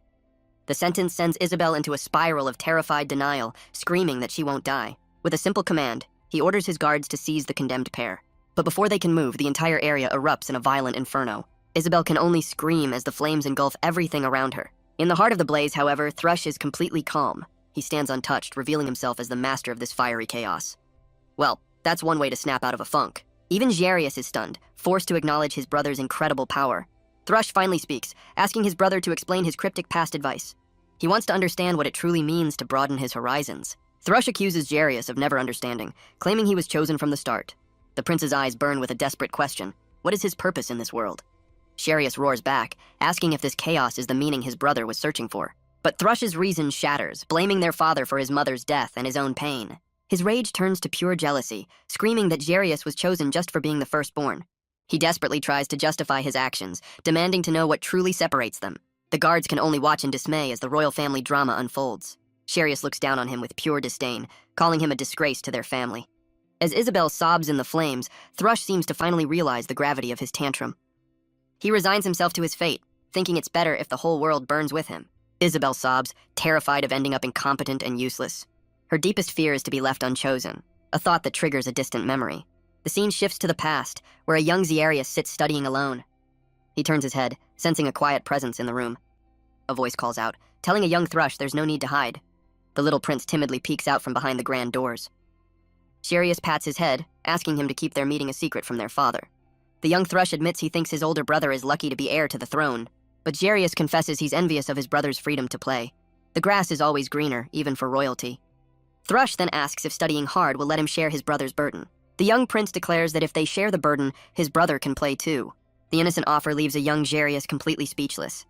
The sentence sends Isabel into a spiral of terrified denial, screaming that she won't die. With a simple command, he orders his guards to seize the condemned pair. But before they can move, the entire area erupts in a violent inferno. Isabel can only scream as the flames engulf everything around her. In the heart of the blaze, however, Thrush is completely calm. He stands untouched, revealing himself as the master of this fiery chaos. Well, that's one way to snap out of a funk. Even Jarius is stunned, forced to acknowledge his brother's incredible power. Thrush finally speaks, asking his brother to explain his cryptic past advice. He wants to understand what it truly means to broaden his horizons. Thrush accuses Jarius of never understanding, claiming he was chosen from the start. The prince's eyes burn with a desperate question. What is his purpose in this world? Jarius roars back, asking if this chaos is the meaning his brother was searching for. But Thrush's reason shatters, blaming their father for his mother's death and his own pain. His rage turns to pure jealousy, screaming that Jarius was chosen just for being the firstborn. He desperately tries to justify his actions, demanding to know what truly separates them. The guards can only watch in dismay as the royal family drama unfolds. Jarius looks down on him with pure disdain, calling him a disgrace to their family. As Isabel sobs in the flames, Thrush seems to finally realize the gravity of his tantrum. He resigns himself to his fate, thinking it's better if the whole world burns with him. Isabel sobs, terrified of ending up incompetent and useless. Her deepest fear is to be left unchosen, a thought that triggers a distant memory. The scene shifts to the past, where a young Jarius sits studying alone. He turns his head, sensing a quiet presence in the room. A voice calls out, telling a young Thrush there's no need to hide. The little prince timidly peeks out from behind the grand doors. Jarius pats his head, asking him to keep their meeting a secret from their father. The young Thrush admits he thinks his older brother is lucky to be heir to the throne, but Jarius confesses he's envious of his brother's freedom to play. The grass is always greener, even for royalty. Thrush then asks if studying hard will let him share his brother's burden. The young prince declares that if they share the burden, his brother can play too. The innocent offer leaves a young Jarius completely speechless.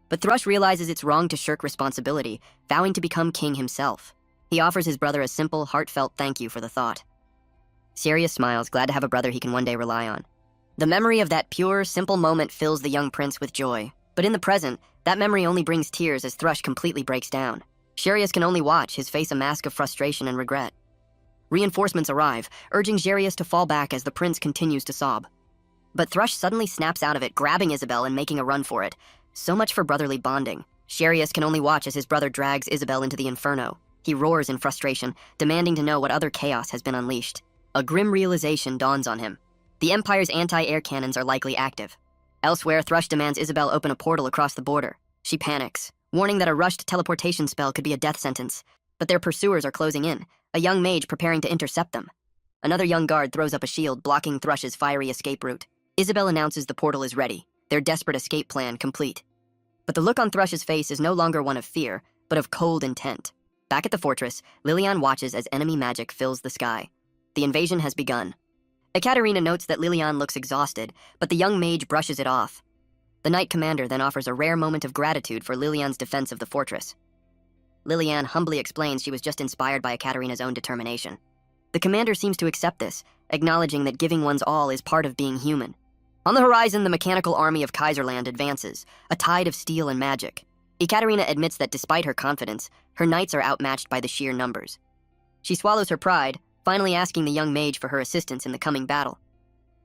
But Thrush realizes it's wrong to shirk responsibility, vowing to become king himself. He offers his brother a simple, heartfelt thank you for the thought. Sirius smiles, glad to have a brother he can one day rely on. The memory of that pure, simple moment fills the young prince with joy. But in the present, that memory only brings tears as Thrush completely breaks down. Sirius can only watch, his face a mask of frustration and regret. Reinforcements arrive, urging Sirius to fall back as the prince continues to sob. But Thrush suddenly snaps out of it, grabbing Isabel and making a run for it. So much for brotherly bonding. Sirius can only watch as his brother drags Isabel into the inferno. He roars in frustration, demanding to know what other chaos has been unleashed. A grim realization dawns on him. The Empire's anti-air cannons are likely active. Elsewhere, Thrush demands Isabel open a portal across the border. She panics, warning that a rushed teleportation spell could be a death sentence. But their pursuers are closing in, a young mage preparing to intercept them. Another young guard throws up a shield, blocking Thrush's fiery escape route. Isabel announces the portal is ready, their desperate escape plan complete. But the look on Thrush's face is no longer one of fear, but of cold intent. Back at the fortress, Lilian watches as enemy magic fills the sky. The invasion has begun. Ekaterina notes that Lilian looks exhausted, but the young mage brushes it off. The Knight Commander then offers a rare moment of gratitude for Lilian's defense of the fortress. Lilian humbly explains she was just inspired by Ekaterina's own determination. The commander seems to accept this, acknowledging that giving one's all is part of being human. On the horizon, the mechanical army of Kaiserland advances, a tide of steel and magic. Ekaterina admits that despite her confidence, her knights are outmatched by the sheer numbers. She swallows her pride, finally asking the young mage for her assistance in the coming battle.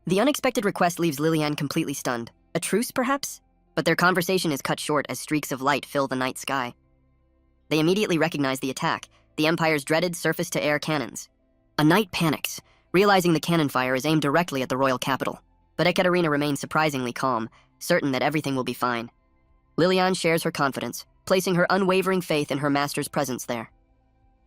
The unexpected request leaves Lilian completely stunned. A truce, perhaps? But their conversation is cut short as streaks of light fill the night sky. They immediately recognize the attack, the Empire's dreaded surface-to-air cannons. A knight panics, realizing the cannon fire is aimed directly at the royal capital. But Ekaterina remains surprisingly calm, certain that everything will be fine. Lilian shares her confidence, placing her unwavering faith in her master's presence there.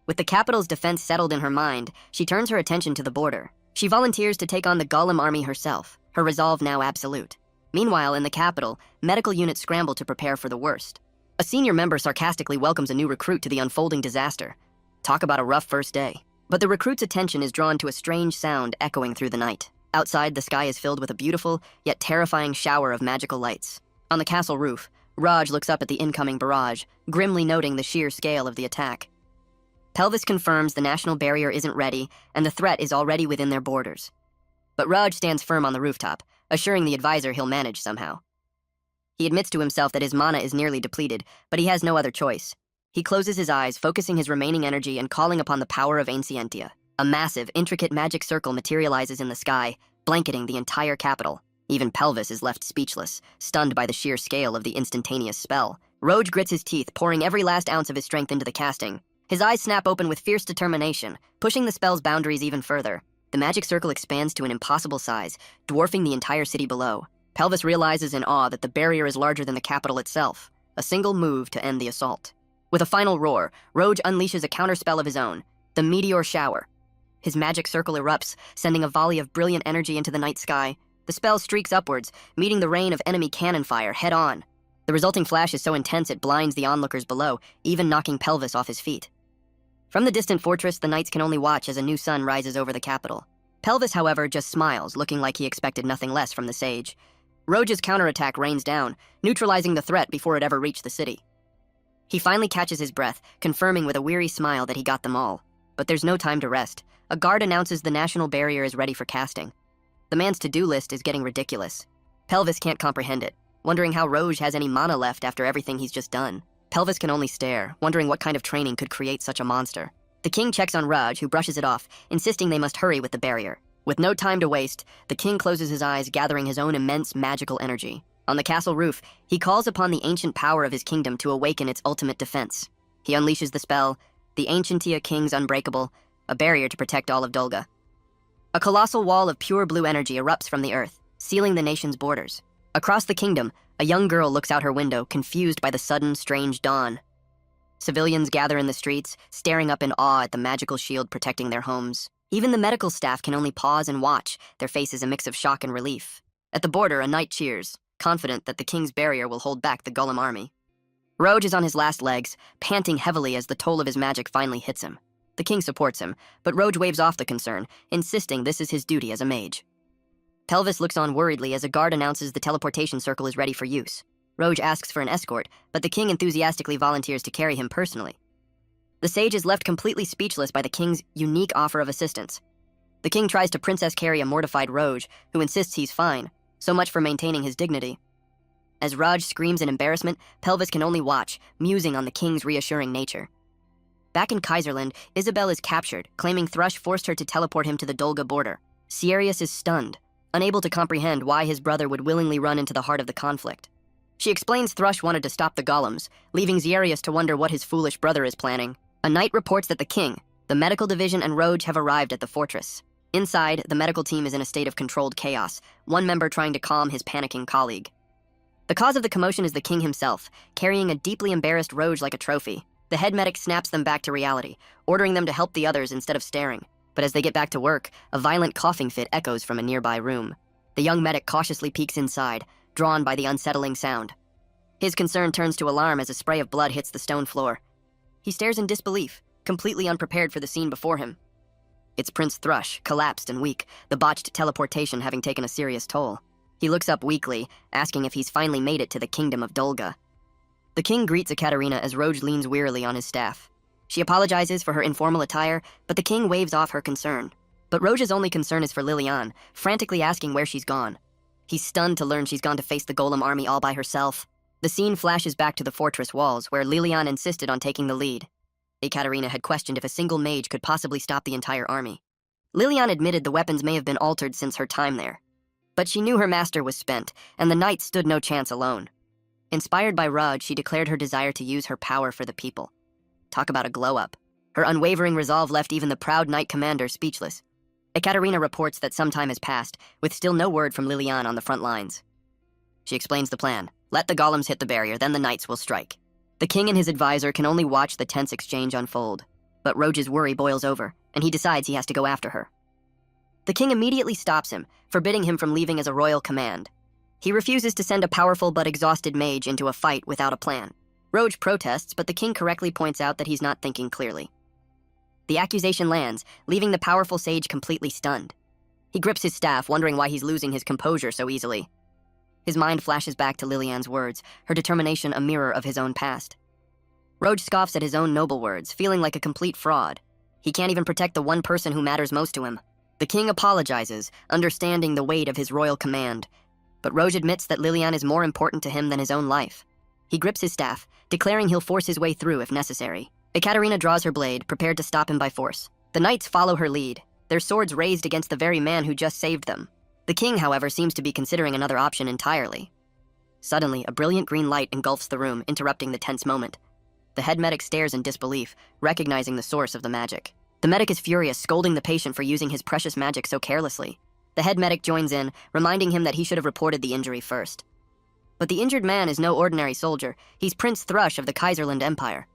With the capital's defense settled in her mind, she turns her attention to the border. She volunteers to take on the Golem army herself, her resolve now absolute. Meanwhile, in the capital, medical units scramble to prepare for the worst. A senior member sarcastically welcomes a new recruit to the unfolding disaster. Talk about a rough first day. But the recruit's attention is drawn to a strange sound echoing through the night. Outside, the sky is filled with a beautiful, yet terrifying shower of magical lights. On the castle roof, Raj looks up at the incoming barrage, grimly noting the sheer scale of the attack. Pelvis confirms the national barrier isn't ready, and the threat is already within their borders. But Raj stands firm on the rooftop, assuring the advisor he'll manage somehow. He admits to himself that his mana is nearly depleted, but he has no other choice. He closes his eyes, focusing his remaining energy and calling upon the power of Ancientia. A massive, intricate magic circle materializes in the sky, blanketing the entire capital. Even Pelvis is left speechless, stunned by the sheer scale of the instantaneous spell. Roj grits his teeth, pouring every last ounce of his strength into the casting. His eyes snap open with fierce determination, pushing the spell's boundaries even further. The magic circle expands to an impossible size, dwarfing the entire city below. Pelvis realizes in awe that the barrier is larger than the capital itself, a single move to end the assault. With a final roar, Roj unleashes a counterspell of his own, the Meteor Shower. His magic circle erupts, sending a volley of brilliant energy into the night sky. The spell streaks upwards, meeting the rain of enemy cannon fire head-on. The resulting flash is so intense it blinds the onlookers below, even knocking Pelvis off his feet. From the distant fortress, the knights can only watch as a new sun rises over the capital. Pelvis, however, just smiles, looking like he expected nothing less from the sage. Roj's counterattack rains down, neutralizing the threat before it ever reached the city. He finally catches his breath, confirming with a weary smile that he got them all. But there's no time to rest. A guard announces the national barrier is ready for casting. The man's to-do list is getting ridiculous. Pelvis can't comprehend it, wondering how Roj has any mana left after everything he's just done. Pelvis can only stare, wondering what kind of training could create such a monster. The king checks on Raj, who brushes it off, insisting they must hurry with the barrier. With no time to waste, the king closes his eyes, gathering his own immense magical energy. On the castle roof, he calls upon the ancient power of his kingdom to awaken its ultimate defense. He unleashes the spell, the Ancientia King's Unbreakable, a barrier to protect all of Dolga. A colossal wall of pure blue energy erupts from the earth, sealing the nation's borders. Across the kingdom, a young girl looks out her window, confused by the sudden, strange dawn. Civilians gather in the streets, staring up in awe at the magical shield protecting their homes. Even the medical staff can only pause and watch, their faces a mix of shock and relief. At the border, a knight cheers, confident that the king's barrier will hold back the Golem army. Roj is on his last legs, panting heavily as the toll of his magic finally hits him. The king supports him, but Roj waves off the concern, insisting this is his duty as a mage. Pelvis looks on worriedly as a guard announces the teleportation circle is ready for use. Roj asks for an escort, but the king enthusiastically volunteers to carry him personally. The sage is left completely speechless by the king's unique offer of assistance. The The king tries to princess carry a mortified Roj, who insists he's fine, so much for maintaining his dignity. As Raj screams in embarrassment, Pelvis can only watch, musing on the king's reassuring nature. Back in Kaiserland, Isabel is captured, claiming Thrush forced her to teleport him to the Dolga border. Ciarius is stunned, unable to comprehend why his brother would willingly run into the heart of the conflict. She explains Thrush wanted to stop the golems, leaving Ciarius to wonder what his foolish brother is planning. A knight reports that the king, the medical division, and Roj have arrived at the fortress. Inside, the medical team is in a state of controlled chaos, one member trying to calm his panicking colleague. The cause of the commotion is the king himself, carrying a deeply embarrassed Roj like a trophy. The head medic snaps them back to reality, ordering them to help the others instead of staring. But as they get back to work, a violent coughing fit echoes from a nearby room. The young medic cautiously peeks inside, drawn by the unsettling sound. His concern turns to alarm as a spray of blood hits the stone floor. He stares in disbelief, completely unprepared for the scene before him. It's Prince Thrush, collapsed and weak, the botched teleportation having taken a serious toll. He looks up weakly, asking if he's finally made it to the kingdom of Dolga. The king greets Ekaterina as Roj leans wearily on his staff. She apologizes for her informal attire, but the king waves off her concern. But Roj's only concern is for Lilian, frantically asking where she's gone. He's stunned to learn she's gone to face the golem army all by herself. The scene flashes back to the fortress walls, where Lilian insisted on taking the lead. Ekaterina had questioned if a single mage could possibly stop the entire army. Lilian admitted the weapons may have been altered since her time there. But she knew her master was spent, and the knights stood no chance alone. Inspired by Raj, she declared her desire to use her power for the people. Talk about a glow-up. Her unwavering resolve left even the proud knight commander speechless. Ekaterina reports that some time has passed, with still no word from Lilian on the front lines. She explains the plan. Let the golems hit the barrier, then the knights will strike. The king and his advisor can only watch the tense exchange unfold. But Roj's worry boils over, and he decides he has to go after her. The king immediately stops him, forbidding him from leaving as a royal command. He refuses to send a powerful but exhausted mage into a fight without a plan. Roj protests, but the king correctly points out that he's not thinking clearly. The accusation lands, leaving the powerful sage completely stunned. He grips his staff, wondering why he's losing his composure so easily. His mind flashes back to Lilian's words, her determination a mirror of his own past. Roj scoffs at his own noble words, feeling like a complete fraud. He can't even protect the one person who matters most to him. The king apologizes, understanding the weight of his royal command. But Roj admits that Lilian is more important to him than his own life. He grips his staff, declaring he'll force his way through if necessary. Ekaterina draws her blade, prepared to stop him by force. The knights follow her lead, their swords raised against the very man who just saved them. The king, however, seems to be considering another option entirely. Suddenly, a brilliant green light engulfs the room, interrupting the tense moment. The head medic stares in disbelief, recognizing the source of the magic. The medic is furious, scolding the patient for using his precious magic so carelessly. The head medic joins in, reminding him that he should have reported the injury first. But the injured man is no ordinary soldier. He's Prince Thrush of the Kaiserland Empire.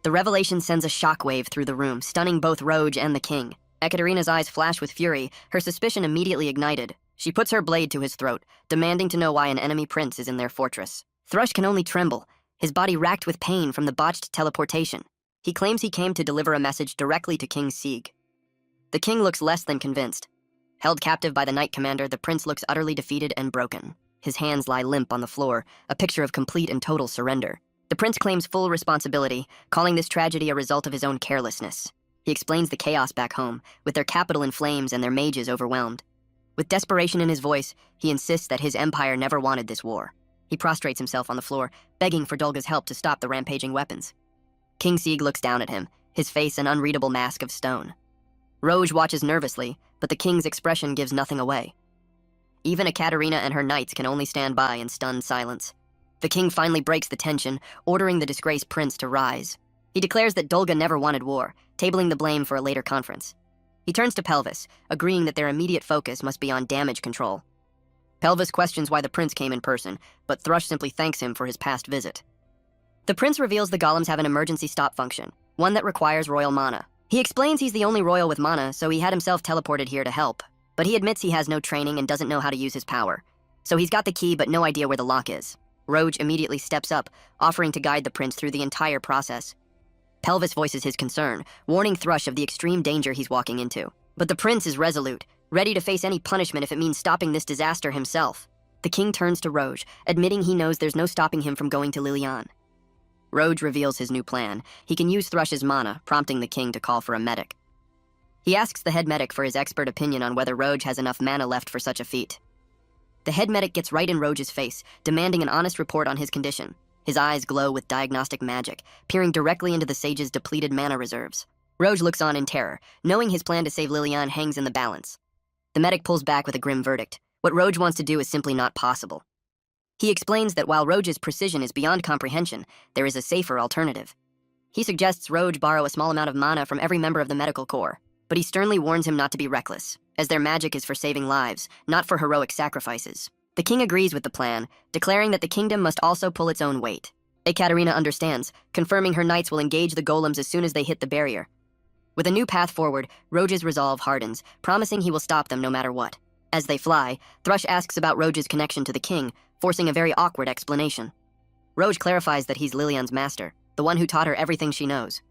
The revelation sends a shockwave through the room, stunning both Roj and the king. Ekaterina's eyes flash with fury, her suspicion immediately ignited. She puts her blade to his throat, demanding to know why an enemy prince is in their fortress. Thrush can only tremble, his body racked with pain from the botched teleportation. He claims he came to deliver a message directly to King Sieg. The king looks less than convinced. Held captive by the knight commander, the prince looks utterly defeated and broken. His hands lie limp on the floor, a picture of complete and total surrender. The prince claims full responsibility, calling this tragedy a result of his own carelessness. He explains the chaos back home, with their capital in flames and their mages overwhelmed. With desperation in his voice, he insists that his empire never wanted this war. He prostrates himself on the floor, begging for Dolga's help to stop the rampaging weapons. King Sieg looks down at him, his face an unreadable mask of stone. Roj watches nervously, but the king's expression gives nothing away. Even Ekaterina and her knights can only stand by in stunned silence. The king finally breaks the tension, ordering the disgraced prince to rise. He declares that Dolga never wanted war, tabling the blame for a later conference. He turns to Pelvis, agreeing that their immediate focus must be on damage control. Pelvis questions why the prince came in person, but Thrush simply thanks him for his past visit. The prince reveals the golems have an emergency stop function, one that requires royal mana. He explains he's the only royal with mana, so he had himself teleported here to help. But he admits he has no training and doesn't know how to use his power. So he's got the key but no idea where the lock is. Roj immediately steps up, offering to guide the prince through the entire process. Pelvis voices his concern, warning Thrush of the extreme danger he's walking into. But the prince is resolute, ready to face any punishment if it means stopping this disaster himself. The king turns to Roj, admitting he knows there's no stopping him from going to Lilian. Roj reveals his new plan. He can use Thrush's mana, prompting the king to call for a medic. He asks the head medic for his expert opinion on whether Roge has enough mana left for such a feat. The head medic gets right in Roge's face, demanding an honest report on his condition. His eyes glow with diagnostic magic, peering directly into the sage's depleted mana reserves. Roge looks on in terror, knowing his plan to save Lilian hangs in the balance. The medic pulls back with a grim verdict. What Roge wants to do is simply not possible. He explains that while Roge's precision is beyond comprehension, there is a safer alternative. He suggests Roge borrow a small amount of mana from every member of the medical corps, but he sternly warns him not to be reckless, as their magic is for saving lives, not for heroic sacrifices. The king agrees with the plan, declaring that the kingdom must also pull its own weight. Ekaterina understands, confirming her knights will engage the golems as soon as they hit the barrier. With a new path forward, Roge's resolve hardens, promising he will stop them no matter what. As they fly, Thrush asks about Roge's connection to the king, forcing a very awkward explanation. Roge clarifies that he's Lilian's master, the one who taught her everything she knows.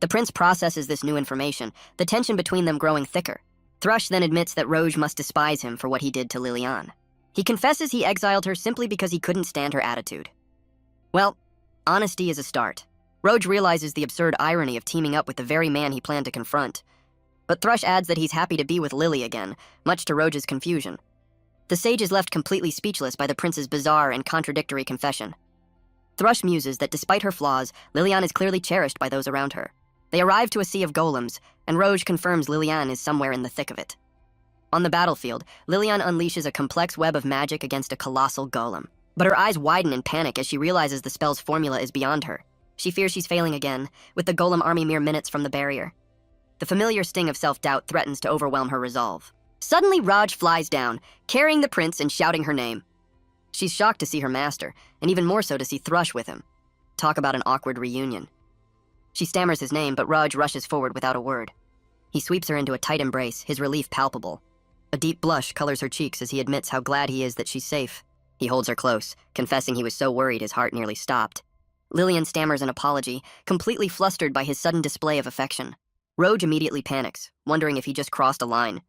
The prince processes this new information, the tension between them growing thicker. Thrush then admits that Roge must despise him for what he did to Lilian. He confesses he exiled her simply because he couldn't stand her attitude. Well, honesty is a start. Roge realizes the absurd irony of teaming up with the very man he planned to confront. But Thrush adds that he's happy to be with Lily again, much to Roge's confusion. The sage is left completely speechless by the prince's bizarre and contradictory confession. Thrush muses that despite her flaws, Lilian is clearly cherished by those around her. They arrive to a sea of golems, and Roge confirms Lilian is somewhere in the thick of it. On the battlefield, Lilian unleashes a complex web of magic against a colossal golem. But her eyes widen in panic as she realizes the spell's formula is beyond her. She fears she's failing again, with the golem army mere minutes from the barrier. The familiar sting of self-doubt threatens to overwhelm her resolve. Suddenly, Raj flies down, carrying the prince and shouting her name. She's shocked to see her master, and even more so to see Thrush with him. Talk about an awkward reunion. She stammers his name, but Raj rushes forward without a word. He sweeps her into a tight embrace, his relief palpable. A deep blush colors her cheeks as he admits how glad he is that she's safe. He holds her close, confessing he was so worried his heart nearly stopped. Lilian stammers an apology, completely flustered by his sudden display of affection. Roge immediately panics, wondering if he just crossed a line.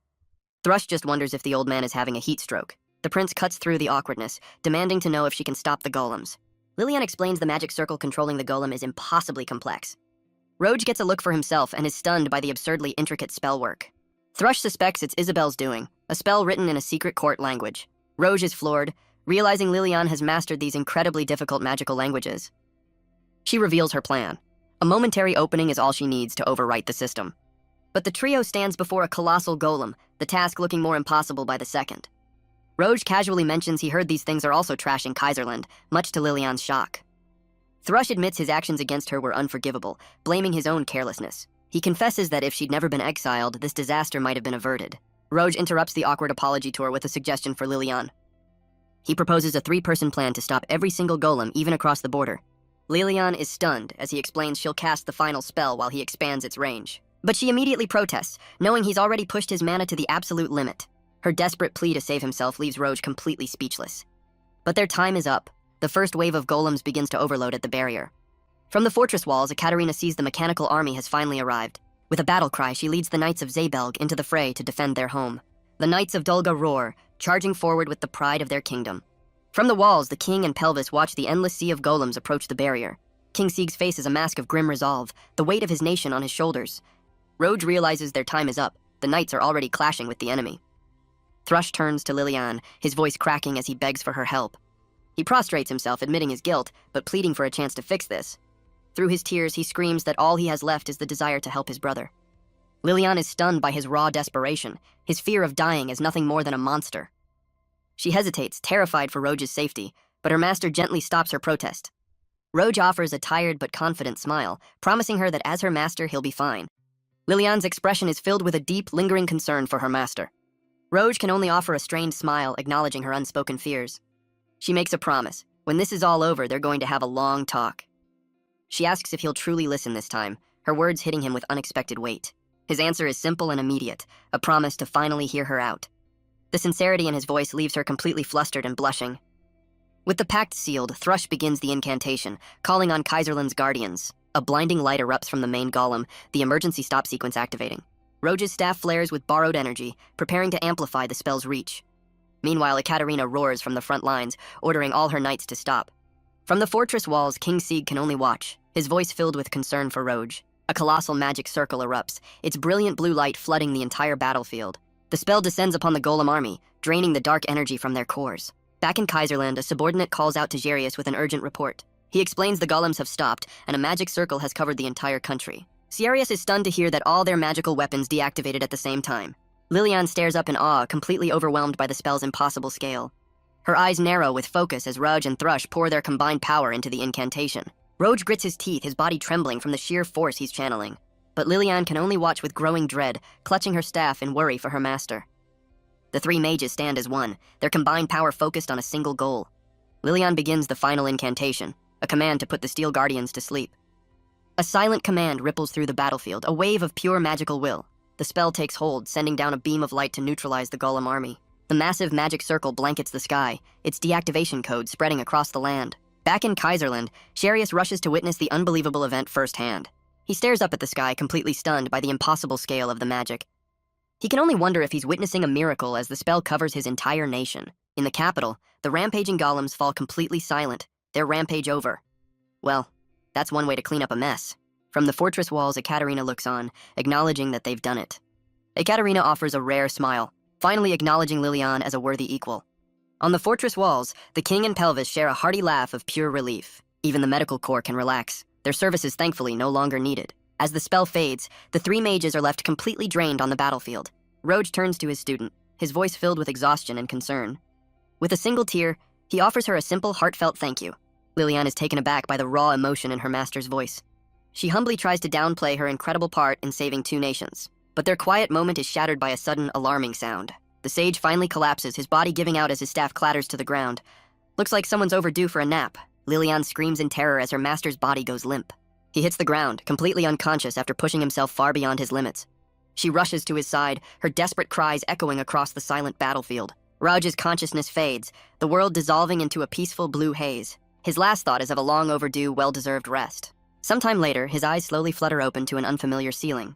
Thrush just wonders if the old man is having a heat stroke. The prince cuts through the awkwardness, demanding to know if she can stop the golems. Lilian explains the magic circle controlling the golem is impossibly complex. Roge gets a look for himself and is stunned by the absurdly intricate spell work. Thrush suspects it's Isabel's doing, a spell written in a secret court language. Roge is floored, realizing Lilian has mastered these incredibly difficult magical languages. She reveals her plan. A momentary opening is all she needs to overwrite the system. But the trio stands before a colossal golem, the task looking more impossible by the second. Roge casually mentions he heard these things are also trashing Kaiserland, much to Lilian's shock. Thrush admits his actions against her were unforgivable, blaming his own carelessness. He confesses that if she'd never been exiled, this disaster might have been averted. Roge interrupts the awkward apology tour with a suggestion for Lilian. He proposes a 3-person plan to stop every single golem, even across the border. Lilian is stunned as he explains she'll cast the final spell while he expands its range. But she immediately protests, knowing he's already pushed his mana to the absolute limit. Her desperate plea to save himself leaves Roge completely speechless. But their time is up. The first wave of golems begins to overload at the barrier. From the fortress walls, Ekaterina sees the mechanical army has finally arrived. With a battle cry, she leads the Knights of Zabelg into the fray to defend their home. The Knights of Dulga roar, charging forward with the pride of their kingdom. From the walls, the king and Pelvis watch the endless sea of golems approach the barrier. King Sieg's face is a mask of grim resolve, the weight of his nation on his shoulders. Roge realizes their time is up. The knights are already clashing with the enemy. Thrush turns to Lilian, his voice cracking as he begs for her help. He prostrates himself, admitting his guilt, but pleading for a chance to fix this. Through his tears, he screams that all he has left is the desire to help his brother. Lilian is stunned by his raw desperation, his fear of dying as nothing more than a monster. She hesitates, terrified for Roge's safety, but her master gently stops her protest. Roge offers a tired but confident smile, promising her that as her master, he'll be fine. Lilian's expression is filled with a deep, lingering concern for her master. Roge can only offer a strained smile, acknowledging her unspoken fears. She makes a promise. When this is all over, they're going to have a long talk. She asks if he'll truly listen this time, her words hitting him with unexpected weight. His answer is simple and immediate, a promise to finally hear her out. The sincerity in his voice leaves her completely flustered and blushing. With the pact sealed, Thrush begins the incantation, calling on Kaiserland's guardians. A blinding light erupts from the main golem, the emergency stop sequence activating. Roge's staff flares with borrowed energy, preparing to amplify the spell's reach. Meanwhile, Ekaterina roars from the front lines, ordering all her knights to stop. From the fortress walls, King Sieg can only watch, his voice filled with concern for Roge. A colossal magic circle erupts, its brilliant blue light flooding the entire battlefield. The spell descends upon the Golem army, draining the dark energy from their cores. Back in Kaiserland, a subordinate calls out to Jarius with an urgent report. He explains the golems have stopped, and a magic circle has covered the entire country. Jarius is stunned to hear that all their magical weapons deactivated at the same time. Lilian stares up in awe, completely overwhelmed by the spell's impossible scale. Her eyes narrow with focus as Rudge and Thrush pour their combined power into the incantation. Roge grits his teeth, his body trembling from the sheer force he's channeling. But Lilian can only watch with growing dread, clutching her staff in worry for her master. The three mages stand as one, their combined power focused on a single goal. Lilian begins the final incantation, a command to put the Steel Guardians to sleep. A silent command ripples through the battlefield, a wave of pure magical will. The spell takes hold, sending down a beam of light to neutralize the Golem army. The massive magic circle blankets the sky, its deactivation code spreading across the land. Back in Kaiserland, Jarius rushes to witness the unbelievable event firsthand. He stares up at the sky, completely stunned by the impossible scale of the magic. He can only wonder if he's witnessing a miracle as the spell covers his entire nation. In the capital, the rampaging golems fall completely silent, their rampage over. Well, that's one way to clean up a mess. From the fortress walls, Ekaterina looks on, acknowledging that they've done it. Ekaterina offers a rare smile, finally acknowledging Lilian as a worthy equal. On the fortress walls, the king and Pelvis share a hearty laugh of pure relief. Even the medical corps can relax, their services thankfully no longer needed. As the spell fades, the three mages are left completely drained on the battlefield. Roge turns to his student, his voice filled with exhaustion and concern. With a single tear, he offers her a simple, heartfelt thank you. Lilian is taken aback by the raw emotion in her master's voice. She humbly tries to downplay her incredible part in saving two nations, but their quiet moment is shattered by a sudden, alarming sound. The sage finally collapses, his body giving out as his staff clatters to the ground. Looks like someone's overdue for a nap. Lilian screams in terror as her master's body goes limp. He hits the ground, completely unconscious after pushing himself far beyond his limits. She rushes to his side, her desperate cries echoing across the silent battlefield. Raj's consciousness fades, the world dissolving into a peaceful blue haze. His last thought is of a long overdue, well-deserved rest. Sometime later, his eyes slowly flutter open to an unfamiliar ceiling.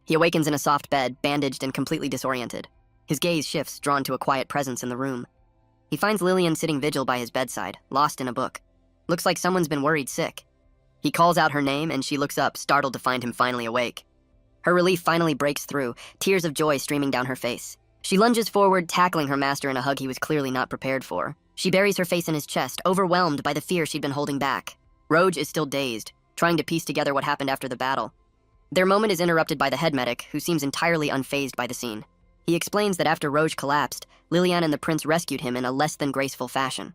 He awakens in a soft bed, bandaged and completely disoriented. His gaze shifts, drawn to a quiet presence in the room. He finds Lilian sitting vigil by his bedside, lost in a book. Looks like someone's been worried sick. He calls out her name, and she looks up, startled to find him finally awake. Her relief finally breaks through, tears of joy streaming down her face. She lunges forward, tackling her master in a hug he was clearly not prepared for. She buries her face in his chest, overwhelmed by the fear she'd been holding back. Roge is still dazed, trying to piece together what happened after the battle. Their moment is interrupted by the head medic, who seems entirely unfazed by the scene. He explains that after Roge collapsed, Lilian and the prince rescued him in a less than graceful fashion.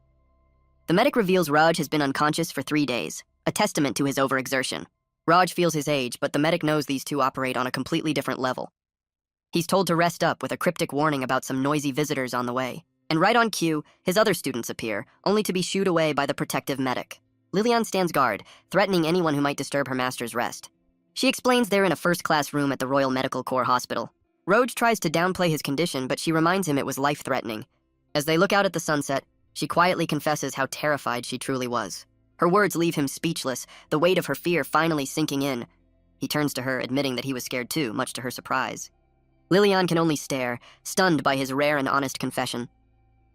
The medic reveals Raj has been unconscious for 3 days, a testament to his overexertion. Raj feels his age, but the medic knows these two operate on a completely different level. He's told to rest up with a cryptic warning about some noisy visitors on the way. And right on cue, his other students appear, only to be shooed away by the protective medic. Lilian stands guard, threatening anyone who might disturb her master's rest. She explains they're in a first-class room at the Royal Medical Corps Hospital. Roge tries to downplay his condition, but she reminds him it was life-threatening. As they look out at the sunset, she quietly confesses how terrified she truly was. Her words leave him speechless, the weight of her fear finally sinking in. He turns to her, admitting that he was scared too, much to her surprise. Lilian can only stare, stunned by his rare and honest confession.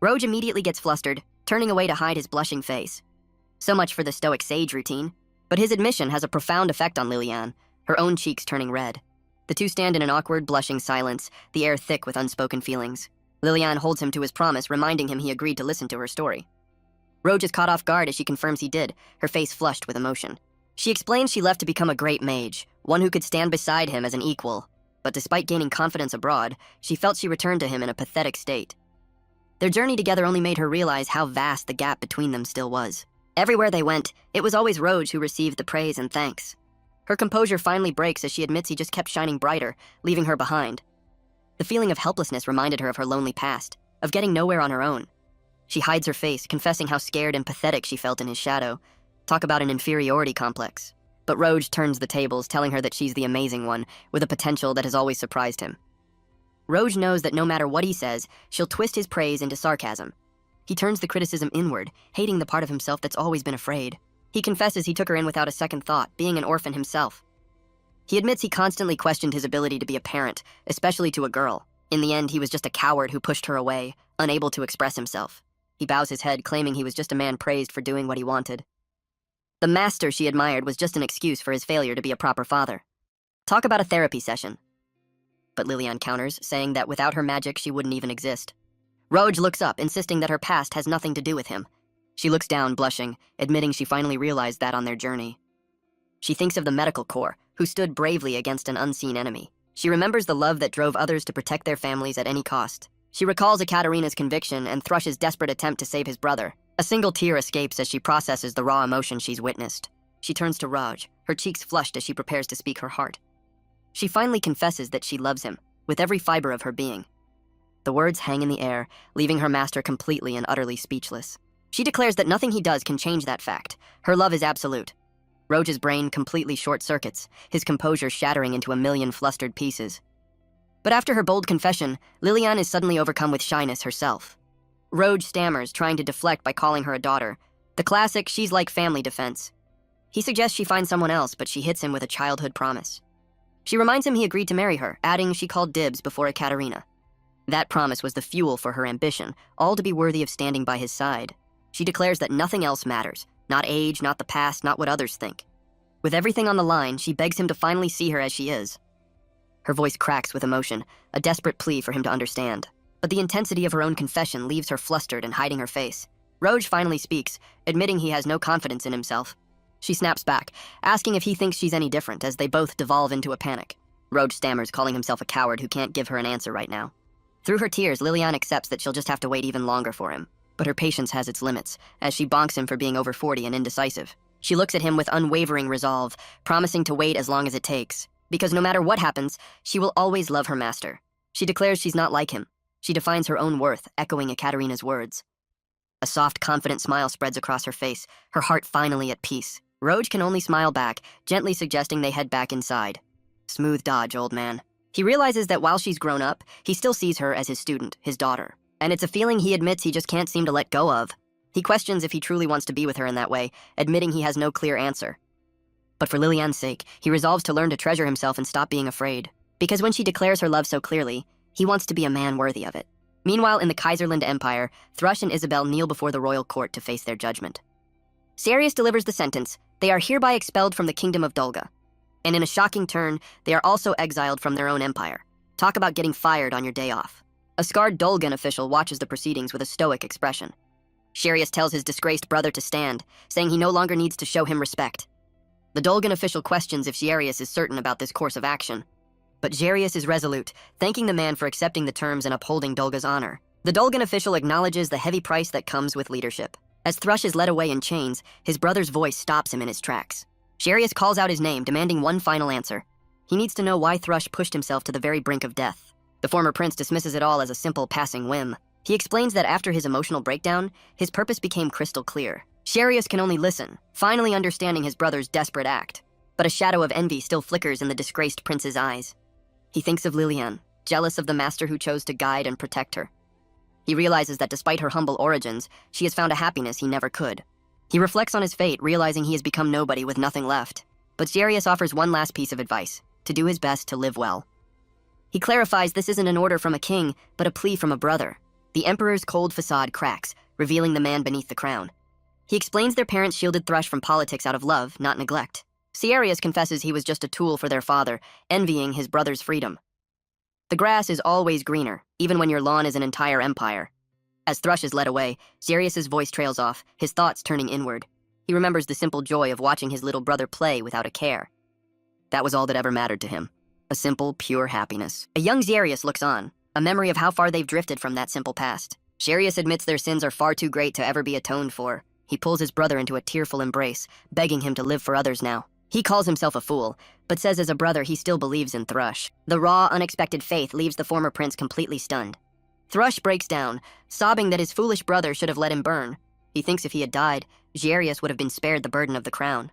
Roge immediately gets flustered, turning away to hide his blushing face. So much for the stoic sage routine. But his admission has a profound effect on Lilian, her own cheeks turning red. The two stand in an awkward, blushing silence, the air thick with unspoken feelings. Lilian holds him to his promise, reminding him he agreed to listen to her story. Roge is caught off guard as she confirms he did, her face flushed with emotion. She explains she left to become a great mage, one who could stand beside him as an equal. But despite gaining confidence abroad, she felt she returned to him in a pathetic state. Their journey together only made her realize how vast the gap between them still was. Everywhere they went, it was always Roge who received the praise and thanks. Her composure finally breaks as she admits he just kept shining brighter, leaving her behind. The feeling of helplessness reminded her of her lonely past, of getting nowhere on her own. She hides her face, confessing how scared and pathetic she felt in his shadow. Talk about an inferiority complex. But Roge turns the tables, telling her that she's the amazing one, with a potential that has always surprised him. Roge knows that no matter what he says, she'll twist his praise into sarcasm. He turns the criticism inward, hating the part of himself that's always been afraid. He confesses he took her in without a second thought, being an orphan himself. He admits he constantly questioned his ability to be a parent, especially to a girl. In the end, he was just a coward who pushed her away, unable to express himself. He bows his head, claiming he was just a man praised for doing what he wanted. The master she admired was just an excuse for his failure to be a proper father. Talk about a therapy session. But Lilian counters, saying that without her magic she wouldn't even exist. Roj looks up, insisting that her past has nothing to do with him. She looks down, blushing, admitting she finally realized that on their journey. She thinks of the medical corps, who stood bravely against an unseen enemy. She remembers the love that drove others to protect their families at any cost. She recalls Ekaterina's conviction and Thrush's desperate attempt to save his brother. A single tear escapes as she processes the raw emotion she's witnessed. She turns to Raj, her cheeks flushed as she prepares to speak her heart. She finally confesses that she loves him, with every fiber of her being. The words hang in the air, leaving her master completely and utterly speechless. She declares that nothing he does can change that fact. Her love is absolute. Roj's brain completely short-circuits, his composure shattering into a million flustered pieces. But after her bold confession, Lilian is suddenly overcome with shyness herself. Roj stammers, trying to deflect by calling her a daughter. The classic she's like family defense. He suggests she find someone else, but she hits him with a childhood promise. She reminds him he agreed to marry her, adding she called dibs before Ekaterina. That promise was the fuel for her ambition, all to be worthy of standing by his side. She declares that nothing else matters, not age, not the past, not what others think. With everything on the line, she begs him to finally see her as she is. Her voice cracks with emotion, a desperate plea for him to understand. But the intensity of her own confession leaves her flustered and hiding her face. Roj finally speaks, admitting he has no confidence in himself. She snaps back, asking if he thinks she's any different, as they both devolve into a panic. Roj stammers, calling himself a coward who can't give her an answer right now. Through her tears, Lilian accepts that she'll just have to wait even longer for him. But her patience has its limits, as she bonks him for being over 40 and indecisive. She looks at him with unwavering resolve, promising to wait as long as it takes. Because no matter what happens, she will always love her master. She declares she's not like him. She defines her own worth, echoing Ekaterina's words. A soft, confident smile spreads across her face, her heart finally at peace. Roj can only smile back, gently suggesting they head back inside. Smooth dodge, old man. He realizes that while she's grown up, he still sees her as his student, his daughter. And it's a feeling he admits he just can't seem to let go of. He questions if he truly wants to be with her in that way, admitting he has no clear answer. But for Lilian's sake, he resolves to learn to treasure himself and stop being afraid. Because when she declares her love so clearly, he wants to be a man worthy of it. Meanwhile, in the Kaiserland Empire, Thrush and Isabel kneel before the royal court to face their judgment. Sirius delivers the sentence: they are hereby expelled from the kingdom of Dolga. And in a shocking turn, they are also exiled from their own empire. Talk about getting fired on your day off. A scarred Dolgan official watches the proceedings with a stoic expression. Sirius tells his disgraced brother to stand, saying he no longer needs to show him respect. The Dolgan official questions if Jarius is certain about this course of action. But Jarius is resolute, thanking the man for accepting the terms and upholding Dolga's honor. The Dolgan official acknowledges the heavy price that comes with leadership. As Thrush is led away in chains, his brother's voice stops him in his tracks. Jarius calls out his name, demanding one final answer. He needs to know why Thrush pushed himself to the very brink of death. The former prince dismisses it all as a simple passing whim. He explains that after his emotional breakdown, his purpose became crystal clear. Jarius can only listen, finally understanding his brother's desperate act. But a shadow of envy still flickers in the disgraced prince's eyes. He thinks of Lilian, jealous of the master who chose to guide and protect her. He realizes that despite her humble origins, she has found a happiness he never could. He reflects on his fate, realizing he has become nobody with nothing left. But Jarius offers one last piece of advice: to do his best to live well. He clarifies this isn't an order from a king, but a plea from a brother. The emperor's cold facade cracks, revealing the man beneath the crown. He explains their parents shielded Thrush from politics out of love, not neglect. Sirius confesses he was just a tool for their father, envying his brother's freedom. The grass is always greener, even when your lawn is an entire empire. As Thrush is led away, Jarius's voice trails off, his thoughts turning inward. He remembers the simple joy of watching his little brother play without a care. That was all that ever mattered to him. A simple, pure happiness. A young Jarius looks on, a memory of how far they've drifted from that simple past. Jarius admits their sins are far too great to ever be atoned for. He pulls his brother into a tearful embrace, begging him to live for others now. He calls himself a fool, but says as a brother he still believes in Thrush. The raw, unexpected faith leaves the former prince completely stunned. Thrush breaks down, sobbing that his foolish brother should have let him burn. He thinks if he had died, Jarius would have been spared the burden of the crown.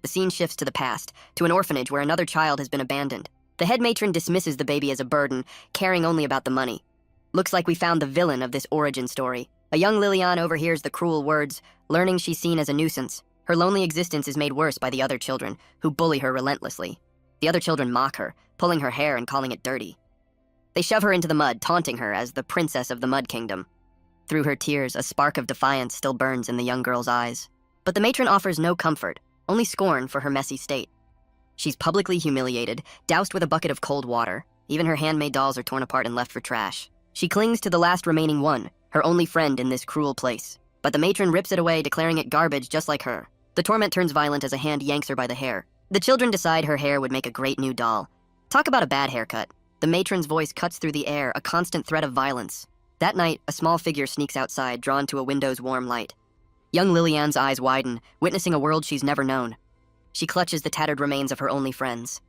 The scene shifts to the past, to an orphanage where another child has been abandoned. The head matron dismisses the baby as a burden, caring only about the money. Looks like we found the villain of this origin story. A young Lilian overhears the cruel words, learning she's seen as a nuisance. Her lonely existence is made worse by the other children, who bully her relentlessly. The other children mock her, pulling her hair and calling it dirty. They shove her into the mud, taunting her as the princess of the Mud Kingdom. Through her tears, a spark of defiance still burns in the young girl's eyes. But the matron offers no comfort, only scorn for her messy state. She's publicly humiliated, doused with a bucket of cold water. Even her handmade dolls are torn apart and left for trash. She clings to the last remaining one, her only friend in this cruel place. But the matron rips it away, declaring it garbage just like her. The torment turns violent as a hand yanks her by the hair. The children decide her hair would make a great new doll. Talk about a bad haircut. The matron's voice cuts through the air, a constant threat of violence. That night, a small figure sneaks outside, drawn to a window's warm light. Young Lilian's eyes widen, witnessing a world she's never known. She clutches the tattered remains of her only friends.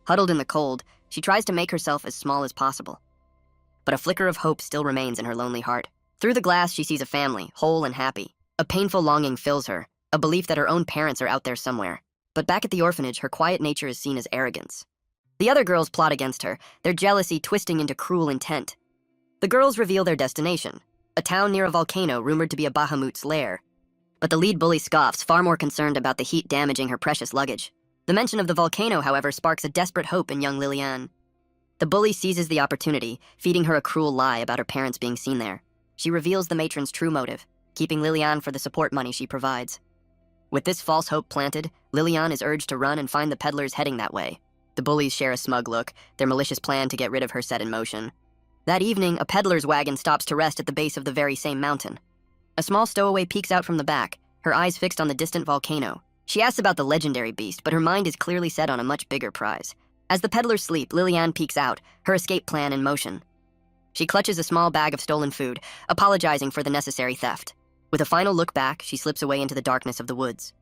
Huddled in the cold, she tries to make herself as small as possible. But a flicker of hope still remains in her lonely heart. Through the glass, she sees a family, whole and happy. A painful longing fills her, a belief that her own parents are out there somewhere. But back at the orphanage, her quiet nature is seen as arrogance. The other girls plot against her, their jealousy twisting into cruel intent. The girls reveal their destination, a town near a volcano rumored to be a Bahamut's lair. But the lead bully scoffs, far more concerned about the heat damaging her precious luggage. The mention of the volcano, however, sparks a desperate hope in young Lilian. The bully seizes the opportunity, feeding her a cruel lie about her parents being seen there. She reveals the matron's true motive, keeping Lilian for the support money she provides. With this false hope planted, Lilian is urged to run and find the peddlers heading that way. The bullies share a smug look, their malicious plan to get rid of her set in motion. That evening, a peddler's wagon stops to rest at the base of the very same mountain. A small stowaway peeks out from the back, her eyes fixed on the distant volcano. She asks about the legendary beast, but her mind is clearly set on a much bigger prize. As the peddlers sleep, Lilian peeks out, her escape plan in motion. She clutches a small bag of stolen food, apologizing for the necessary theft. With a final look back, she slips away into the darkness of the woods.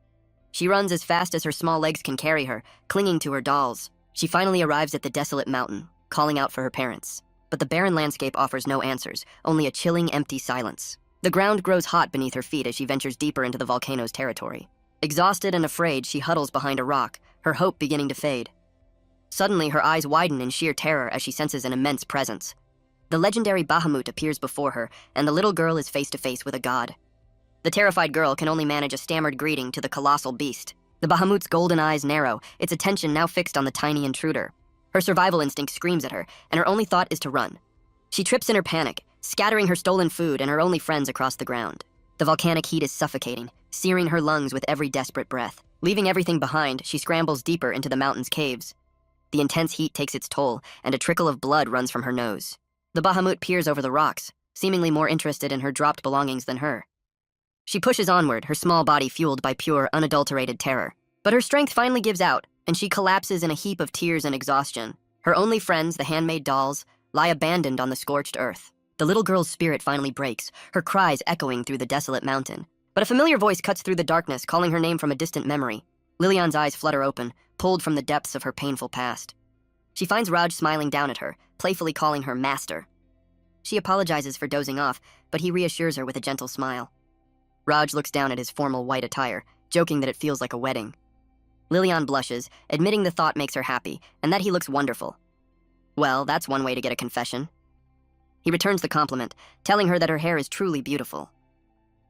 She runs as fast as her small legs can carry her, clinging to her dolls. She finally arrives at the desolate mountain, calling out for her parents. But the barren landscape offers no answers, only a chilling, empty silence. The ground grows hot beneath her feet as she ventures deeper into the volcano's territory. Exhausted and afraid, she huddles behind a rock, her hope beginning to fade. Suddenly, her eyes widen in sheer terror as she senses an immense presence. The legendary Bahamut appears before her, and the little girl is face to face with a god. The terrified girl can only manage a stammered greeting to the colossal beast. The Bahamut's golden eyes narrow, its attention now fixed on the tiny intruder. Her survival instinct screams at her, and her only thought is to run. She trips in her panic, scattering her stolen food and her only friends across the ground. The volcanic heat is suffocating, searing her lungs with every desperate breath. Leaving everything behind, she scrambles deeper into the mountain's caves. The intense heat takes its toll, and a trickle of blood runs from her nose. The Bahamut peers over the rocks, seemingly more interested in her dropped belongings than her. She pushes onward, her small body fueled by pure, unadulterated terror. But her strength finally gives out, and she collapses in a heap of tears and exhaustion. Her only friends, the handmade dolls, lie abandoned on the scorched earth. The little girl's spirit finally breaks, her cries echoing through the desolate mountain. But a familiar voice cuts through the darkness, calling her name from a distant memory. Lilian's eyes flutter open, pulled from the depths of her painful past. She finds Raj smiling down at her, playfully calling her master. She apologizes for dozing off, but he reassures her with a gentle smile. Raj looks down at his formal white attire, joking that it feels like a wedding. Lilian blushes, admitting the thought makes her happy, and that he looks wonderful. Well, that's one way to get a confession. He returns the compliment, telling her that her hair is truly beautiful.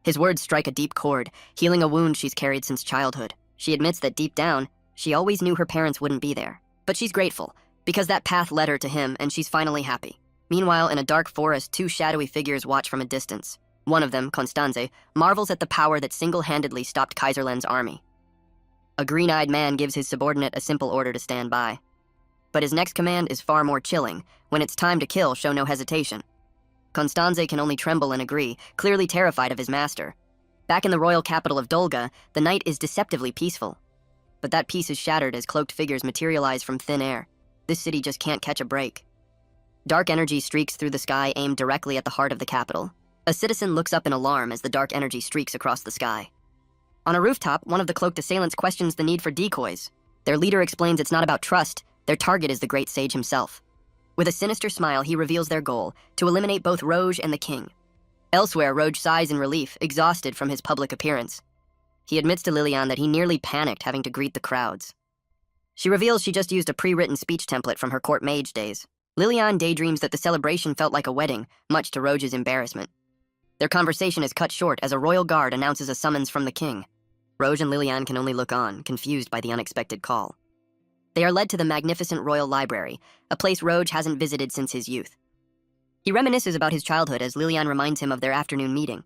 His words strike a deep chord, healing a wound she's carried since childhood. She admits that deep down, she always knew her parents wouldn't be there. But she's grateful, because that path led her to him, and she's finally happy. Meanwhile, in a dark forest, two shadowy figures watch from a distance. One of them, Constanze, marvels at the power that single-handedly stopped Kaiserland's army. A green-eyed man gives his subordinate a simple order to stand by. But his next command is far more chilling. When it's time to kill, show no hesitation. Constanze can only tremble and agree, clearly terrified of his master. Back in the royal capital of Dolga, the night is deceptively peaceful. But that peace is shattered as cloaked figures materialize from thin air. This city just can't catch a break. Dark energy streaks through the sky, aimed directly at the heart of the capital. A citizen looks up in alarm as the dark energy streaks across the sky. On a rooftop, one of the cloaked assailants questions the need for decoys. Their leader explains it's not about trust, their target is the great sage himself. With a sinister smile, he reveals their goal, to eliminate both Roge and the king. Elsewhere, Roge sighs in relief, exhausted from his public appearance. He admits to Lilian that he nearly panicked having to greet the crowds. She reveals she just used a pre-written speech template from her court mage days. Lilian daydreams that the celebration felt like a wedding, much to Roge's embarrassment. Their conversation is cut short as a royal guard announces a summons from the king. Roge and Lilian can only look on, confused by the unexpected call. They are led to the magnificent royal library, a place Roge hasn't visited since his youth. He reminisces about his childhood as Lilian reminds him of their afternoon meeting.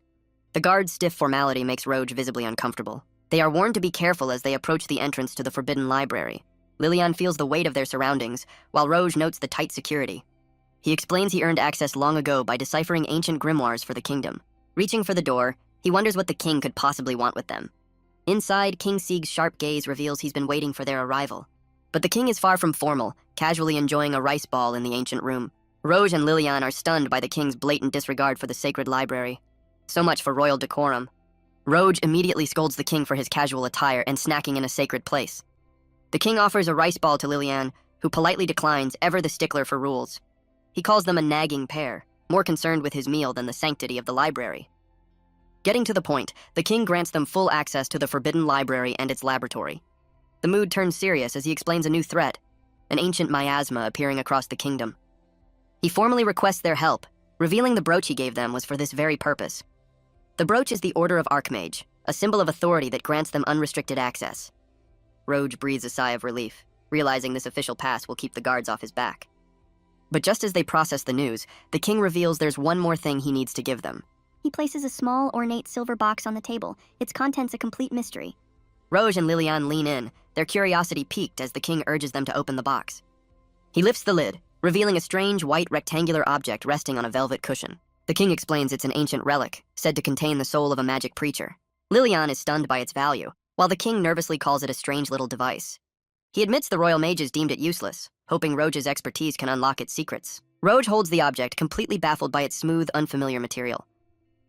The guard's stiff formality makes Roge visibly uncomfortable. They are warned to be careful as they approach the entrance to the forbidden library. Lilian feels the weight of their surroundings, while Roge notes the tight security. He explains he earned access long ago by deciphering ancient grimoires for the kingdom. Reaching for the door, he wonders what the king could possibly want with them. Inside, King Sieg's sharp gaze reveals he's been waiting for their arrival. But the king is far from formal, casually enjoying a rice ball in the ancient room. Roge and Lilian are stunned by the king's blatant disregard for the sacred library. So much for royal decorum. Roge immediately scolds the king for his casual attire and snacking in a sacred place. The king offers a rice ball to Lilian, who politely declines, ever the stickler for rules. He calls them a nagging pair, more concerned with his meal than the sanctity of the library. Getting to the point, the king grants them full access to the forbidden library and its laboratory. The mood turns serious as he explains a new threat, an ancient miasma appearing across the kingdom. He formally requests their help, revealing the brooch he gave them was for this very purpose. The brooch is the Order of Archmage, a symbol of authority that grants them unrestricted access. Roge breathes a sigh of relief, realizing this official pass will keep the guards off his back. But just as they process the news, the king reveals there's one more thing he needs to give them. He places a small, ornate silver box on the table, its contents a complete mystery. Roge and Lilian lean in, their curiosity piqued as the king urges them to open the box. He lifts the lid, revealing a strange white rectangular object resting on a velvet cushion. The king explains it's an ancient relic, said to contain the soul of a magic preacher. Lilian is stunned by its value, while the king nervously calls it a strange little device. He admits the royal mages deemed it useless, hoping Roge's expertise can unlock its secrets. Roge holds the object, completely baffled by its smooth, unfamiliar material.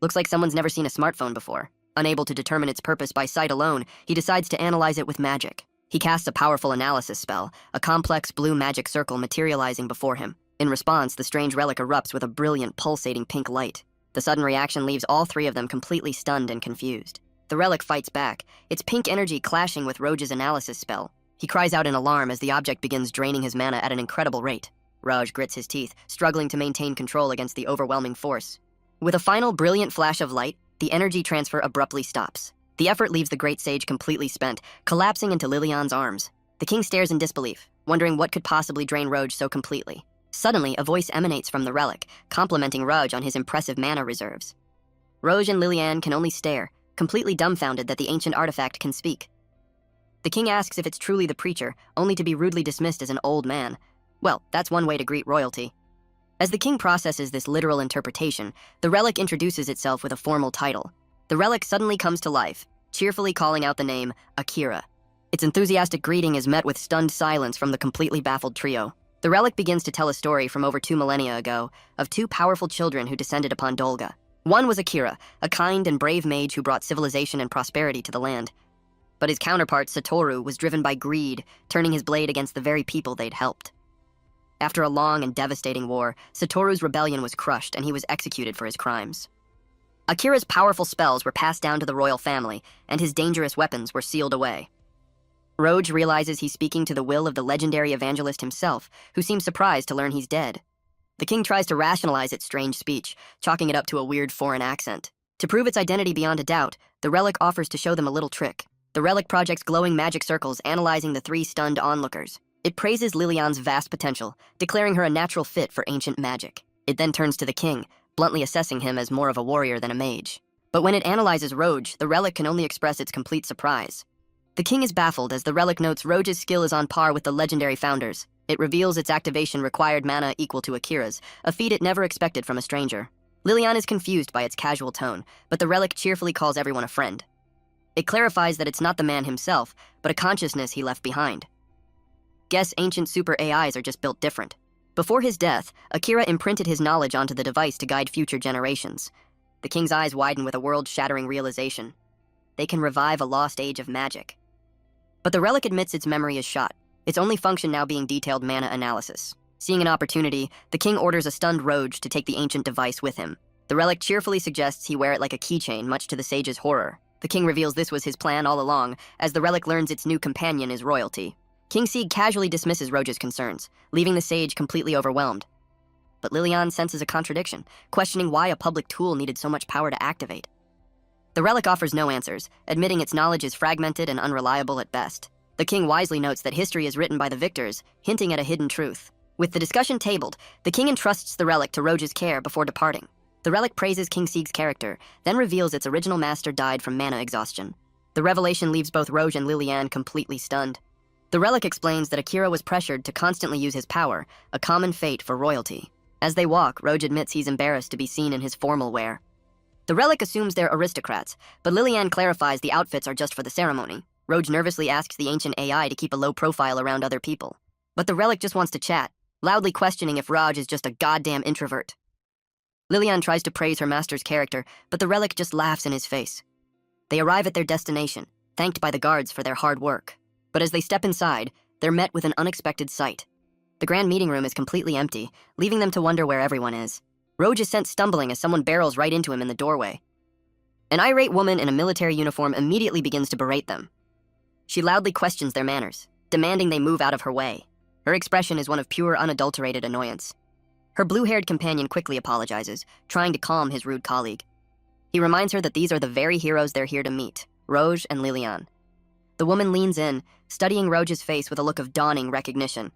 Looks like someone's never seen a smartphone before. Unable to determine its purpose by sight alone, he decides to analyze it with magic. He casts a powerful analysis spell, a complex blue magic circle materializing before him. In response, the strange relic erupts with a brilliant, pulsating pink light. The sudden reaction leaves all three of them completely stunned and confused. The relic fights back, its pink energy clashing with Roge's analysis spell. He cries out in alarm as the object begins draining his mana at an incredible rate. Roge grits his teeth, struggling to maintain control against the overwhelming force. With a final brilliant flash of light, the energy transfer abruptly stops. The effort leaves the great sage completely spent, collapsing into Lilian's arms. The king stares in disbelief, wondering what could possibly drain Roge so completely. Suddenly, a voice emanates from the relic, complimenting Roge on his impressive mana reserves. Roge and Lilian can only stare, completely dumbfounded that the ancient artifact can speak. The king asks if it's truly the preacher, only to be rudely dismissed as an old man. Well, that's one way to greet royalty. As the king processes this literal interpretation, the relic introduces itself with a formal title. The relic suddenly comes to life, cheerfully calling out the name Akira. Its enthusiastic greeting is met with stunned silence from the completely baffled trio. The relic begins to tell a story from over 2 millennia ago of 2 powerful children who descended upon Dolga. One was Akira, a kind and brave mage who brought civilization and prosperity to the land. But his counterpart, Satoru, was driven by greed, turning his blade against the very people they'd helped. After a long and devastating war, Satoru's rebellion was crushed and he was executed for his crimes. Akira's powerful spells were passed down to the royal family, and his dangerous weapons were sealed away. Roge realizes he's speaking to the will of the legendary evangelist himself, who seems surprised to learn he's dead. The king tries to rationalize its strange speech, chalking it up to a weird foreign accent. To prove its identity beyond a doubt, the relic offers to show them a little trick. The relic projects glowing magic circles, analyzing the 3 stunned onlookers. It praises Lilian's vast potential, declaring her a natural fit for ancient magic. It then turns to the king, bluntly assessing him as more of a warrior than a mage. But when it analyzes Roge, the relic can only express its complete surprise. The king is baffled as the relic notes Roge's skill is on par with the legendary founders. It reveals its activation required mana equal to Akira's, a feat it never expected from a stranger. Lilian is confused by its casual tone, but the relic cheerfully calls everyone a friend. It clarifies that it's not the man himself, but a consciousness he left behind. Guess ancient super AIs are just built different. Before his death, Akira imprinted his knowledge onto the device to guide future generations. The king's eyes widen with a world-shattering realization. They can revive a lost age of magic. But the relic admits its memory is shot, its only function now being detailed mana analysis. Seeing an opportunity, the king orders a stunned Roge to take the ancient device with him. The relic cheerfully suggests he wear it like a keychain, much to the sage's horror. The king reveals this was his plan all along, as the relic learns its new companion is royalty. King Sieg casually dismisses Roge's concerns, leaving the sage completely overwhelmed. But Lilian senses a contradiction, questioning why a public tool needed so much power to activate. The relic offers no answers, admitting its knowledge is fragmented and unreliable at best. The king wisely notes that history is written by the victors, hinting at a hidden truth. With the discussion tabled, the king entrusts the relic to Roge's care before departing. The relic praises King Sieg's character, then reveals its original master died from mana exhaustion. The revelation leaves both Roge and Liliane completely stunned. The relic explains that Akira was pressured to constantly use his power, a common fate for royalty. As they walk, Roge admits he's embarrassed to be seen in his formal wear. The relic assumes they're aristocrats, but Liliane clarifies the outfits are just for the ceremony. Roge nervously asks the ancient AI to keep a low profile around other people. But the relic just wants to chat, loudly questioning if Raj is just a goddamn introvert. Liliane tries to praise her master's character, but the relic just laughs in his face. They arrive at their destination, thanked by the guards for their hard work. But as they step inside, they're met with an unexpected sight. The grand meeting room is completely empty, leaving them to wonder where everyone is. Roge is sent stumbling as someone barrels right into him in the doorway. An irate woman in a military uniform immediately begins to berate them. She loudly questions their manners, demanding they move out of her way. Her expression is one of pure, unadulterated annoyance. Her blue-haired companion quickly apologizes, trying to calm his rude colleague. He reminds her that these are the very heroes they're here to meet, Roge and Liliane. The woman leans in, studying Roge's face with a look of dawning recognition.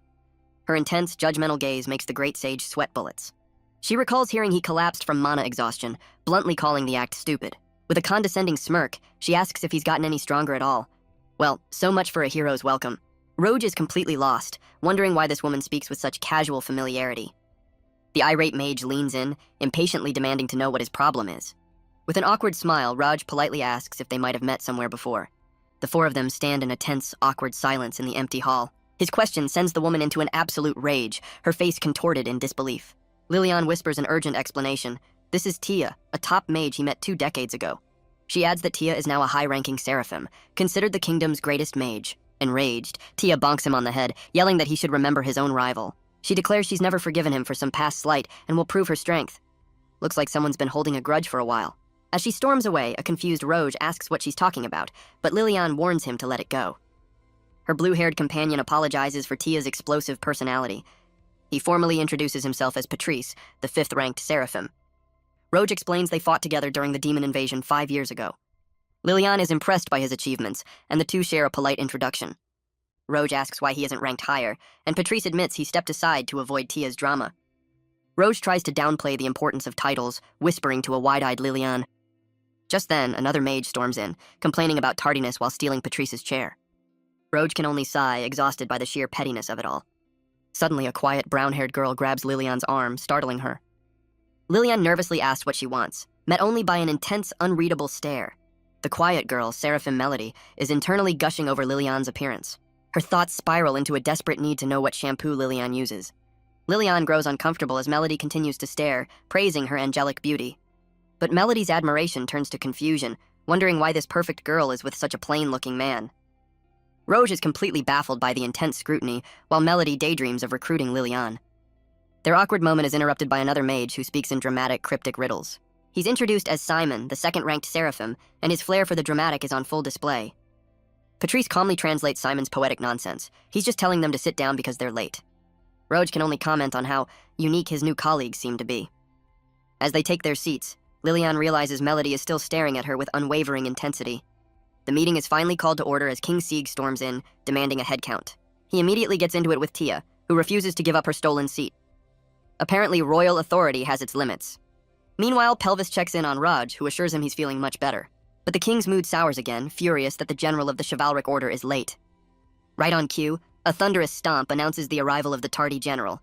Her intense, judgmental gaze makes the great sage sweat bullets. She recalls hearing he collapsed from mana exhaustion, bluntly calling the act stupid. With a condescending smirk, she asks if he's gotten any stronger at all. Well, so much for a hero's welcome. Roge is completely lost, wondering why this woman speaks with such casual familiarity. The irate mage leans in, impatiently demanding to know what his problem is. With an awkward smile, Raj politely asks if they might have met somewhere before. The four of them stand in a tense, awkward silence in the empty hall. His question sends the woman into an absolute rage, her face contorted in disbelief. Liliane whispers an urgent explanation. This is Tia, a top mage he met 2 decades ago. She adds that Tia is now a high-ranking seraphim, considered the kingdom's greatest mage. Enraged, Tia bonks him on the head, yelling that he should remember his own rival. She declares she's never forgiven him for some past slight and will prove her strength. Looks like someone's been holding a grudge for a while. As she storms away, a confused Roge asks what she's talking about, but Liliane warns him to let it go. Her blue-haired companion apologizes for Tia's explosive personality. He formally introduces himself as Patrice, the 5th-ranked seraphim. Roge explains they fought together during the demon invasion 5 years ago. Liliane is impressed by his achievements, and the two share a polite introduction. Roge asks why he isn't ranked higher, and Patrice admits he stepped aside to avoid Tia's drama. Roge tries to downplay the importance of titles, whispering to a wide-eyed Liliane. Just then, another mage storms in, complaining about tardiness while stealing Patrice's chair. Roge can only sigh, exhausted by the sheer pettiness of it all. Suddenly, a quiet, brown-haired girl grabs Liliane's arm, startling her. Liliane nervously asks what she wants, met only by an intense, unreadable stare. The quiet girl, Seraphim Melody, is internally gushing over Liliane's appearance. Her thoughts spiral into a desperate need to know what shampoo Liliane uses. Liliane grows uncomfortable as Melody continues to stare, praising her angelic beauty. But Melody's admiration turns to confusion, wondering why this perfect girl is with such a plain-looking man. Roge is completely baffled by the intense scrutiny, while Melody daydreams of recruiting Liliane. Their awkward moment is interrupted by another mage who speaks in dramatic, cryptic riddles. He's introduced as Simon, the 2nd-ranked seraphim, and his flair for the dramatic is on full display. Patrice calmly translates Simon's poetic nonsense. He's just telling them to sit down because they're late. Roge can only comment on how unique his new colleagues seem to be. As they take their seats, Liliane realizes Melody is still staring at her with unwavering intensity. The meeting is finally called to order as King Sieg storms in, demanding a head count. He immediately gets into it with Tia, who refuses to give up her stolen seat. Apparently, royal authority has its limits. Meanwhile, Pelvis checks in on Raj, who assures him he's feeling much better. But the king's mood sours again, furious that the general of the chivalric order is late. Right on cue, a thunderous stomp announces the arrival of the tardy general.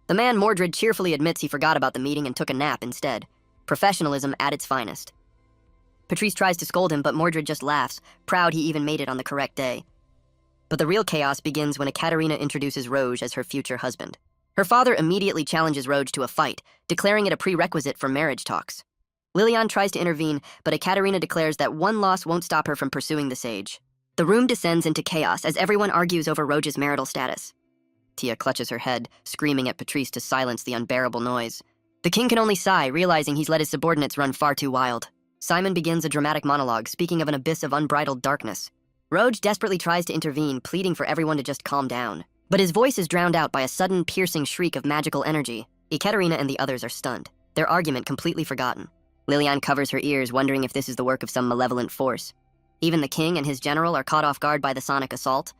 The man Mordred cheerfully admits he forgot about the meeting and took a nap instead. Professionalism at its finest. Patrice tries to scold him, but Mordred just laughs, proud he even made it on the correct day. But the real chaos begins when Ekaterina introduces Roge as her future husband. Her father immediately challenges Roge to a fight, declaring it a prerequisite for marriage talks. Liliane tries to intervene, but Ekaterina declares that one loss won't stop her from pursuing the sage. The room descends into chaos as everyone argues over Roge's marital status. Tia clutches her head, screaming at Patrice to silence the unbearable noise. The king can only sigh, realizing he's let his subordinates run far too wild. Simon begins a dramatic monologue, speaking of an abyss of unbridled darkness. Roge desperately tries to intervene, pleading for everyone to just calm down. But his voice is drowned out by a sudden, piercing shriek of magical energy. Ekaterina and the others are stunned, their argument completely forgotten. Liliane covers her ears, wondering if this is the work of some malevolent force. Even the king and his general are caught off guard by the sonic assault.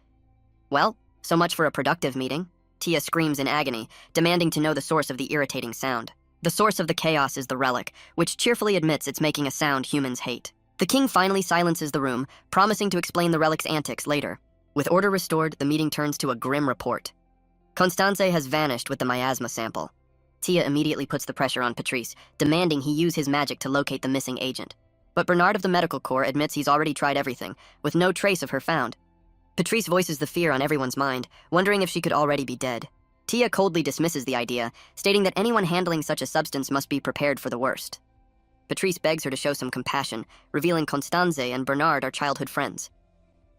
Well, so much for a productive meeting. Tia screams in agony, demanding to know the source of the irritating sound. The source of the chaos is the relic, which cheerfully admits it's making a sound humans hate. The king finally silences the room, promising to explain the relic's antics later. With order restored, the meeting turns to a grim report. Constance has vanished with the miasma sample. Tia immediately puts the pressure on Patrice, demanding he use his magic to locate the missing agent. But Bernard of the medical corps admits he's already tried everything, with no trace of her found. Patrice voices the fear on everyone's mind, wondering if she could already be dead. Tia coldly dismisses the idea, stating that anyone handling such a substance must be prepared for the worst. Patrice begs her to show some compassion, revealing Constance and Bernard are childhood friends.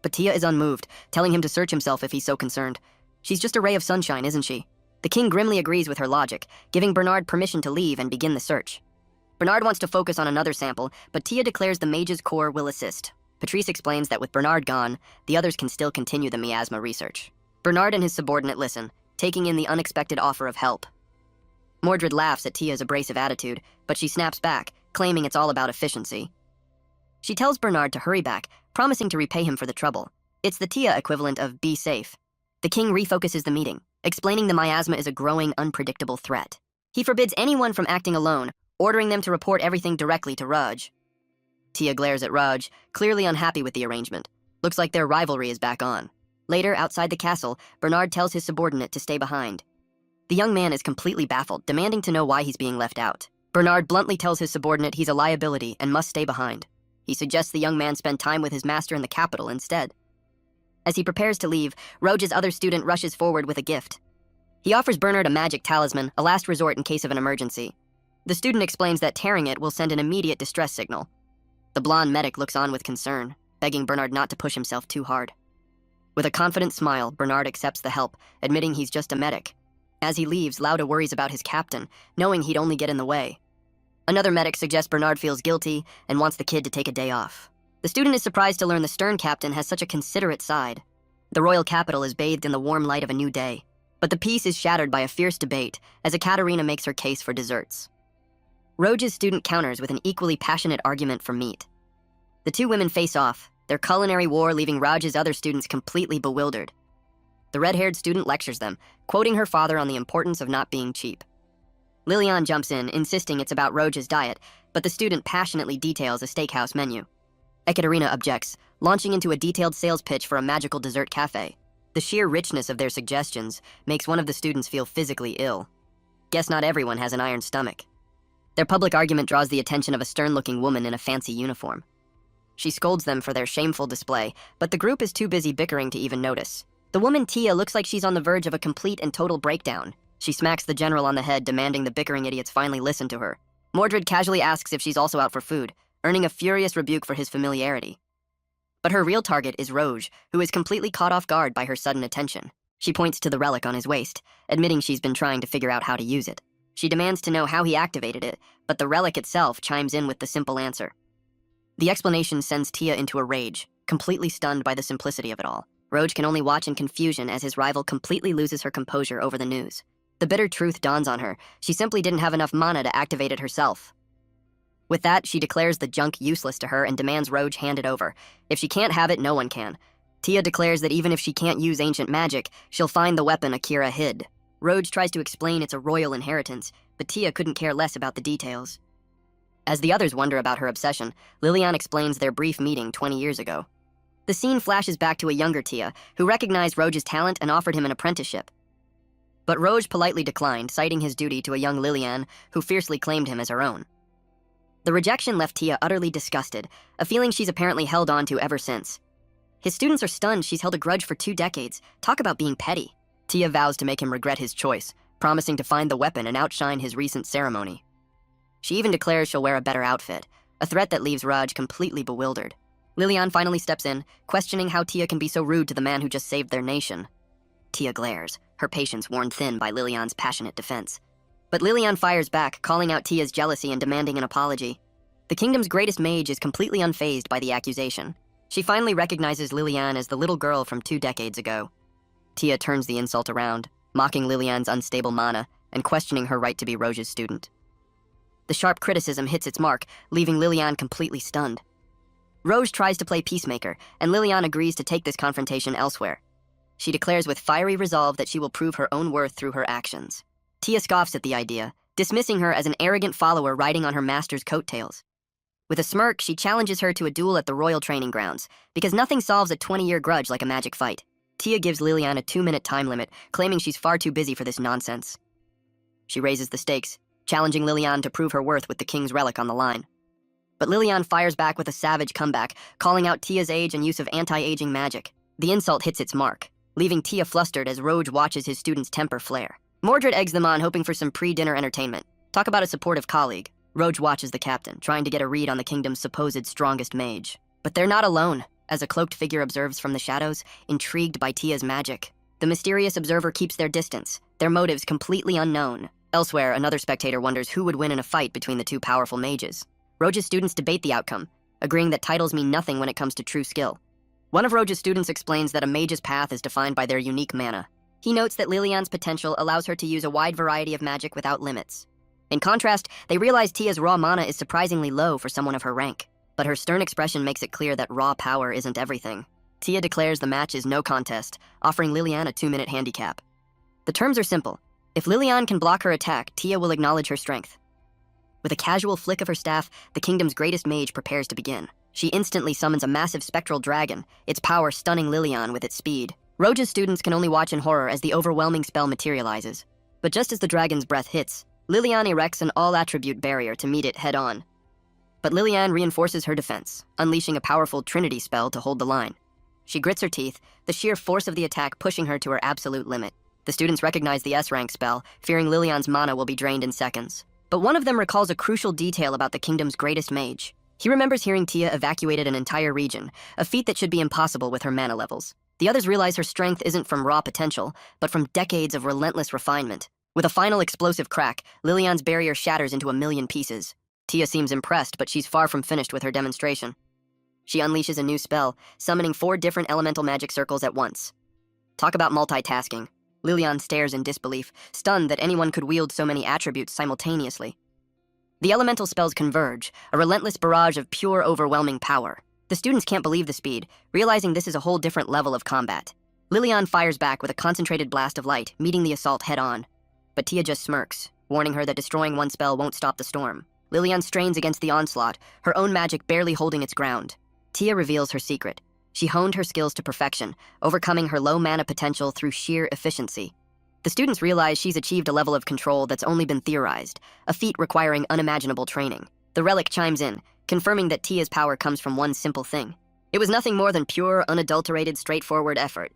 But Tia is unmoved, telling him to search himself if he's so concerned. She's just a ray of sunshine, isn't she? The king grimly agrees with her logic, giving Bernard permission to leave and begin the search. Bernard wants to focus on another sample, but Tia declares the mage's corps will assist. Patrice explains that with Bernard gone, the others can still continue the miasma research. Bernard and his subordinate listen, taking in the unexpected offer of help. Mordred laughs at Tia's abrasive attitude, but she snaps back, claiming it's all about efficiency. She tells Bernard to hurry back, promising to repay him for the trouble. It's the Tia equivalent of be safe. The king refocuses the meeting, explaining the miasma is a growing, unpredictable threat. He forbids anyone from acting alone, ordering them to report everything directly to Raj. Tia glares at Raj, clearly unhappy with the arrangement. Looks like their rivalry is back on. Later, outside the castle, Bernard tells his subordinate to stay behind. The young man is completely baffled, demanding to know why he's being left out. Bernard bluntly tells his subordinate he's a liability and must stay behind. He suggests the young man spend time with his master in the capital instead. As he prepares to leave, Roge's other student rushes forward with a gift. He offers Bernard a magic talisman, a last resort in case of an emergency. The student explains that tearing it will send an immediate distress signal. The blonde medic looks on with concern, begging Bernard not to push himself too hard. With a confident smile, Bernard accepts the help, admitting he's just a medic. As he leaves, Lauda worries about his captain, knowing he'd only get in the way. Another medic suggests Bernard feels guilty and wants the kid to take a day off. The student is surprised to learn the stern captain has such a considerate side. The royal capital is bathed in the warm light of a new day. But the peace is shattered by a fierce debate as Ekaterina makes her case for desserts. Roge's student counters with an equally passionate argument for meat. The two women face off, their culinary war leaving Raj's other students completely bewildered. The red-haired student lectures them, quoting her father on the importance of not being cheap. Lilian jumps in, insisting it's about Roge's diet, but the student passionately details a steakhouse menu. Ekaterina objects, launching into a detailed sales pitch for a magical dessert cafe. The sheer richness of their suggestions makes one of the students feel physically ill. Guess not everyone has an iron stomach. Their public argument draws the attention of a stern-looking woman in a fancy uniform. She scolds them for their shameful display, but the group is too busy bickering to even notice. The woman Tia looks like she's on the verge of a complete and total breakdown. She smacks the general on the head, demanding the bickering idiots finally listen to her. Mordred casually asks if she's also out for food, earning a furious rebuke for his familiarity. But her real target is Roge, who is completely caught off guard by her sudden attention. She points to the relic on his waist, admitting she's been trying to figure out how to use it. She demands to know how he activated it, but the relic itself chimes in with the simple answer. The explanation sends Tia into a rage, completely stunned by the simplicity of it all. Roge can only watch in confusion as his rival completely loses her composure over the news. The bitter truth dawns on her. She simply didn't have enough mana to activate it herself. With that, she declares the junk useless to her and demands Roge hand it over. If she can't have it, no one can. Tia declares that even if she can't use ancient magic, she'll find the weapon Akira hid. Roge tries to explain it's a royal inheritance, but Tia couldn't care less about the details. As the others wonder about her obsession, Lilian explains their brief meeting 20 years ago. The scene flashes back to a younger Tia, who recognized Roge's talent and offered him an apprenticeship. But Roge politely declined, citing his duty to a young Lilian, who fiercely claimed him as her own. The rejection left Tia utterly disgusted, a feeling she's apparently held on to ever since. His students are stunned she's held a grudge for 2 decades. Talk about being petty. Tia vows to make him regret his choice, promising to find the weapon and outshine his recent ceremony. She even declares she'll wear a better outfit, a threat that leaves Raj completely bewildered. Lilian finally steps in, questioning how Tia can be so rude to the man who just saved their nation. Tia glares, her patience worn thin by Lilian's passionate defense. But Lilian fires back, calling out Tia's jealousy and demanding an apology. The kingdom's greatest mage is completely unfazed by the accusation. She finally recognizes Lilian as the little girl from 2 decades ago. Tia turns the insult around, mocking Lilian's unstable mana and questioning her right to be Roge's student. The sharp criticism hits its mark, leaving Lilian completely stunned. Roge tries to play peacemaker, and Lilian agrees to take this confrontation elsewhere. She declares with fiery resolve that she will prove her own worth through her actions. Tia scoffs at the idea, dismissing her as an arrogant follower riding on her master's coattails. With a smirk, she challenges her to a duel at the royal training grounds, because nothing solves a 20-year grudge like a magic fight. Tia gives Lilian a 2-minute time limit, claiming she's far too busy for this nonsense. She raises the stakes, challenging Lilian to prove her worth with the king's relic on the line. But Lilian fires back with a savage comeback, calling out Tia's age and use of anti-aging magic. The insult hits its mark, leaving Tia flustered as Roge watches his student's temper flare. Mordred eggs them on, hoping for some pre-dinner entertainment. Talk about a supportive colleague. Roge watches the captain, trying to get a read on the kingdom's supposed strongest mage. But they're not alone, as a cloaked figure observes from the shadows, intrigued by Tia's magic. The mysterious observer keeps their distance, their motives completely unknown. Elsewhere, another spectator wonders who would win in a fight between the two powerful mages. Roge's students debate the outcome, agreeing that titles mean nothing when it comes to true skill. One of Roge's students explains that a mage's path is defined by their unique mana. He notes that Lilian's potential allows her to use a wide variety of magic without limits. In contrast, they realize Tia's raw mana is surprisingly low for someone of her rank, but her stern expression makes it clear that raw power isn't everything. Tia declares the match is no contest, offering Lilian a 2-minute handicap. The terms are simple. If Lilian can block her attack, Tia will acknowledge her strength. With a casual flick of her staff, the kingdom's greatest mage prepares to begin. She instantly summons a massive spectral dragon, its power stunning Lilian with its speed. Roge's students can only watch in horror as the overwhelming spell materializes. But just as the dragon's breath hits, Lilian erects an all-attribute barrier to meet it head-on. But Lilian reinforces her defense, unleashing a powerful Trinity spell to hold the line. She grits her teeth, the sheer force of the attack pushing her to her absolute limit. The students recognize the S-rank spell, fearing Lilian's mana will be drained in seconds. But one of them recalls a crucial detail about the kingdom's greatest mage. He remembers hearing Tia evacuated an entire region, a feat that should be impossible with her mana levels. The others realize her strength isn't from raw potential, but from decades of relentless refinement. With a final explosive crack, Lilian's barrier shatters into a million pieces. Tia seems impressed, but she's far from finished with her demonstration. She unleashes a new spell, summoning 4 different elemental magic circles at once. Talk about multitasking. Lilian stares in disbelief, stunned that anyone could wield so many attributes simultaneously. The elemental spells converge, a relentless barrage of pure, overwhelming power. The students can't believe the speed, realizing this is a whole different level of combat. Lilian fires back with a concentrated blast of light, meeting the assault head-on. But Tia just smirks, warning her that destroying one spell won't stop the storm. Lilian strains against the onslaught, her own magic barely holding its ground. Tia reveals her secret. She honed her skills to perfection, overcoming her low mana potential through sheer efficiency. The students realize she's achieved a level of control that's only been theorized, a feat requiring unimaginable training. The relic chimes in, confirming that Tia's power comes from one simple thing. It was nothing more than pure, unadulterated, straightforward effort.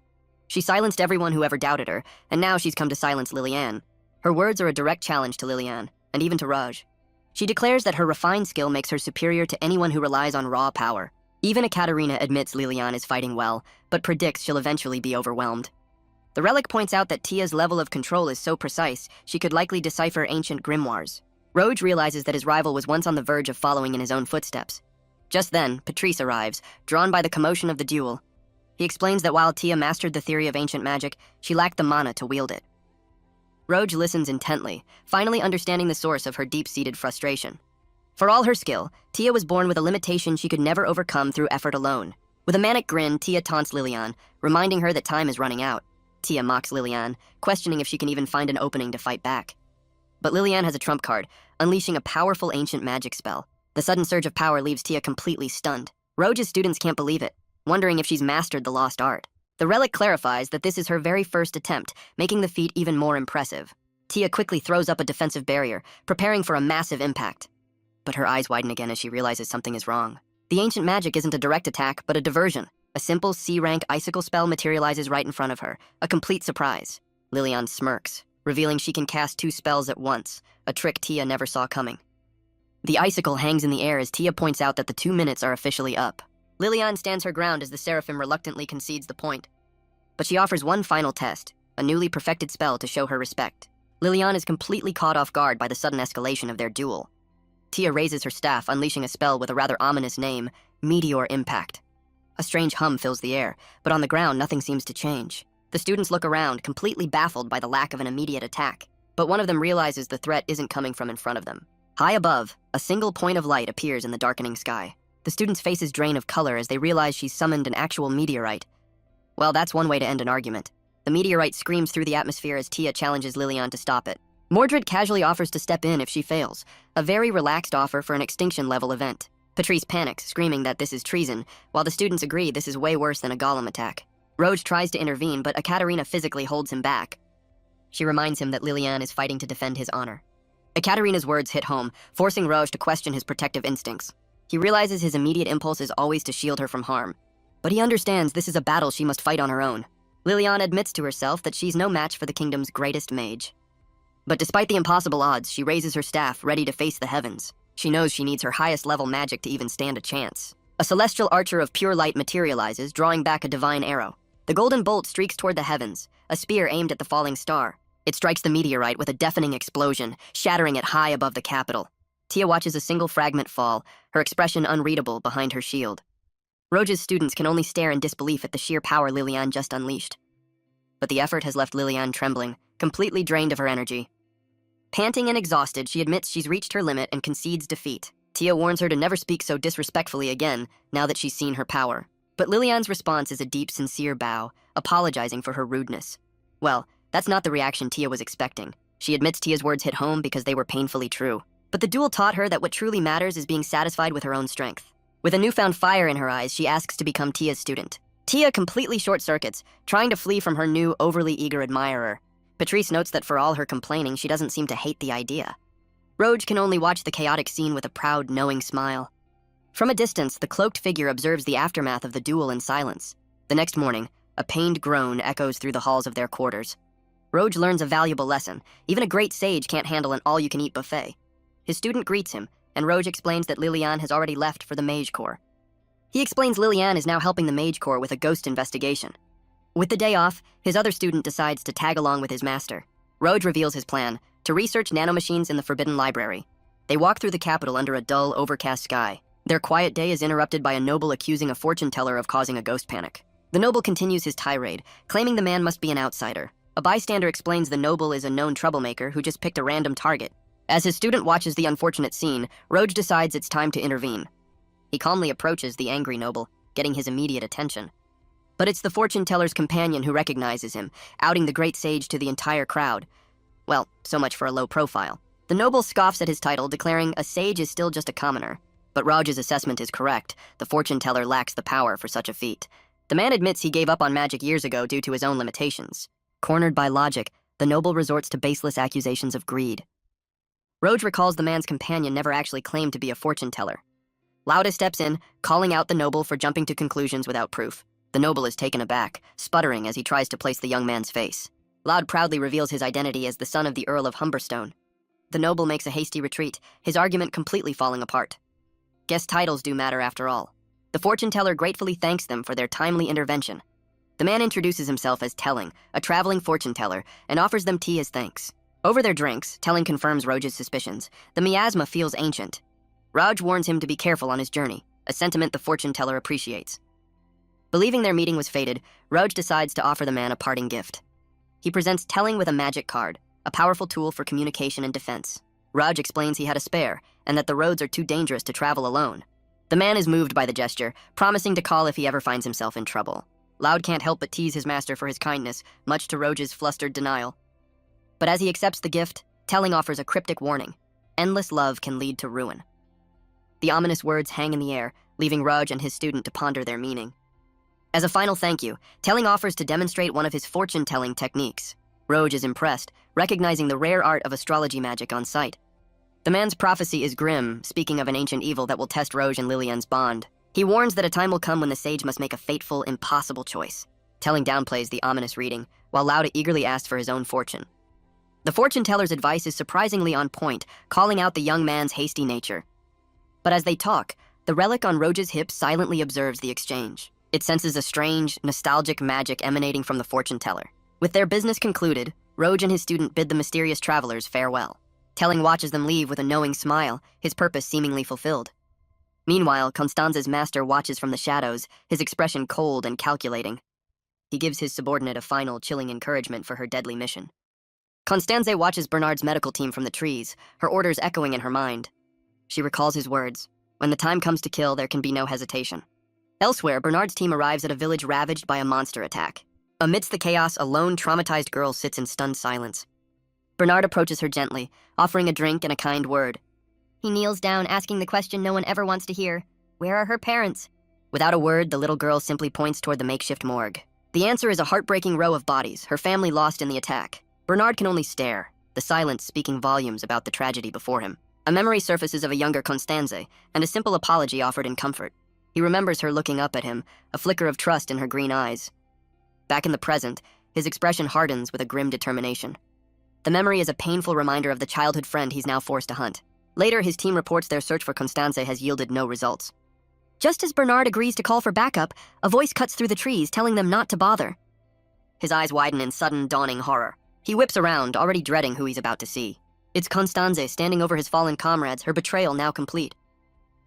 She silenced everyone who ever doubted her, and now she's come to silence Lilian. Her words are a direct challenge to Lilian, and even to Raj. She declares that her refined skill makes her superior to anyone who relies on raw power. Even Ekaterina admits Lilian is fighting well, but predicts she'll eventually be overwhelmed. The relic points out that Tia's level of control is so precise, she could likely decipher ancient grimoires. Roge realizes that his rival was once on the verge of following in his own footsteps. Just then, Patrice arrives, drawn by the commotion of the duel. He explains that while Tia mastered the theory of ancient magic, she lacked the mana to wield it. Roge listens intently, finally understanding the source of her deep-seated frustration. For all her skill, Tia was born with a limitation she could never overcome through effort alone. With a manic grin, Tia taunts Lilian, reminding her that time is running out. Tia mocks Lilian, questioning if she can even find an opening to fight back. But Lilian has a trump card, unleashing a powerful ancient magic spell. The sudden surge of power leaves Tia completely stunned. Roge's students can't believe it, wondering if she's mastered the lost art. The relic clarifies that this is her very first attempt, making the feat even more impressive. Tia quickly throws up a defensive barrier, preparing for a massive impact. But her eyes widen again as she realizes something is wrong. The ancient magic isn't a direct attack, but a diversion. A simple C-rank icicle spell materializes right in front of her, a complete surprise. Lilian smirks, revealing she can cast 2 spells at once, a trick Tia never saw coming. The icicle hangs in the air as Tia points out that the 2 minutes are officially up. Lilian stands her ground as the seraphim reluctantly concedes the point. But she offers one final test, a newly perfected spell to show her respect. Lilian is completely caught off guard by the sudden escalation of their duel. Tia raises her staff, unleashing a spell with a rather ominous name, Meteor Impact. A strange hum fills the air, but on the ground nothing seems to change. The students look around, completely baffled by the lack of an immediate attack. But one of them realizes the threat isn't coming from in front of them. High above, a single point of light appears in the darkening sky. The students' faces drain of color as they realize she's summoned an actual meteorite. Well, that's one way to end an argument. The meteorite screams through the atmosphere as Tia challenges Lilian to stop it. Mordred casually offers to step in if she fails, a very relaxed offer for an extinction-level event. Patrice panics, screaming that this is treason, while the students agree this is way worse than a golem attack. Roge tries to intervene, but Ekaterina physically holds him back. She reminds him that Liliane is fighting to defend his honor. Ekaterina's words hit home, forcing Roge to question his protective instincts. He realizes his immediate impulse is always to shield her from harm. But he understands this is a battle she must fight on her own. Liliane admits to herself that she's no match for the kingdom's greatest mage. But despite the impossible odds, she raises her staff, ready to face the heavens. She knows she needs her highest-level magic to even stand a chance. A celestial archer of pure light materializes, drawing back a divine arrow. The golden bolt streaks toward the heavens, a spear aimed at the falling star. It strikes the meteorite with a deafening explosion, shattering it high above the capital. Tia watches a single fragment fall, her expression unreadable behind her shield. Roge's students can only stare in disbelief at the sheer power Liliane just unleashed. But the effort has left Liliane trembling, completely drained of her energy. Panting and exhausted, she admits she's reached her limit and concedes defeat. Tia warns her to never speak so disrespectfully again, now that she's seen her power. But Liliane's response is a deep, sincere bow, apologizing for her rudeness. Well, that's not the reaction Tia was expecting. She admits Tia's words hit home because they were painfully true. But the duel taught her that what truly matters is being satisfied with her own strength. With a newfound fire in her eyes, she asks to become Tia's student. Tia completely short-circuits, trying to flee from her new, overly eager admirer. Patrice notes that for all her complaining, she doesn't seem to hate the idea. Roge can only watch the chaotic scene with a proud, knowing smile. From a distance, the cloaked figure observes the aftermath of the duel in silence. The next morning, a pained groan echoes through the halls of their quarters. Roge learns a valuable lesson. Even a great sage can't handle an all-you-can-eat buffet. His student greets him, and Roge explains that Liliane has already left for the Mage Corps. He explains Liliane is now helping the Mage Corps with a ghost investigation. With the day off, his other student decides to tag along with his master. Roge reveals his plan, to research nanomachines in the Forbidden Library. They walk through the capital under a dull, overcast sky. Their quiet day is interrupted by a noble accusing a fortune teller of causing a ghost panic. The noble continues his tirade, claiming the man must be an outsider. A bystander explains the noble is a known troublemaker who just picked a random target. As his student watches the unfortunate scene, Roge decides it's time to intervene. He calmly approaches the angry noble, getting his immediate attention. But it's the fortune teller's companion who recognizes him, outing the great sage to the entire crowd. Well, so much for a low profile. The noble scoffs at his title, declaring a sage is still just a commoner. But Roge's assessment is correct. The fortune teller lacks the power for such a feat. The man admits he gave up on magic years ago due to his own limitations. Cornered by logic, the noble resorts to baseless accusations of greed. Roge recalls the man's companion never actually claimed to be a fortune teller. Lauda steps in, calling out the noble for jumping to conclusions without proof. The noble is taken aback, sputtering as he tries to place the young man's face. Loud proudly reveals his identity as the son of the Earl of Humberstone. The noble makes a hasty retreat, his argument completely falling apart. Guess titles do matter after all. The fortune teller gratefully thanks them for their timely intervention. The man introduces himself as Telling, a traveling fortune teller, and offers them tea as thanks. Over their drinks, Telling confirms Roge's suspicions. The miasma feels ancient. Roge warns him to be careful on his journey, a sentiment the fortune teller appreciates. Believing their meeting was fated, Roge decides to offer the man a parting gift. He presents Telling with a magic card, a powerful tool for communication and defense. Roge explains he had a spare, and that the roads are too dangerous to travel alone. The man is moved by the gesture, promising to call if he ever finds himself in trouble. Loud can't help but tease his master for his kindness, much to Roge's flustered denial. But as he accepts the gift, Telling offers a cryptic warning. Endless love can lead to ruin. The ominous words hang in the air, leaving Roge and his student to ponder their meaning. As a final thank you, Telling offers to demonstrate one of his fortune-telling techniques. Roge is impressed, recognizing the rare art of astrology magic on sight. The man's prophecy is grim, speaking of an ancient evil that will test Roge and Liliane's bond. He warns that a time will come when the sage must make a fateful, impossible choice. Telling downplays the ominous reading, while Lauda eagerly asks for his own fortune. The fortune teller's advice is surprisingly on point, calling out the young man's hasty nature. But as they talk, the relic on Roge's hip silently observes the exchange. It senses a strange, nostalgic magic emanating from the fortune teller. With their business concluded, Roge and his student bid the mysterious travelers farewell. Telling watches them leave with a knowing smile, his purpose seemingly fulfilled. Meanwhile, Constanze's master watches from the shadows, his expression cold and calculating. He gives his subordinate a final, chilling encouragement for her deadly mission. Constanze watches Bernard's medical team from the trees, her orders echoing in her mind. She recalls his words. When the time comes to kill, there can be no hesitation. Elsewhere, Bernard's team arrives at a village ravaged by a monster attack. Amidst the chaos, a lone, traumatized girl sits in stunned silence. Bernard approaches her gently, offering a drink and a kind word. He kneels down, asking the question no one ever wants to hear. Where are her parents? Without a word, the little girl simply points toward the makeshift morgue. The answer is a heartbreaking row of bodies, her family lost in the attack. Bernard can only stare, the silence speaking volumes about the tragedy before him. A memory surfaces of a younger Constanze, and a simple apology offered in comfort. He remembers her looking up at him, a flicker of trust in her green eyes. Back in the present, his expression hardens with a grim determination. The memory is a painful reminder of the childhood friend he's now forced to hunt. Later, his team reports their search for Constanze has yielded no results. Just as Bernard agrees to call for backup, a voice cuts through the trees, telling them not to bother. His eyes widen in sudden, dawning horror. He whips around, already dreading who he's about to see. It's Constanze standing over his fallen comrades, her betrayal now complete.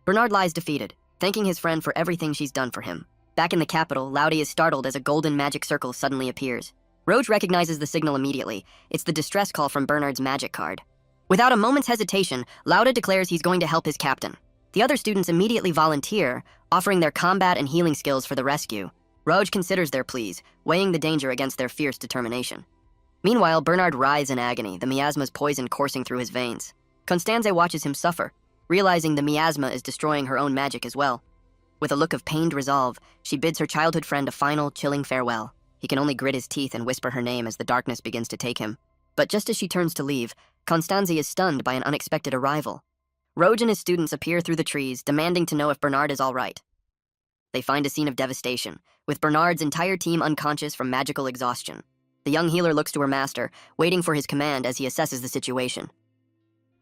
Bernard lies defeated, thanking his friend for everything she's done for him. Back in the capital, Laude is startled as a golden magic circle suddenly appears. Roge recognizes the signal immediately. It's the distress call from Bernard's magic card. Without a moment's hesitation, Laude declares he's going to help his captain. The other students immediately volunteer, offering their combat and healing skills for the rescue. Roge considers their pleas, weighing the danger against their fierce determination. Meanwhile, Bernard writhes in agony, the miasma's poison coursing through his veins. Constanze watches him suffer, realizing the miasma is destroying her own magic as well. With a look of pained resolve, she bids her childhood friend a final, chilling farewell. He can only grit his teeth and whisper her name as the darkness begins to take him. But just as she turns to leave, Constanze is stunned by an unexpected arrival. Roge and his students appear through the trees, demanding to know if Bernard is all right. They find a scene of devastation, with Bernard's entire team unconscious from magical exhaustion. The young healer looks to her master, waiting for his command as he assesses the situation.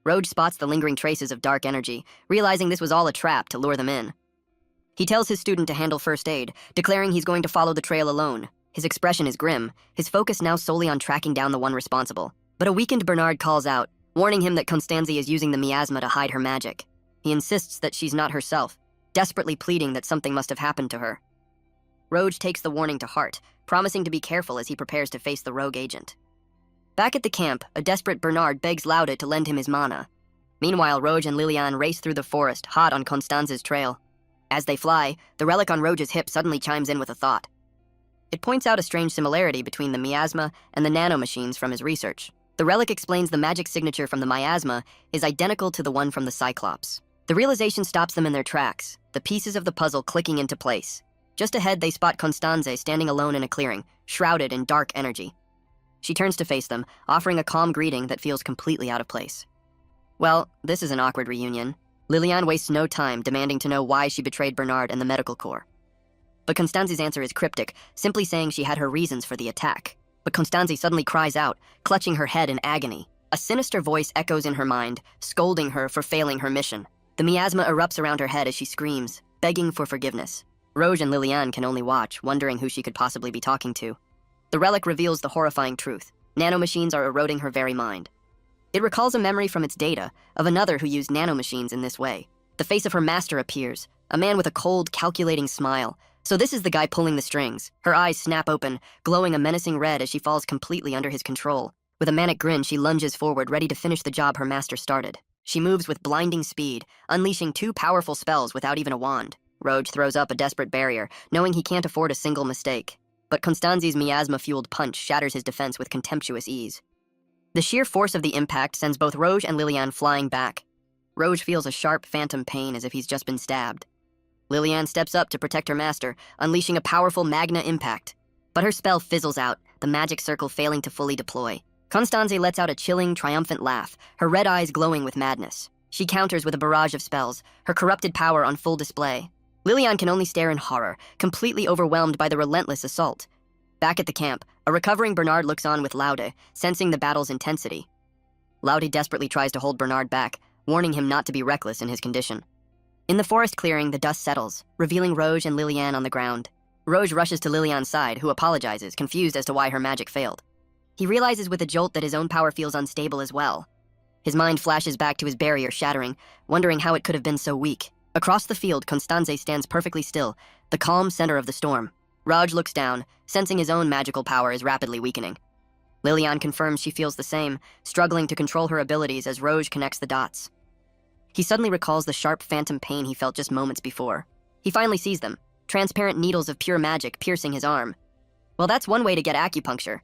Roge spots the lingering traces of dark energy, realizing this was all a trap to lure them in. He tells his student to handle first aid, declaring he's going to follow the trail alone. His expression is grim, his focus now solely on tracking down the one responsible. But a weakened Bernard calls out, warning him that Constanze is using the miasma to hide her magic. He insists that she's not herself, desperately pleading that something must have happened to her. Roge takes the warning to heart, promising to be careful as he prepares to face the rogue agent. Back at the camp, a desperate Bernard begs Laude to lend him his mana. Meanwhile, Roge and Liliane race through the forest, hot on Constanze's trail. As they fly, the relic on Roge's hip suddenly chimes in with a thought. It points out a strange similarity between the miasma and the nanomachines from his research. The relic explains the magic signature from the miasma is identical to the one from the Cyclops. The realization stops them in their tracks, the pieces of the puzzle clicking into place. Just ahead, they spot Constanze standing alone in a clearing, shrouded in dark energy. She turns to face them, offering a calm greeting that feels completely out of place. Well, this is an awkward reunion. Liliane wastes no time demanding to know why she betrayed Bernard and the medical corps. But Constanze's answer is cryptic, simply saying she had her reasons for the attack. But Constanze suddenly cries out, clutching her head in agony. A sinister voice echoes in her mind, scolding her for failing her mission. The miasma erupts around her head as she screams, begging for forgiveness. Roge and Liliane can only watch, wondering who she could possibly be talking to. The relic reveals the horrifying truth. Nanomachines are eroding her very mind. It recalls a memory from its data of another who used nanomachines in this way. The face of her master appears, a man with a cold, calculating smile. So this is the guy pulling the strings. Her eyes snap open, glowing a menacing red as she falls completely under his control. With a manic grin, she lunges forward, ready to finish the job her master started. She moves with blinding speed, unleashing 2 powerful spells without even a wand. Roge throws up a desperate barrier, knowing he can't afford a single mistake. But Constanze's miasma-fueled punch shatters his defense with contemptuous ease. The sheer force of the impact sends both Roge and Liliane flying back. Roge feels a sharp phantom pain as if he's just been stabbed. Liliane steps up to protect her master, unleashing a powerful magna impact. But her spell fizzles out, the magic circle failing to fully deploy. Constanze lets out a chilling, triumphant laugh, her red eyes glowing with madness. She counters with a barrage of spells, her corrupted power on full display. Liliane can only stare in horror, completely overwhelmed by the relentless assault. Back at the camp, a recovering Bernard looks on with Laude, sensing the battle's intensity. Laude desperately tries to hold Bernard back, warning him not to be reckless in his condition. In the forest clearing, the dust settles, revealing Roge and Liliane on the ground. Roge rushes to Liliane's side, who apologizes, confused as to why her magic failed. He realizes with a jolt that his own power feels unstable as well. His mind flashes back to his barrier shattering, wondering how it could have been so weak. Across the field, Constanze stands perfectly still, the calm center of the storm. Roge looks down, sensing his own magical power is rapidly weakening. Liliane confirms she feels the same, struggling to control her abilities as Roge connects the dots. He suddenly recalls the sharp phantom pain he felt just moments before. He finally sees them, transparent needles of pure magic piercing his arm. Well, that's one way to get acupuncture.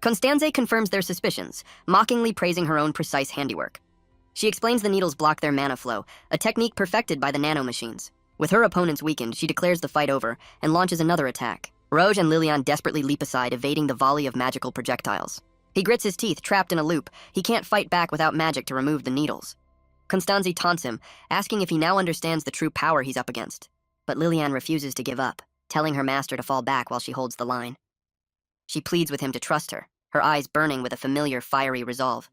Constanze confirms their suspicions, mockingly praising her own precise handiwork. She explains the needles block their mana flow, a technique perfected by the nanomachines. With her opponents weakened, she declares the fight over and launches another attack. Rouge and Lilian desperately leap aside, evading the volley of magical projectiles. He grits his teeth, trapped in a loop. He can't fight back without magic to remove the needles. Constanze taunts him, asking if he now understands the true power he's up against. But Lilian refuses to give up, telling her master to fall back while she holds the line. She pleads with him to trust her eyes burning with a familiar, fiery resolve.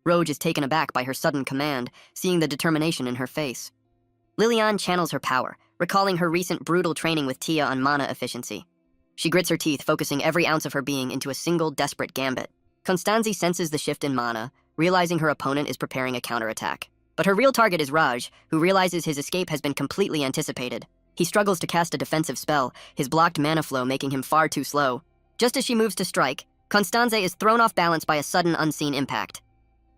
Rouge is taken aback by her sudden command, seeing the determination in her face. Lilian channels her power, recalling her recent brutal training with Tia on mana efficiency. She grits her teeth, focusing every ounce of her being into a single, desperate gambit. Constanze senses the shift in mana, realizing her opponent is preparing a counterattack. But her real target is Raj, who realizes his escape has been completely anticipated. He struggles to cast a defensive spell, his blocked mana flow making him far too slow. Just as she moves to strike, Constanze is thrown off balance by a sudden unseen impact.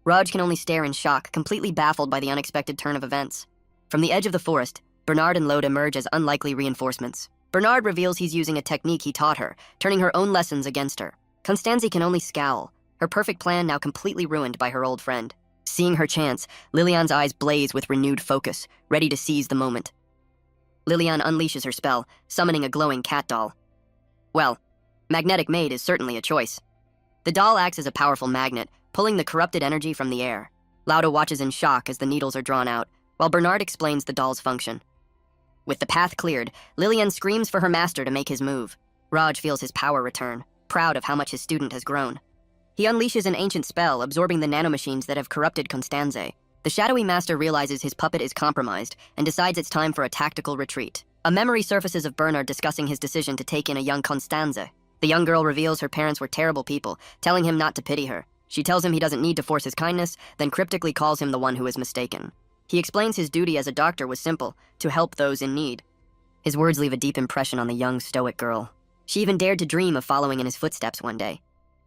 Raj can only stare in shock, completely baffled by the unexpected turn of events. From the edge of the forest, Bernard and Lode emerge as unlikely reinforcements. Bernard reveals he's using a technique he taught her, turning her own lessons against her. Constanze can only scowl, her perfect plan now completely ruined by her old friend. Seeing her chance, Lilian's eyes blaze with renewed focus, ready to seize the moment. Lilian unleashes her spell, summoning a glowing cat doll. Well, Magnetic Maid is certainly a choice. The doll acts as a powerful magnet, pulling the corrupted energy from the air. Lauda watches in shock as the needles are drawn out, while Bernard explains the doll's function. With the path cleared, Lilian screams for her master to make his move. Raj feels his power return, proud of how much his student has grown. He unleashes an ancient spell, absorbing the nanomachines that have corrupted Constanze. The shadowy master realizes his puppet is compromised and decides it's time for a tactical retreat. A memory surfaces of Bernard discussing his decision to take in a young Constanze. The young girl reveals her parents were terrible people, telling him not to pity her. She tells him he doesn't need to force his kindness, then cryptically calls him the one who is mistaken. He explains his duty as a doctor was simple, to help those in need. His words leave a deep impression on the young, stoic girl. She even dared to dream of following in his footsteps one day.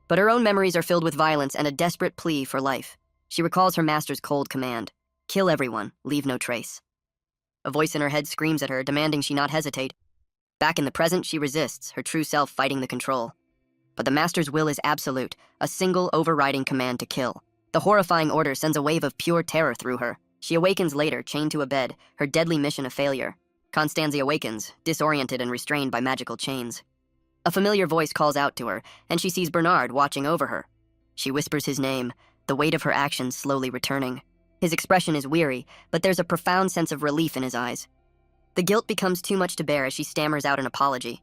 But her own memories are filled with violence and a desperate plea for life. She recalls her master's cold command, kill everyone, leave no trace. A voice in her head screams at her, demanding she not hesitate. Back in the present, she resists, her true self fighting the control. But the master's will is absolute, a single overriding command to kill. The horrifying order sends a wave of pure terror through her. She awakens later, chained to a bed, her deadly mission a failure. Constanze awakens, disoriented and restrained by magical chains. A familiar voice calls out to her, and she sees Bernard watching over her. She whispers his name, the weight of her actions slowly returning. His expression is weary, but there's a profound sense of relief in his eyes. The guilt becomes too much to bear as she stammers out an apology.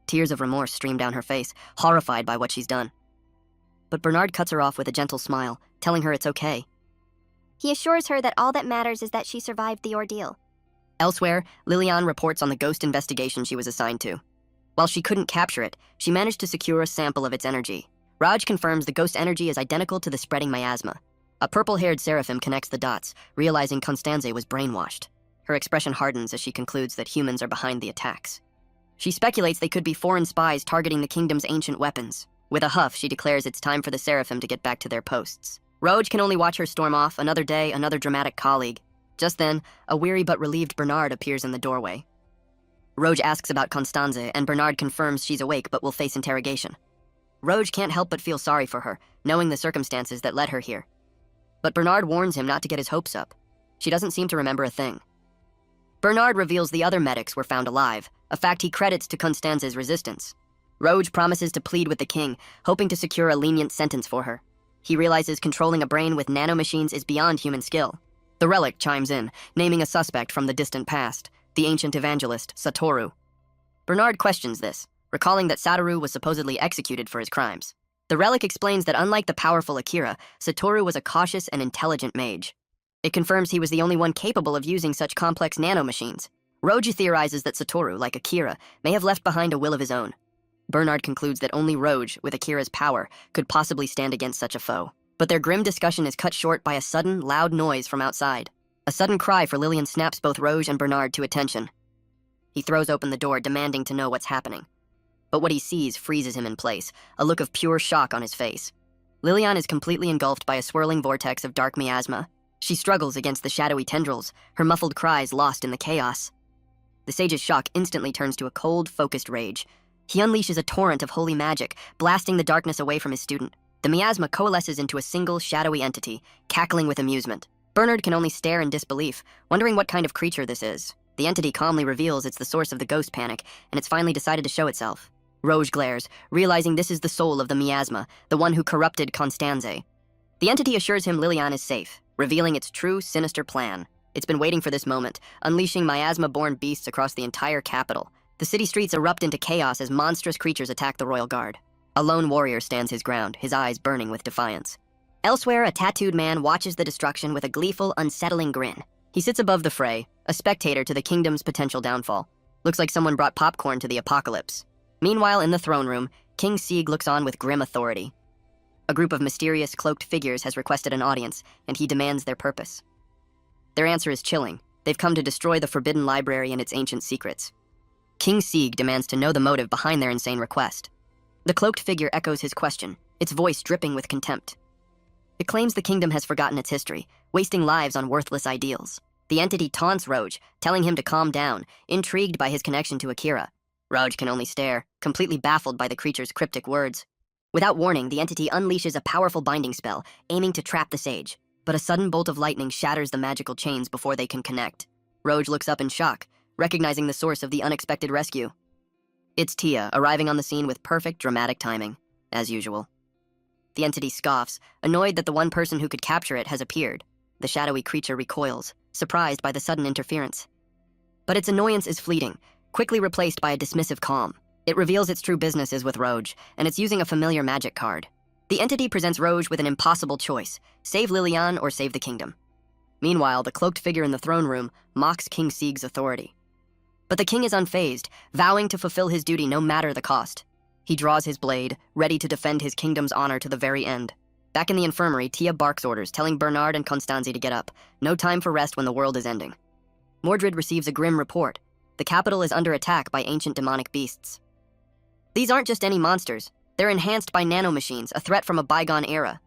Tears of remorse stream down her face, horrified by what she's done. But Bernard cuts her off with a gentle smile, telling her it's okay. He assures her that all that matters is that she survived the ordeal. Elsewhere, Lilian reports on the ghost investigation she was assigned to. While she couldn't capture it, she managed to secure a sample of its energy. Raj confirms the ghost energy is identical to the spreading miasma. A purple-haired seraphim connects the dots, realizing Constanze was brainwashed. Her expression hardens as she concludes that humans are behind the attacks. She speculates they could be foreign spies targeting the kingdom's ancient weapons. With a huff, she declares it's time for the seraphim to get back to their posts. Rouge can only watch her storm off, another day, another dramatic colleague. Just then, a weary but relieved Bernard appears in the doorway. Rouge asks about Constanze, and Bernard confirms she's awake but will face interrogation. Rouge can't help but feel sorry for her, knowing the circumstances that led her here. But Bernard warns him not to get his hopes up. She doesn't seem to remember a thing. Bernard reveals the other medics were found alive, a fact he credits to Constanze's resistance. Rouge promises to plead with the king, hoping to secure a lenient sentence for her. He realizes controlling a brain with nanomachines is beyond human skill. The relic chimes in, naming a suspect from the distant past, the ancient evangelist, Satoru. Bernard questions this, recalling that Satoru was supposedly executed for his crimes. The relic explains that unlike the powerful Akira, Satoru was a cautious and intelligent mage. It confirms he was the only one capable of using such complex nanomachines. Rouge theorizes that Satoru, like Akira, may have left behind a will of his own. Bernard concludes that only Rouge, with Akira's power, could possibly stand against such a foe. But their grim discussion is cut short by a sudden, loud noise from outside. A sudden cry for Lilian snaps both Rouge and Bernard to attention. He throws open the door, demanding to know what's happening. But what he sees freezes him in place, a look of pure shock on his face. Lilian is completely engulfed by a swirling vortex of dark miasma. She struggles against the shadowy tendrils, her muffled cries lost in the chaos. The sage's shock instantly turns to a cold, focused rage. He unleashes a torrent of holy magic, blasting the darkness away from his student. The miasma coalesces into a single, shadowy entity, cackling with amusement. Bernard can only stare in disbelief, wondering what kind of creature this is. The entity calmly reveals it's the source of the ghost panic, and it's finally decided to show itself. Rouge glares, realizing this is the soul of the miasma, the one who corrupted Constanze. The entity assures him Liliane is safe, revealing its true, sinister plan. It's been waiting for this moment, unleashing miasma-born beasts across the entire capital. The city streets erupt into chaos as monstrous creatures attack the royal guard. A lone warrior stands his ground, his eyes burning with defiance. Elsewhere, a tattooed man watches the destruction with a gleeful, unsettling grin. He sits above the fray, a spectator to the kingdom's potential downfall. Looks like someone brought popcorn to the apocalypse. Meanwhile, in the throne room, King Sieg looks on with grim authority. A group of mysterious, cloaked figures has requested an audience, and he demands their purpose. Their answer is chilling. They've come to destroy the Forbidden Library and its ancient secrets. King Sieg demands to know the motive behind their insane request. The cloaked figure echoes his question, its voice dripping with contempt. It claims the kingdom has forgotten its history, wasting lives on worthless ideals. The entity taunts Rouge, telling him to calm down, intrigued by his connection to Akira. Rouge can only stare, completely baffled by the creature's cryptic words. Without warning, the entity unleashes a powerful binding spell, aiming to trap the sage. But a sudden bolt of lightning shatters the magical chains before they can connect. Rouge looks up in shock, recognizing the source of the unexpected rescue. It's Tia, arriving on the scene with perfect dramatic timing, as usual. The entity scoffs, annoyed that the one person who could capture it has appeared. The shadowy creature recoils, surprised by the sudden interference. But its annoyance is fleeting, quickly replaced by a dismissive calm. It reveals its true business is with Rouge, and it's using a familiar magic card. The entity presents Rouge with an impossible choice: save Liliane or save the kingdom. Meanwhile, the cloaked figure in the throne room mocks King Sieg's authority. But the king is unfazed, vowing to fulfill his duty no matter the cost. He draws his blade, ready to defend his kingdom's honor to the very end. Back in the infirmary, Tia barks orders, telling Bernard and Constanze to get up. No time for rest when the world is ending. Mordred receives a grim report. The capital is under attack by ancient demonic beasts. These aren't just any monsters. They're enhanced by nanomachines, a threat from a bygone era.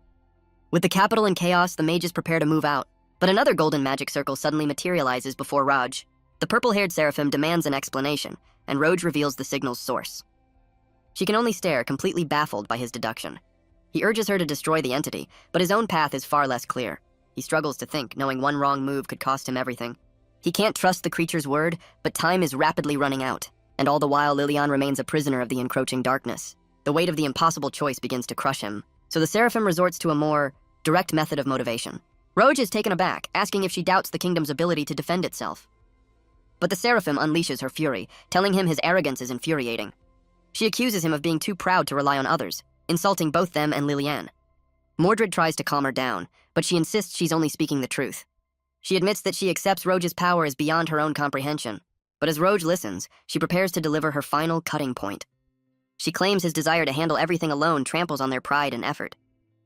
With the capital in chaos, the mages prepare to move out. But another golden magic circle suddenly materializes before Rouge. The purple-haired seraphim demands an explanation, and Rouge reveals the signal's source. She can only stare, completely baffled by his deduction. He urges her to destroy the entity, but his own path is far less clear. He struggles to think, knowing one wrong move could cost him everything. He can't trust the creature's word, but time is rapidly running out, and all the while Liliane remains a prisoner of the encroaching darkness. The weight of the impossible choice begins to crush him, so the seraphim resorts to a more direct method of motivation. Rouge is taken aback, asking if she doubts the kingdom's ability to defend itself. But the seraphim unleashes her fury, telling him his arrogance is infuriating. She accuses him of being too proud to rely on others, insulting both them and Liliane. Mordred tries to calm her down, but she insists she's only speaking the truth. She admits that she accepts Rouge's power is beyond her own comprehension, but as Rouge listens, she prepares to deliver her final cutting point. She claims his desire to handle everything alone tramples on their pride and effort.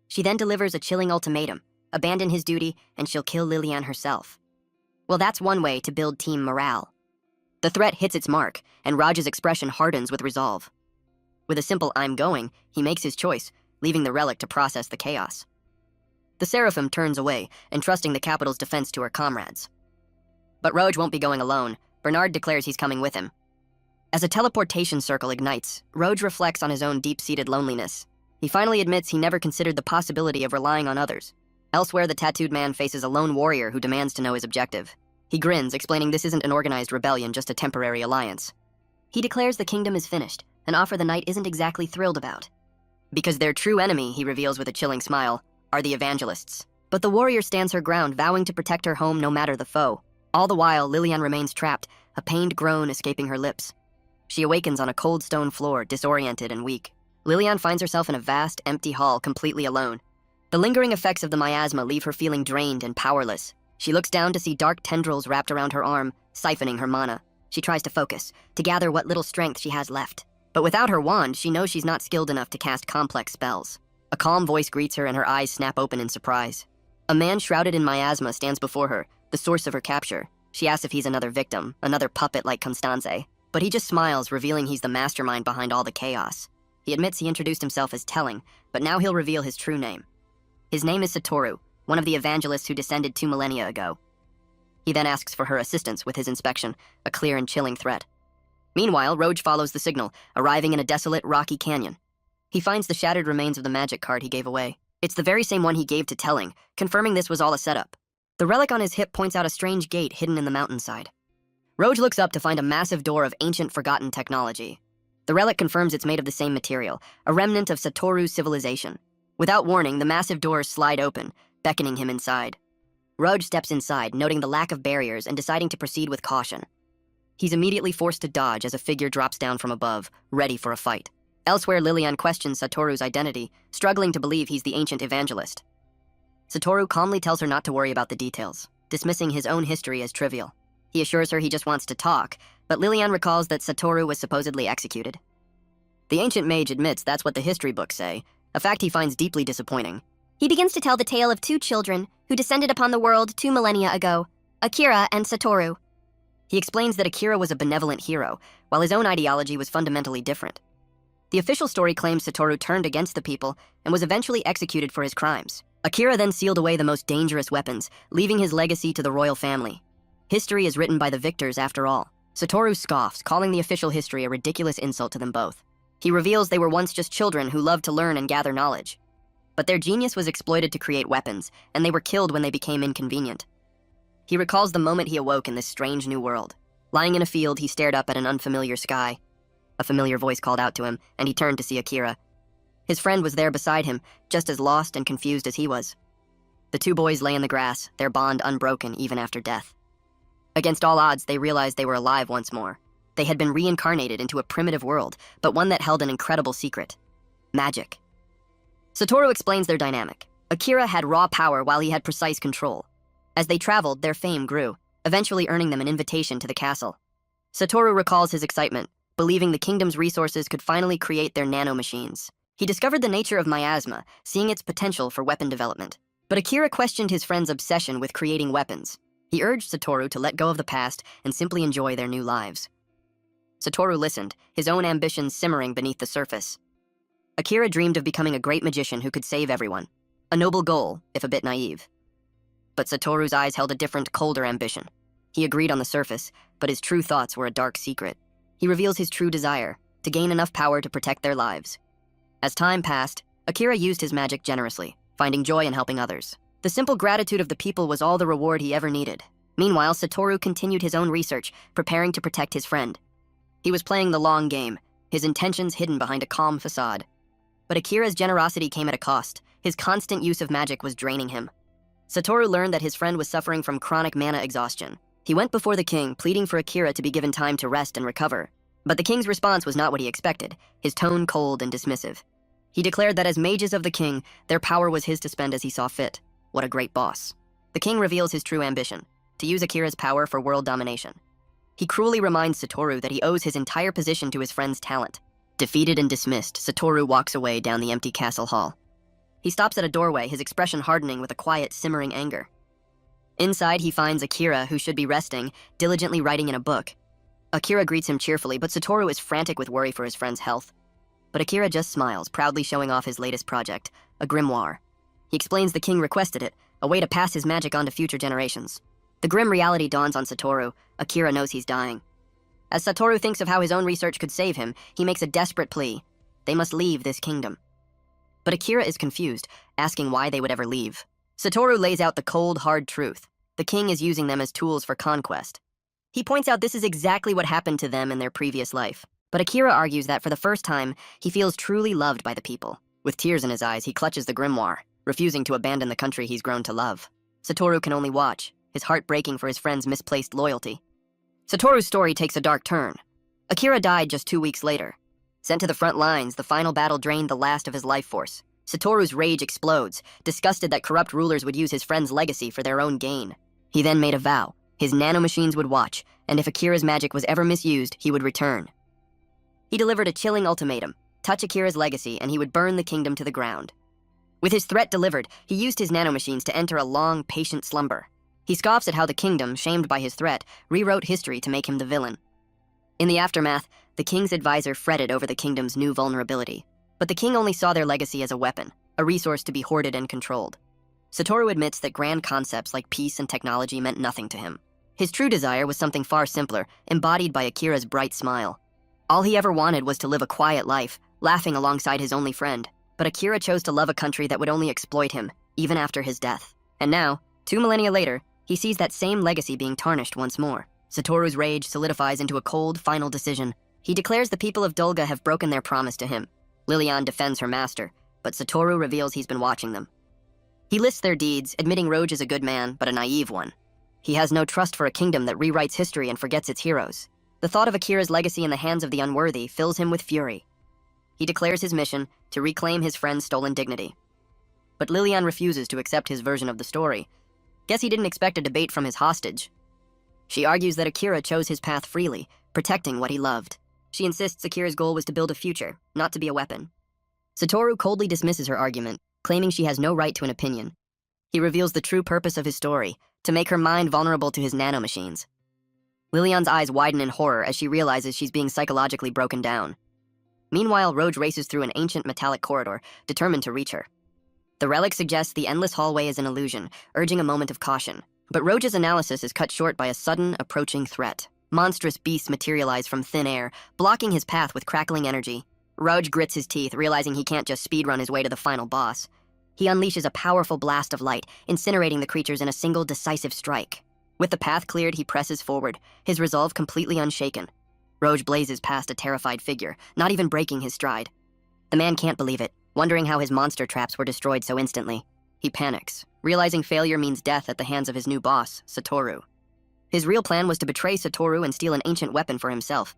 She then delivers a chilling ultimatum: abandon his duty, and she'll kill Liliane herself. Well, that's one way to build team morale. The threat hits its mark, and Rouge's expression hardens with resolve. With a simple "I'm going," he makes his choice, leaving the relic to process the chaos. The seraphim turns away, entrusting the capital's defense to her comrades. But Rouge won't be going alone. Bernard declares he's coming with him. As a teleportation circle ignites, Rouge reflects on his own deep-seated loneliness. He finally admits he never considered the possibility of relying on others. Elsewhere, the tattooed man faces a lone warrior who demands to know his objective. He grins, explaining this isn't an organized rebellion, just a temporary alliance. He declares the kingdom is finished, an offer the knight isn't exactly thrilled about. Because their true enemy, he reveals with a chilling smile, are the evangelists. But the warrior stands her ground, vowing to protect her home no matter the foe. All the while, Liliane remains trapped, a pained groan escaping her lips. She awakens on a cold stone floor, disoriented and weak. Liliane finds herself in a vast, empty hall, completely alone. The lingering effects of the miasma leave her feeling drained and powerless. She looks down to see dark tendrils wrapped around her arm, siphoning her mana. She tries to focus, to gather what little strength she has left. But without her wand, she knows she's not skilled enough to cast complex spells. A calm voice greets her and her eyes snap open in surprise. A man shrouded in miasma stands before her, the source of her capture. She asks if he's another victim, another puppet like Constanze. But he just smiles, revealing he's the mastermind behind all the chaos. He admits he introduced himself as Telling, but now he'll reveal his true name. His name is Satoru, one of the evangelists who descended 2 millennia ago. He then asks for her assistance with his inspection, a clear and chilling threat. Meanwhile, Roge follows the signal, arriving in a desolate, rocky canyon. He finds the shattered remains of the magic card he gave away. It's the very same one he gave to Telling, confirming this was all a setup. The relic on his hip points out a strange gate hidden in the mountainside. Roge looks up to find a massive door of ancient, forgotten technology. The relic confirms it's made of the same material, a remnant of Satoru's civilization. Without warning, the massive doors slide open, beckoning him inside. Roge steps inside, noting the lack of barriers and deciding to proceed with caution. He's immediately forced to dodge as a figure drops down from above, ready for a fight. Elsewhere, Lilian questions Satoru's identity, struggling to believe he's the ancient evangelist. Satoru calmly tells her not to worry about the details, dismissing his own history as trivial. He assures her he just wants to talk, but Lilian recalls that Satoru was supposedly executed. The ancient mage admits that's what the history books say, a fact he finds deeply disappointing. He begins to tell the tale of two children who descended upon the world 2 millennia ago, Akira and Satoru. He explains that Akira was a benevolent hero, while his own ideology was fundamentally different. The official story claims Satoru turned against the people and was eventually executed for his crimes. Akira then sealed away the most dangerous weapons, leaving his legacy to the royal family. History is written by the victors, after all. Satoru scoffs, calling the official history a ridiculous insult to them both. He reveals they were once just children who loved to learn and gather knowledge. But their genius was exploited to create weapons, and they were killed when they became inconvenient. He recalls the moment he awoke in this strange new world. Lying in a field, he stared up at an unfamiliar sky. A familiar voice called out to him, and he turned to see Akira. His friend was there beside him, just as lost and confused as he was. The two boys lay in the grass, their bond unbroken even after death. Against all odds, they realized they were alive once more. They had been reincarnated into a primitive world, but one that held an incredible secret: magic. Satoru explains their dynamic. Akira had raw power while he had precise control. As they traveled, their fame grew, eventually earning them an invitation to the castle. Satoru recalls his excitement, believing the kingdom's resources could finally create their nanomachines. He discovered the nature of miasma, seeing its potential for weapon development. But Akira questioned his friend's obsession with creating weapons. He urged Satoru to let go of the past and simply enjoy their new lives. Satoru listened, his own ambitions simmering beneath the surface. Akira dreamed of becoming a great magician who could save everyone. A noble goal, if a bit naive. But Satoru's eyes held a different, colder ambition. He agreed on the surface, but his true thoughts were a dark secret. He reveals his true desire: to gain enough power to protect their lives. As time passed, Akira used his magic generously, finding joy in helping others. The simple gratitude of the people was all the reward he ever needed. Meanwhile, Satoru continued his own research, preparing to protect his friend. He was playing the long game, his intentions hidden behind a calm facade. But Akira's generosity came at a cost. His constant use of magic was draining him. Satoru learned that his friend was suffering from chronic mana exhaustion. He went before the king, pleading for Akira to be given time to rest and recover. But the king's response was not what he expected, his tone cold and dismissive. He declared that as mages of the king, their power was his to spend as he saw fit. What a great boss. The king reveals his true ambition: to use Akira's power for world domination. He cruelly reminds Satoru that he owes his entire position to his friend's talent. Defeated and dismissed, Satoru walks away down the empty castle hall. He stops at a doorway, his expression hardening with a quiet, simmering anger. Inside, he finds Akira, who should be resting, diligently writing in a book. Akira greets him cheerfully, but Satoru is frantic with worry for his friend's health. But Akira just smiles, proudly showing off his latest project, a grimoire. He explains the king requested it, a way to pass his magic on to future generations. The grim reality dawns on Satoru. Akira knows he's dying. As Satoru thinks of how his own research could save him, he makes a desperate plea: they must leave this kingdom. But Akira is confused, asking why they would ever leave. Satoru lays out the cold, hard truth: the king is using them as tools for conquest. He points out this is exactly what happened to them in their previous life. But Akira argues that for the first time, he feels truly loved by the people. With tears in his eyes, he clutches the grimoire, refusing to abandon the country he's grown to love. Satoru can only watch, his heart breaking for his friend's misplaced loyalty. Satoru's story takes a dark turn. Akira died just 2 weeks later. Sent to the front lines, the final battle drained the last of his life force. Satoru's rage explodes, disgusted that corrupt rulers would use his friend's legacy for their own gain. He then made a vow: his nanomachines would watch, and if Akira's magic was ever misused, he would return. He delivered a chilling ultimatum: touch Akira's legacy and he would burn the kingdom to the ground. With his threat delivered, he used his nanomachines to enter a long, patient slumber. He scoffs at how the kingdom, shamed by his threat, rewrote history to make him the villain. In the aftermath, the king's advisor fretted over the kingdom's new vulnerability. But the king only saw their legacy as a weapon, a resource to be hoarded and controlled. Satoru admits that grand concepts like peace and technology meant nothing to him. His true desire was something far simpler, embodied by Akira's bright smile. All he ever wanted was to live a quiet life, laughing alongside his only friend. But Akira chose to love a country that would only exploit him, even after his death. And now, 2 millennia later, he sees that same legacy being tarnished once more. Satoru's rage solidifies into a cold, final decision. He declares the people of Dolga have broken their promise to him. Lilian defends her master, but Satoru reveals he's been watching them. He lists their deeds, admitting Roge is a good man, but a naive one. He has no trust for a kingdom that rewrites history and forgets its heroes. The thought of Akira's legacy in the hands of the unworthy fills him with fury. He declares his mission to reclaim his friend's stolen dignity. But Lilian refuses to accept his version of the story. Guess he didn't expect a debate from his hostage. She argues that Akira chose his path freely, protecting what he loved. She insists Akira's goal was to build a future, not to be a weapon. Satoru coldly dismisses her argument, claiming she has no right to an opinion. He reveals the true purpose of his story, to make her mind vulnerable to his nanomachines. Lilian's eyes widen in horror as she realizes she's being psychologically broken down. Meanwhile, Roge races through an ancient metallic corridor, determined to reach her. The relic suggests the endless hallway is an illusion, urging a moment of caution. But Roge's analysis is cut short by a sudden, approaching threat. Monstrous beasts materialize from thin air, blocking his path with crackling energy. Roge grits his teeth, realizing he can't just speedrun his way to the final boss. He unleashes a powerful blast of light, incinerating the creatures in a single decisive strike. With the path cleared, he presses forward, his resolve completely unshaken. Roge blazes past a terrified figure, not even breaking his stride. The man can't believe it, wondering how his monster traps were destroyed so instantly. He panics, realizing failure means death at the hands of his new boss, Satoru. His real plan was to betray Satoru and steal an ancient weapon for himself.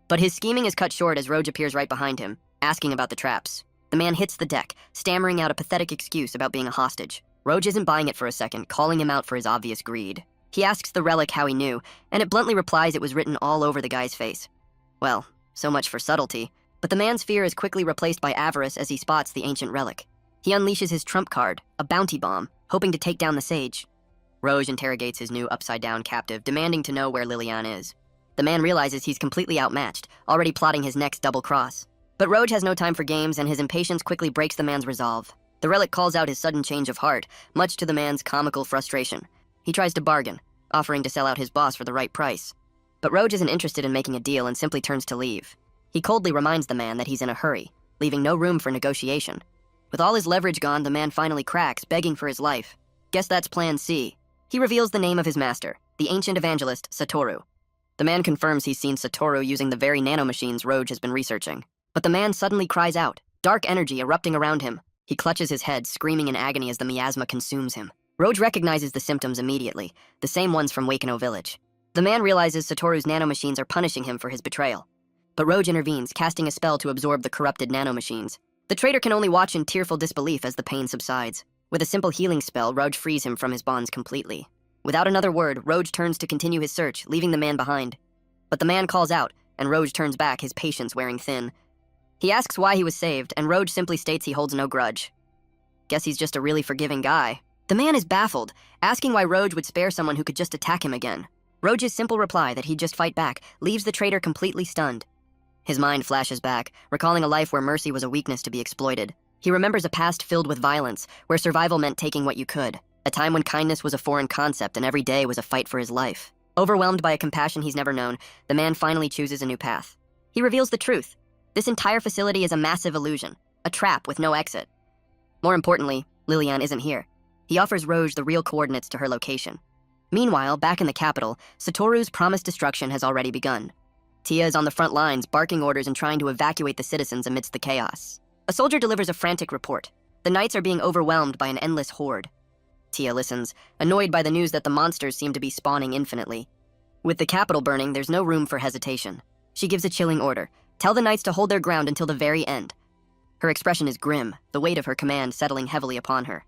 But his scheming is cut short as Roge appears right behind him, asking about the traps. The man hits the deck, stammering out a pathetic excuse about being a hostage. Roge isn't buying it for a second, calling him out for his obvious greed. He asks the relic how he knew, and it bluntly replies it was written all over the guy's face. Well, so much for subtlety, but the man's fear is quickly replaced by avarice as he spots the ancient relic. He unleashes his trump card, a bounty bomb, hoping to take down the sage. Roge interrogates his new upside-down captive, demanding to know where Lilian is. The man realizes he's completely outmatched, already plotting his next double cross. But Roge has no time for games, and his impatience quickly breaks the man's resolve. The relic calls out his sudden change of heart, much to the man's comical frustration. He tries to bargain, offering to sell out his boss for the right price. But Roge isn't interested in making a deal and simply turns to leave. He coldly reminds the man that he's in a hurry, leaving no room for negotiation. With all his leverage gone, the man finally cracks, begging for his life. Guess that's Plan C. He reveals the name of his master, the ancient evangelist, Satoru. The man confirms he's seen Satoru using the very nanomachines Roge has been researching. But the man suddenly cries out, dark energy erupting around him. He clutches his head, screaming in agony as the miasma consumes him. Roge recognizes the symptoms immediately, the same ones from Wakeno Village. The man realizes Satoru's nanomachines are punishing him for his betrayal. But Roge intervenes, casting a spell to absorb the corrupted nanomachines. The traitor can only watch in tearful disbelief as the pain subsides. With a simple healing spell, Roge frees him from his bonds completely. Without another word, Roge turns to continue his search, leaving the man behind. But the man calls out, and Roge turns back, his patience wearing thin. He asks why he was saved, and Roge simply states he holds no grudge. Guess he's just a really forgiving guy. The man is baffled, asking why Roge would spare someone who could just attack him again. Roge's simple reply that he'd just fight back leaves the traitor completely stunned. His mind flashes back, recalling a life where mercy was a weakness to be exploited. He remembers a past filled with violence, where survival meant taking what you could. A time when kindness was a foreign concept and every day was a fight for his life. Overwhelmed by a compassion he's never known, the man finally chooses a new path. He reveals the truth. This entire facility is a massive illusion, a trap with no exit. More importantly, Lilian isn't here. He offers Roge the real coordinates to her location. Meanwhile, back in the capital, Satoru's promised destruction has already begun. Tia is on the front lines, barking orders and trying to evacuate the citizens amidst the chaos. A soldier delivers a frantic report. The knights are being overwhelmed by an endless horde. Tia listens, annoyed by the news that the monsters seem to be spawning infinitely. With the capital burning, there's no room for hesitation. She gives a chilling order. Tell the knights to hold their ground until the very end. Her expression is grim, the weight of her command settling heavily upon her.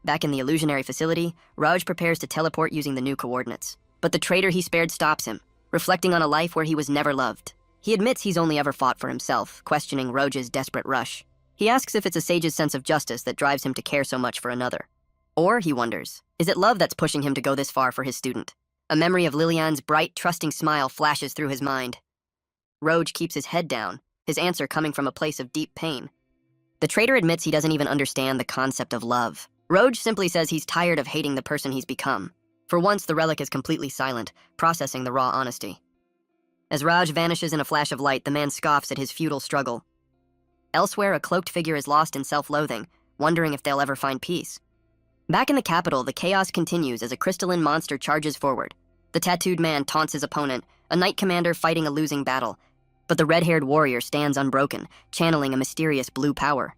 Back in the illusionary facility, Raj prepares to teleport using the new coordinates. But the traitor he spared stops him, reflecting on a life where he was never loved. He admits he's only ever fought for himself, questioning Roge's desperate rush. He asks if it's a sage's sense of justice that drives him to care so much for another. Or, he wonders, is it love that's pushing him to go this far for his student? A memory of Lilian's bright, trusting smile flashes through his mind. Roge keeps his head down, his answer coming from a place of deep pain. The traitor admits he doesn't even understand the concept of love. Roge simply says he's tired of hating the person he's become. For once, the relic is completely silent, processing the raw honesty. As Raj vanishes in a flash of light, the man scoffs at his futile struggle. Elsewhere, a cloaked figure is lost in self-loathing, wondering if they'll ever find peace. Back in the capital, the chaos continues as a crystalline monster charges forward. The tattooed man taunts his opponent, a knight commander fighting a losing battle. But the red-haired warrior stands unbroken, channeling a mysterious blue power.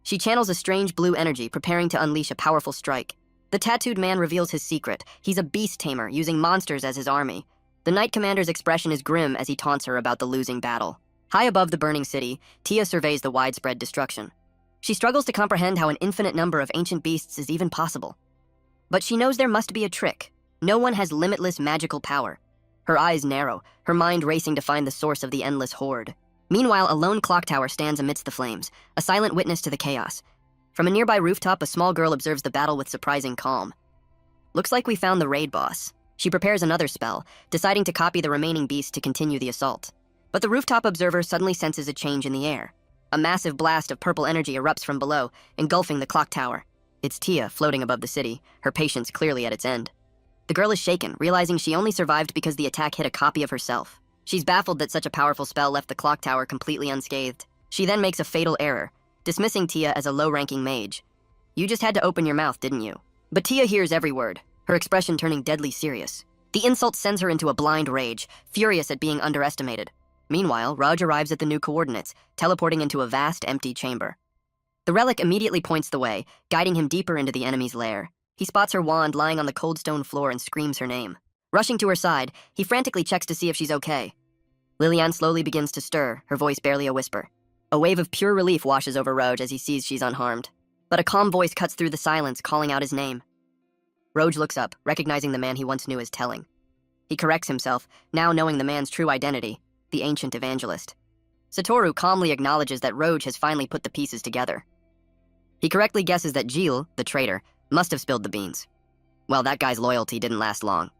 She channels a strange blue energy, preparing to unleash a powerful strike. The tattooed man reveals his secret. He's a beast tamer, using monsters as his army. The knight commander's expression is grim as he taunts her about the losing battle. High above the burning city, Tia surveys the widespread destruction. She struggles to comprehend how an infinite number of ancient beasts is even possible. But she knows there must be a trick. No one has limitless magical power. Her eyes narrow, her mind racing to find the source of the endless horde. Meanwhile, a lone clock tower stands amidst the flames, a silent witness to the chaos. From a nearby rooftop, a small girl observes the battle with surprising calm. Looks like we found the raid boss. She prepares another spell, deciding to copy the remaining beasts to continue the assault. But the rooftop observer suddenly senses a change in the air. A massive blast of purple energy erupts from below, engulfing the clock tower. It's Tia, floating above the city, her patience clearly at its end. The girl is shaken, realizing she only survived because the attack hit a copy of herself. She's baffled that such a powerful spell left the clock tower completely unscathed. She then makes a fatal error, dismissing Tia as a low-ranking mage. You just had to open your mouth, didn't you? But Tia hears every word, her expression turning deadly serious. The insult sends her into a blind rage, furious at being underestimated. Meanwhile, Raj arrives at the new coordinates, teleporting into a vast, empty chamber. The relic immediately points the way, guiding him deeper into the enemy's lair. He spots her wand lying on the cold stone floor and screams her name. Rushing to her side, he frantically checks to see if she's okay. Liliane slowly begins to stir, her voice barely a whisper. A wave of pure relief washes over Roj as he sees she's unharmed. But a calm voice cuts through the silence, calling out his name. Roj looks up, recognizing the man he once knew as Telling. He corrects himself, now knowing the man's true identity, the ancient evangelist. Satoru calmly acknowledges that Roj has finally put the pieces together. He correctly guesses that Gilles, the traitor, must have spilled the beans. Well, that guy's loyalty didn't last long.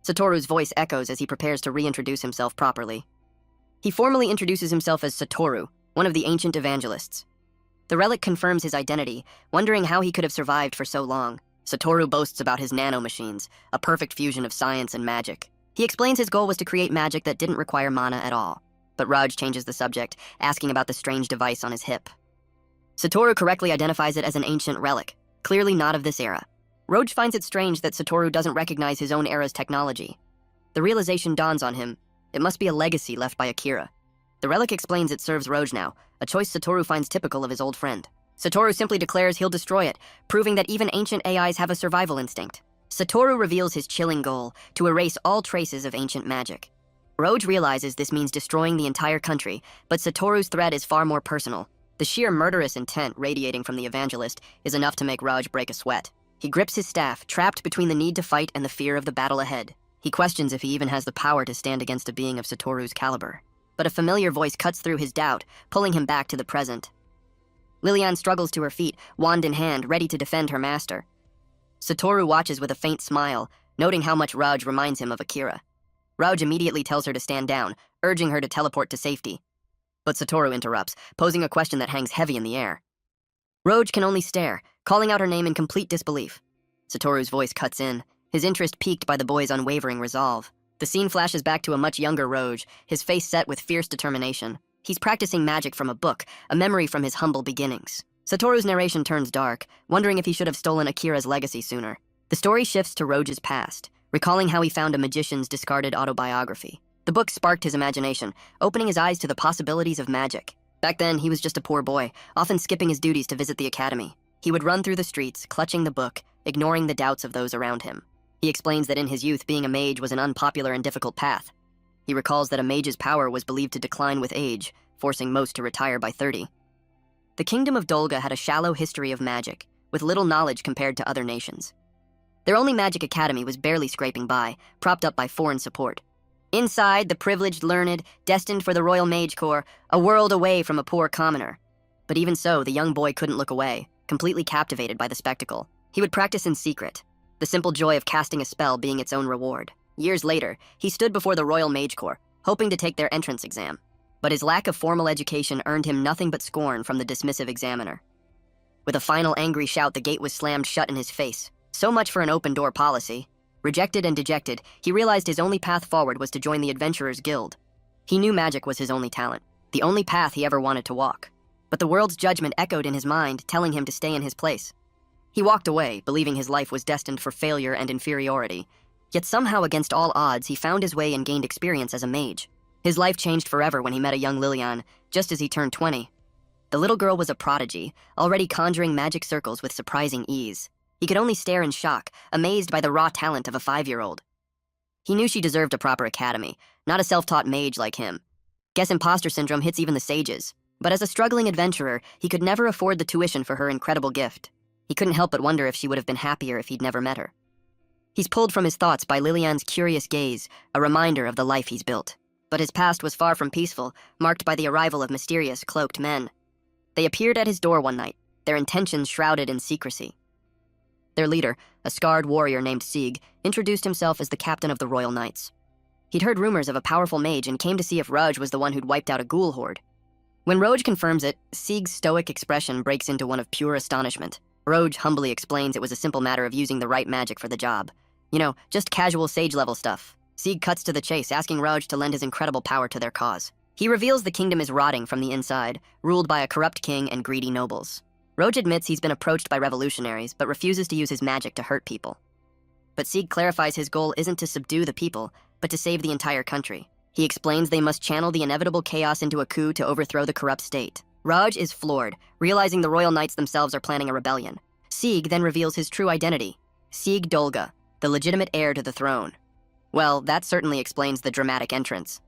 Satoru's voice echoes as he prepares to reintroduce himself properly. He formally introduces himself as Satoru, one of the ancient evangelists. The relic confirms his identity, wondering how he could have survived for so long. Satoru boasts about his nanomachines, a perfect fusion of science and magic. He explains his goal was to create magic that didn't require mana at all. But Raj changes the subject, asking about the strange device on his hip. Satoru correctly identifies it as an ancient relic, clearly not of this era. Roj finds it strange that Satoru doesn't recognize his own era's technology. The realization dawns on him. It must be a legacy left by Akira. The relic explains it serves Roj now, a choice Satoru finds typical of his old friend. Satoru simply declares he'll destroy it, proving that even ancient AIs have a survival instinct. Satoru reveals his chilling goal, to erase all traces of ancient magic. Roj realizes this means destroying the entire country, but Satoru's threat is far more personal. The sheer murderous intent radiating from the evangelist is enough to make Raj break a sweat. He grips his staff, trapped between the need to fight and the fear of the battle ahead. He questions if he even has the power to stand against a being of Satoru's caliber. But a familiar voice cuts through his doubt, pulling him back to the present. Liliane struggles to her feet, wand in hand, ready to defend her master. Satoru watches with a faint smile, noting how much Raj reminds him of Akira. Raj immediately tells her to stand down, urging her to teleport to safety. But Satoru interrupts, posing a question that hangs heavy in the air. Roj can only stare, calling out her name in complete disbelief. Satoru's voice cuts in, his interest piqued by the boy's unwavering resolve. The scene flashes back to a much younger Roj, his face set with fierce determination. He's practicing magic from a book, a memory from his humble beginnings. Satoru's narration turns dark, wondering if he should have stolen Akira's legacy sooner. The story shifts to Roj's past, recalling how he found a magician's discarded autobiography. The book sparked his imagination, opening his eyes to the possibilities of magic. Back then, he was just a poor boy, often skipping his duties to visit the academy. He would run through the streets, clutching the book, ignoring the doubts of those around him. He explains that in his youth, being a mage was an unpopular and difficult path. He recalls that a mage's power was believed to decline with age, forcing most to retire by 30. The kingdom of Dolga had a shallow history of magic, with little knowledge compared to other nations. Their only magic academy was barely scraping by, propped up by foreign support. Inside, the privileged, learned, destined for the Royal Mage Corps, a world away from a poor commoner. But even so, the young boy couldn't look away, completely captivated by the spectacle. He would practice in secret, the simple joy of casting a spell being its own reward. Years later, he stood before the Royal Mage Corps, hoping to take their entrance exam. But his lack of formal education earned him nothing but scorn from the dismissive examiner. With a final angry shout, the gate was slammed shut in his face. So much for an open-door policy. Rejected and dejected, he realized his only path forward was to join the Adventurers Guild. He knew magic was his only talent, the only path he ever wanted to walk. But the world's judgment echoed in his mind, telling him to stay in his place. He walked away, believing his life was destined for failure and inferiority. Yet somehow, against all odds, he found his way and gained experience as a mage. His life changed forever when he met a young Lilian, just as he turned 20. The little girl was a prodigy, already conjuring magic circles with surprising ease. He could only stare in shock, amazed by the raw talent of a 5-year-old. He knew she deserved a proper academy, not a self-taught mage like him. Guess imposter syndrome hits even the sages. But as a struggling adventurer, he could never afford the tuition for her incredible gift. He couldn't help but wonder if she would have been happier if he'd never met her. He's pulled from his thoughts by Lilian's curious gaze, a reminder of the life he's built. But his past was far from peaceful, marked by the arrival of mysterious, cloaked men. They appeared at his door one night, their intentions shrouded in secrecy. Their leader, a scarred warrior named Sieg, introduced himself as the captain of the Royal Knights. He'd heard rumors of a powerful mage and came to see if Rudge was the one who'd wiped out a ghoul horde. When Roge confirms it, Sieg's stoic expression breaks into one of pure astonishment. Roge humbly explains it was a simple matter of using the right magic for the job. You know, just casual sage-level stuff. Sieg cuts to the chase, asking Roge to lend his incredible power to their cause. He reveals the kingdom is rotting from the inside, ruled by a corrupt king and greedy nobles. Roge admits he's been approached by revolutionaries, but refuses to use his magic to hurt people. But Sieg clarifies his goal isn't to subdue the people, but to save the entire country. He explains they must channel the inevitable chaos into a coup to overthrow the corrupt state. Raj is floored, realizing the Royal Knights themselves are planning a rebellion. Sieg then reveals his true identity, Sieg Dolga, the legitimate heir to the throne. Well, that certainly explains the dramatic entrance.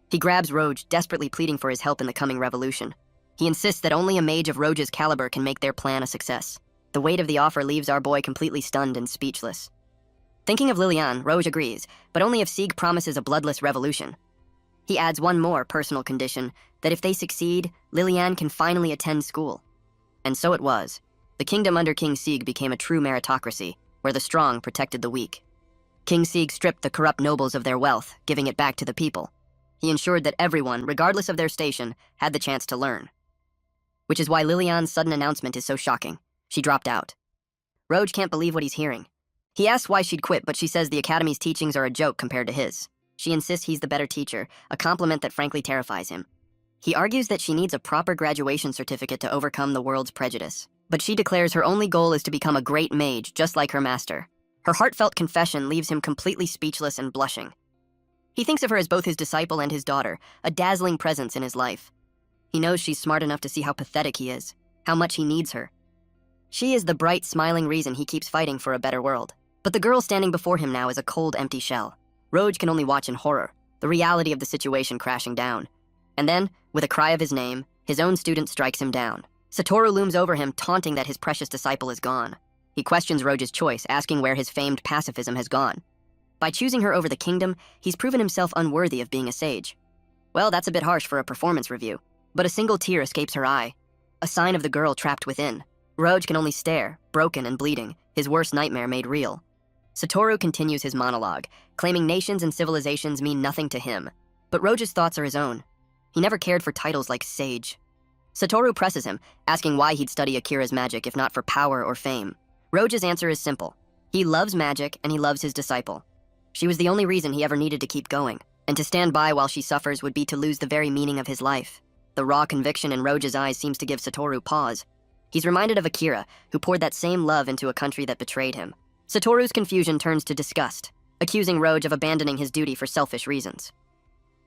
He grabs Roge, desperately pleading for his help in the coming revolution. He insists that only a mage of Roge's caliber can make their plan a success. The weight of the offer leaves our boy completely stunned and speechless. Thinking of Lilian, Roge agrees, but only if Sieg promises a bloodless revolution. He adds one more personal condition, that if they succeed, Lilian can finally attend school. And so it was. The kingdom under King Sieg became a true meritocracy, where the strong protected the weak. King Sieg stripped the corrupt nobles of their wealth, giving it back to the people. He ensured that everyone, regardless of their station, had the chance to learn. Which is why Lilian's sudden announcement is so shocking. She dropped out. Roge can't believe what he's hearing. He asks why she'd quit, but she says the academy's teachings are a joke compared to his. She insists he's the better teacher, a compliment that frankly terrifies him. He argues that she needs a proper graduation certificate to overcome the world's prejudice. But she declares her only goal is to become a great mage, just like her master. Her heartfelt confession leaves him completely speechless and blushing. He thinks of her as both his disciple and his daughter, a dazzling presence in his life. He knows she's smart enough to see how pathetic he is, how much he needs her. She is the bright, smiling reason he keeps fighting for a better world. But the girl standing before him now is a cold, empty shell. Roge can only watch in horror, the reality of the situation crashing down. And then, with a cry of his name, his own student strikes him down. Satoru looms over him, taunting that his precious disciple is gone. He questions Roge's choice, asking where his famed pacifism has gone. By choosing her over the kingdom, he's proven himself unworthy of being a sage. Well, that's a bit harsh for a performance review, but a single tear escapes her eye, a sign of the girl trapped within. Roge can only stare, broken and bleeding, his worst nightmare made real. Satoru continues his monologue, claiming nations and civilizations mean nothing to him. But Roge's thoughts are his own. He never cared for titles like sage. Satoru presses him, asking why he'd study Akira's magic if not for power or fame. Roge's answer is simple. He loves magic and he loves his disciple. She was the only reason he ever needed to keep going, and to stand by while she suffers would be to lose the very meaning of his life. The raw conviction in Roge's eyes seems to give Satoru pause. He's reminded of Akira, who poured that same love into a country that betrayed him. Satoru's confusion turns to disgust, accusing Roge of abandoning his duty for selfish reasons.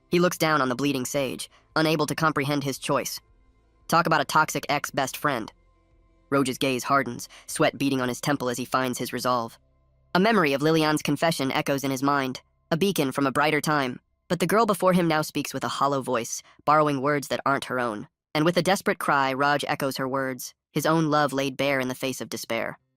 He looks down on the bleeding sage, unable to comprehend his choice. Talk about a toxic ex-best friend. Roge's gaze hardens, sweat beating on his temple as he finds his resolve. A memory of Lilian's confession echoes in his mind, a beacon from a brighter time. But the girl before him now speaks with a hollow voice, borrowing words that aren't her own. And with a desperate cry, Raj echoes her words, his own love laid bare in the face of despair.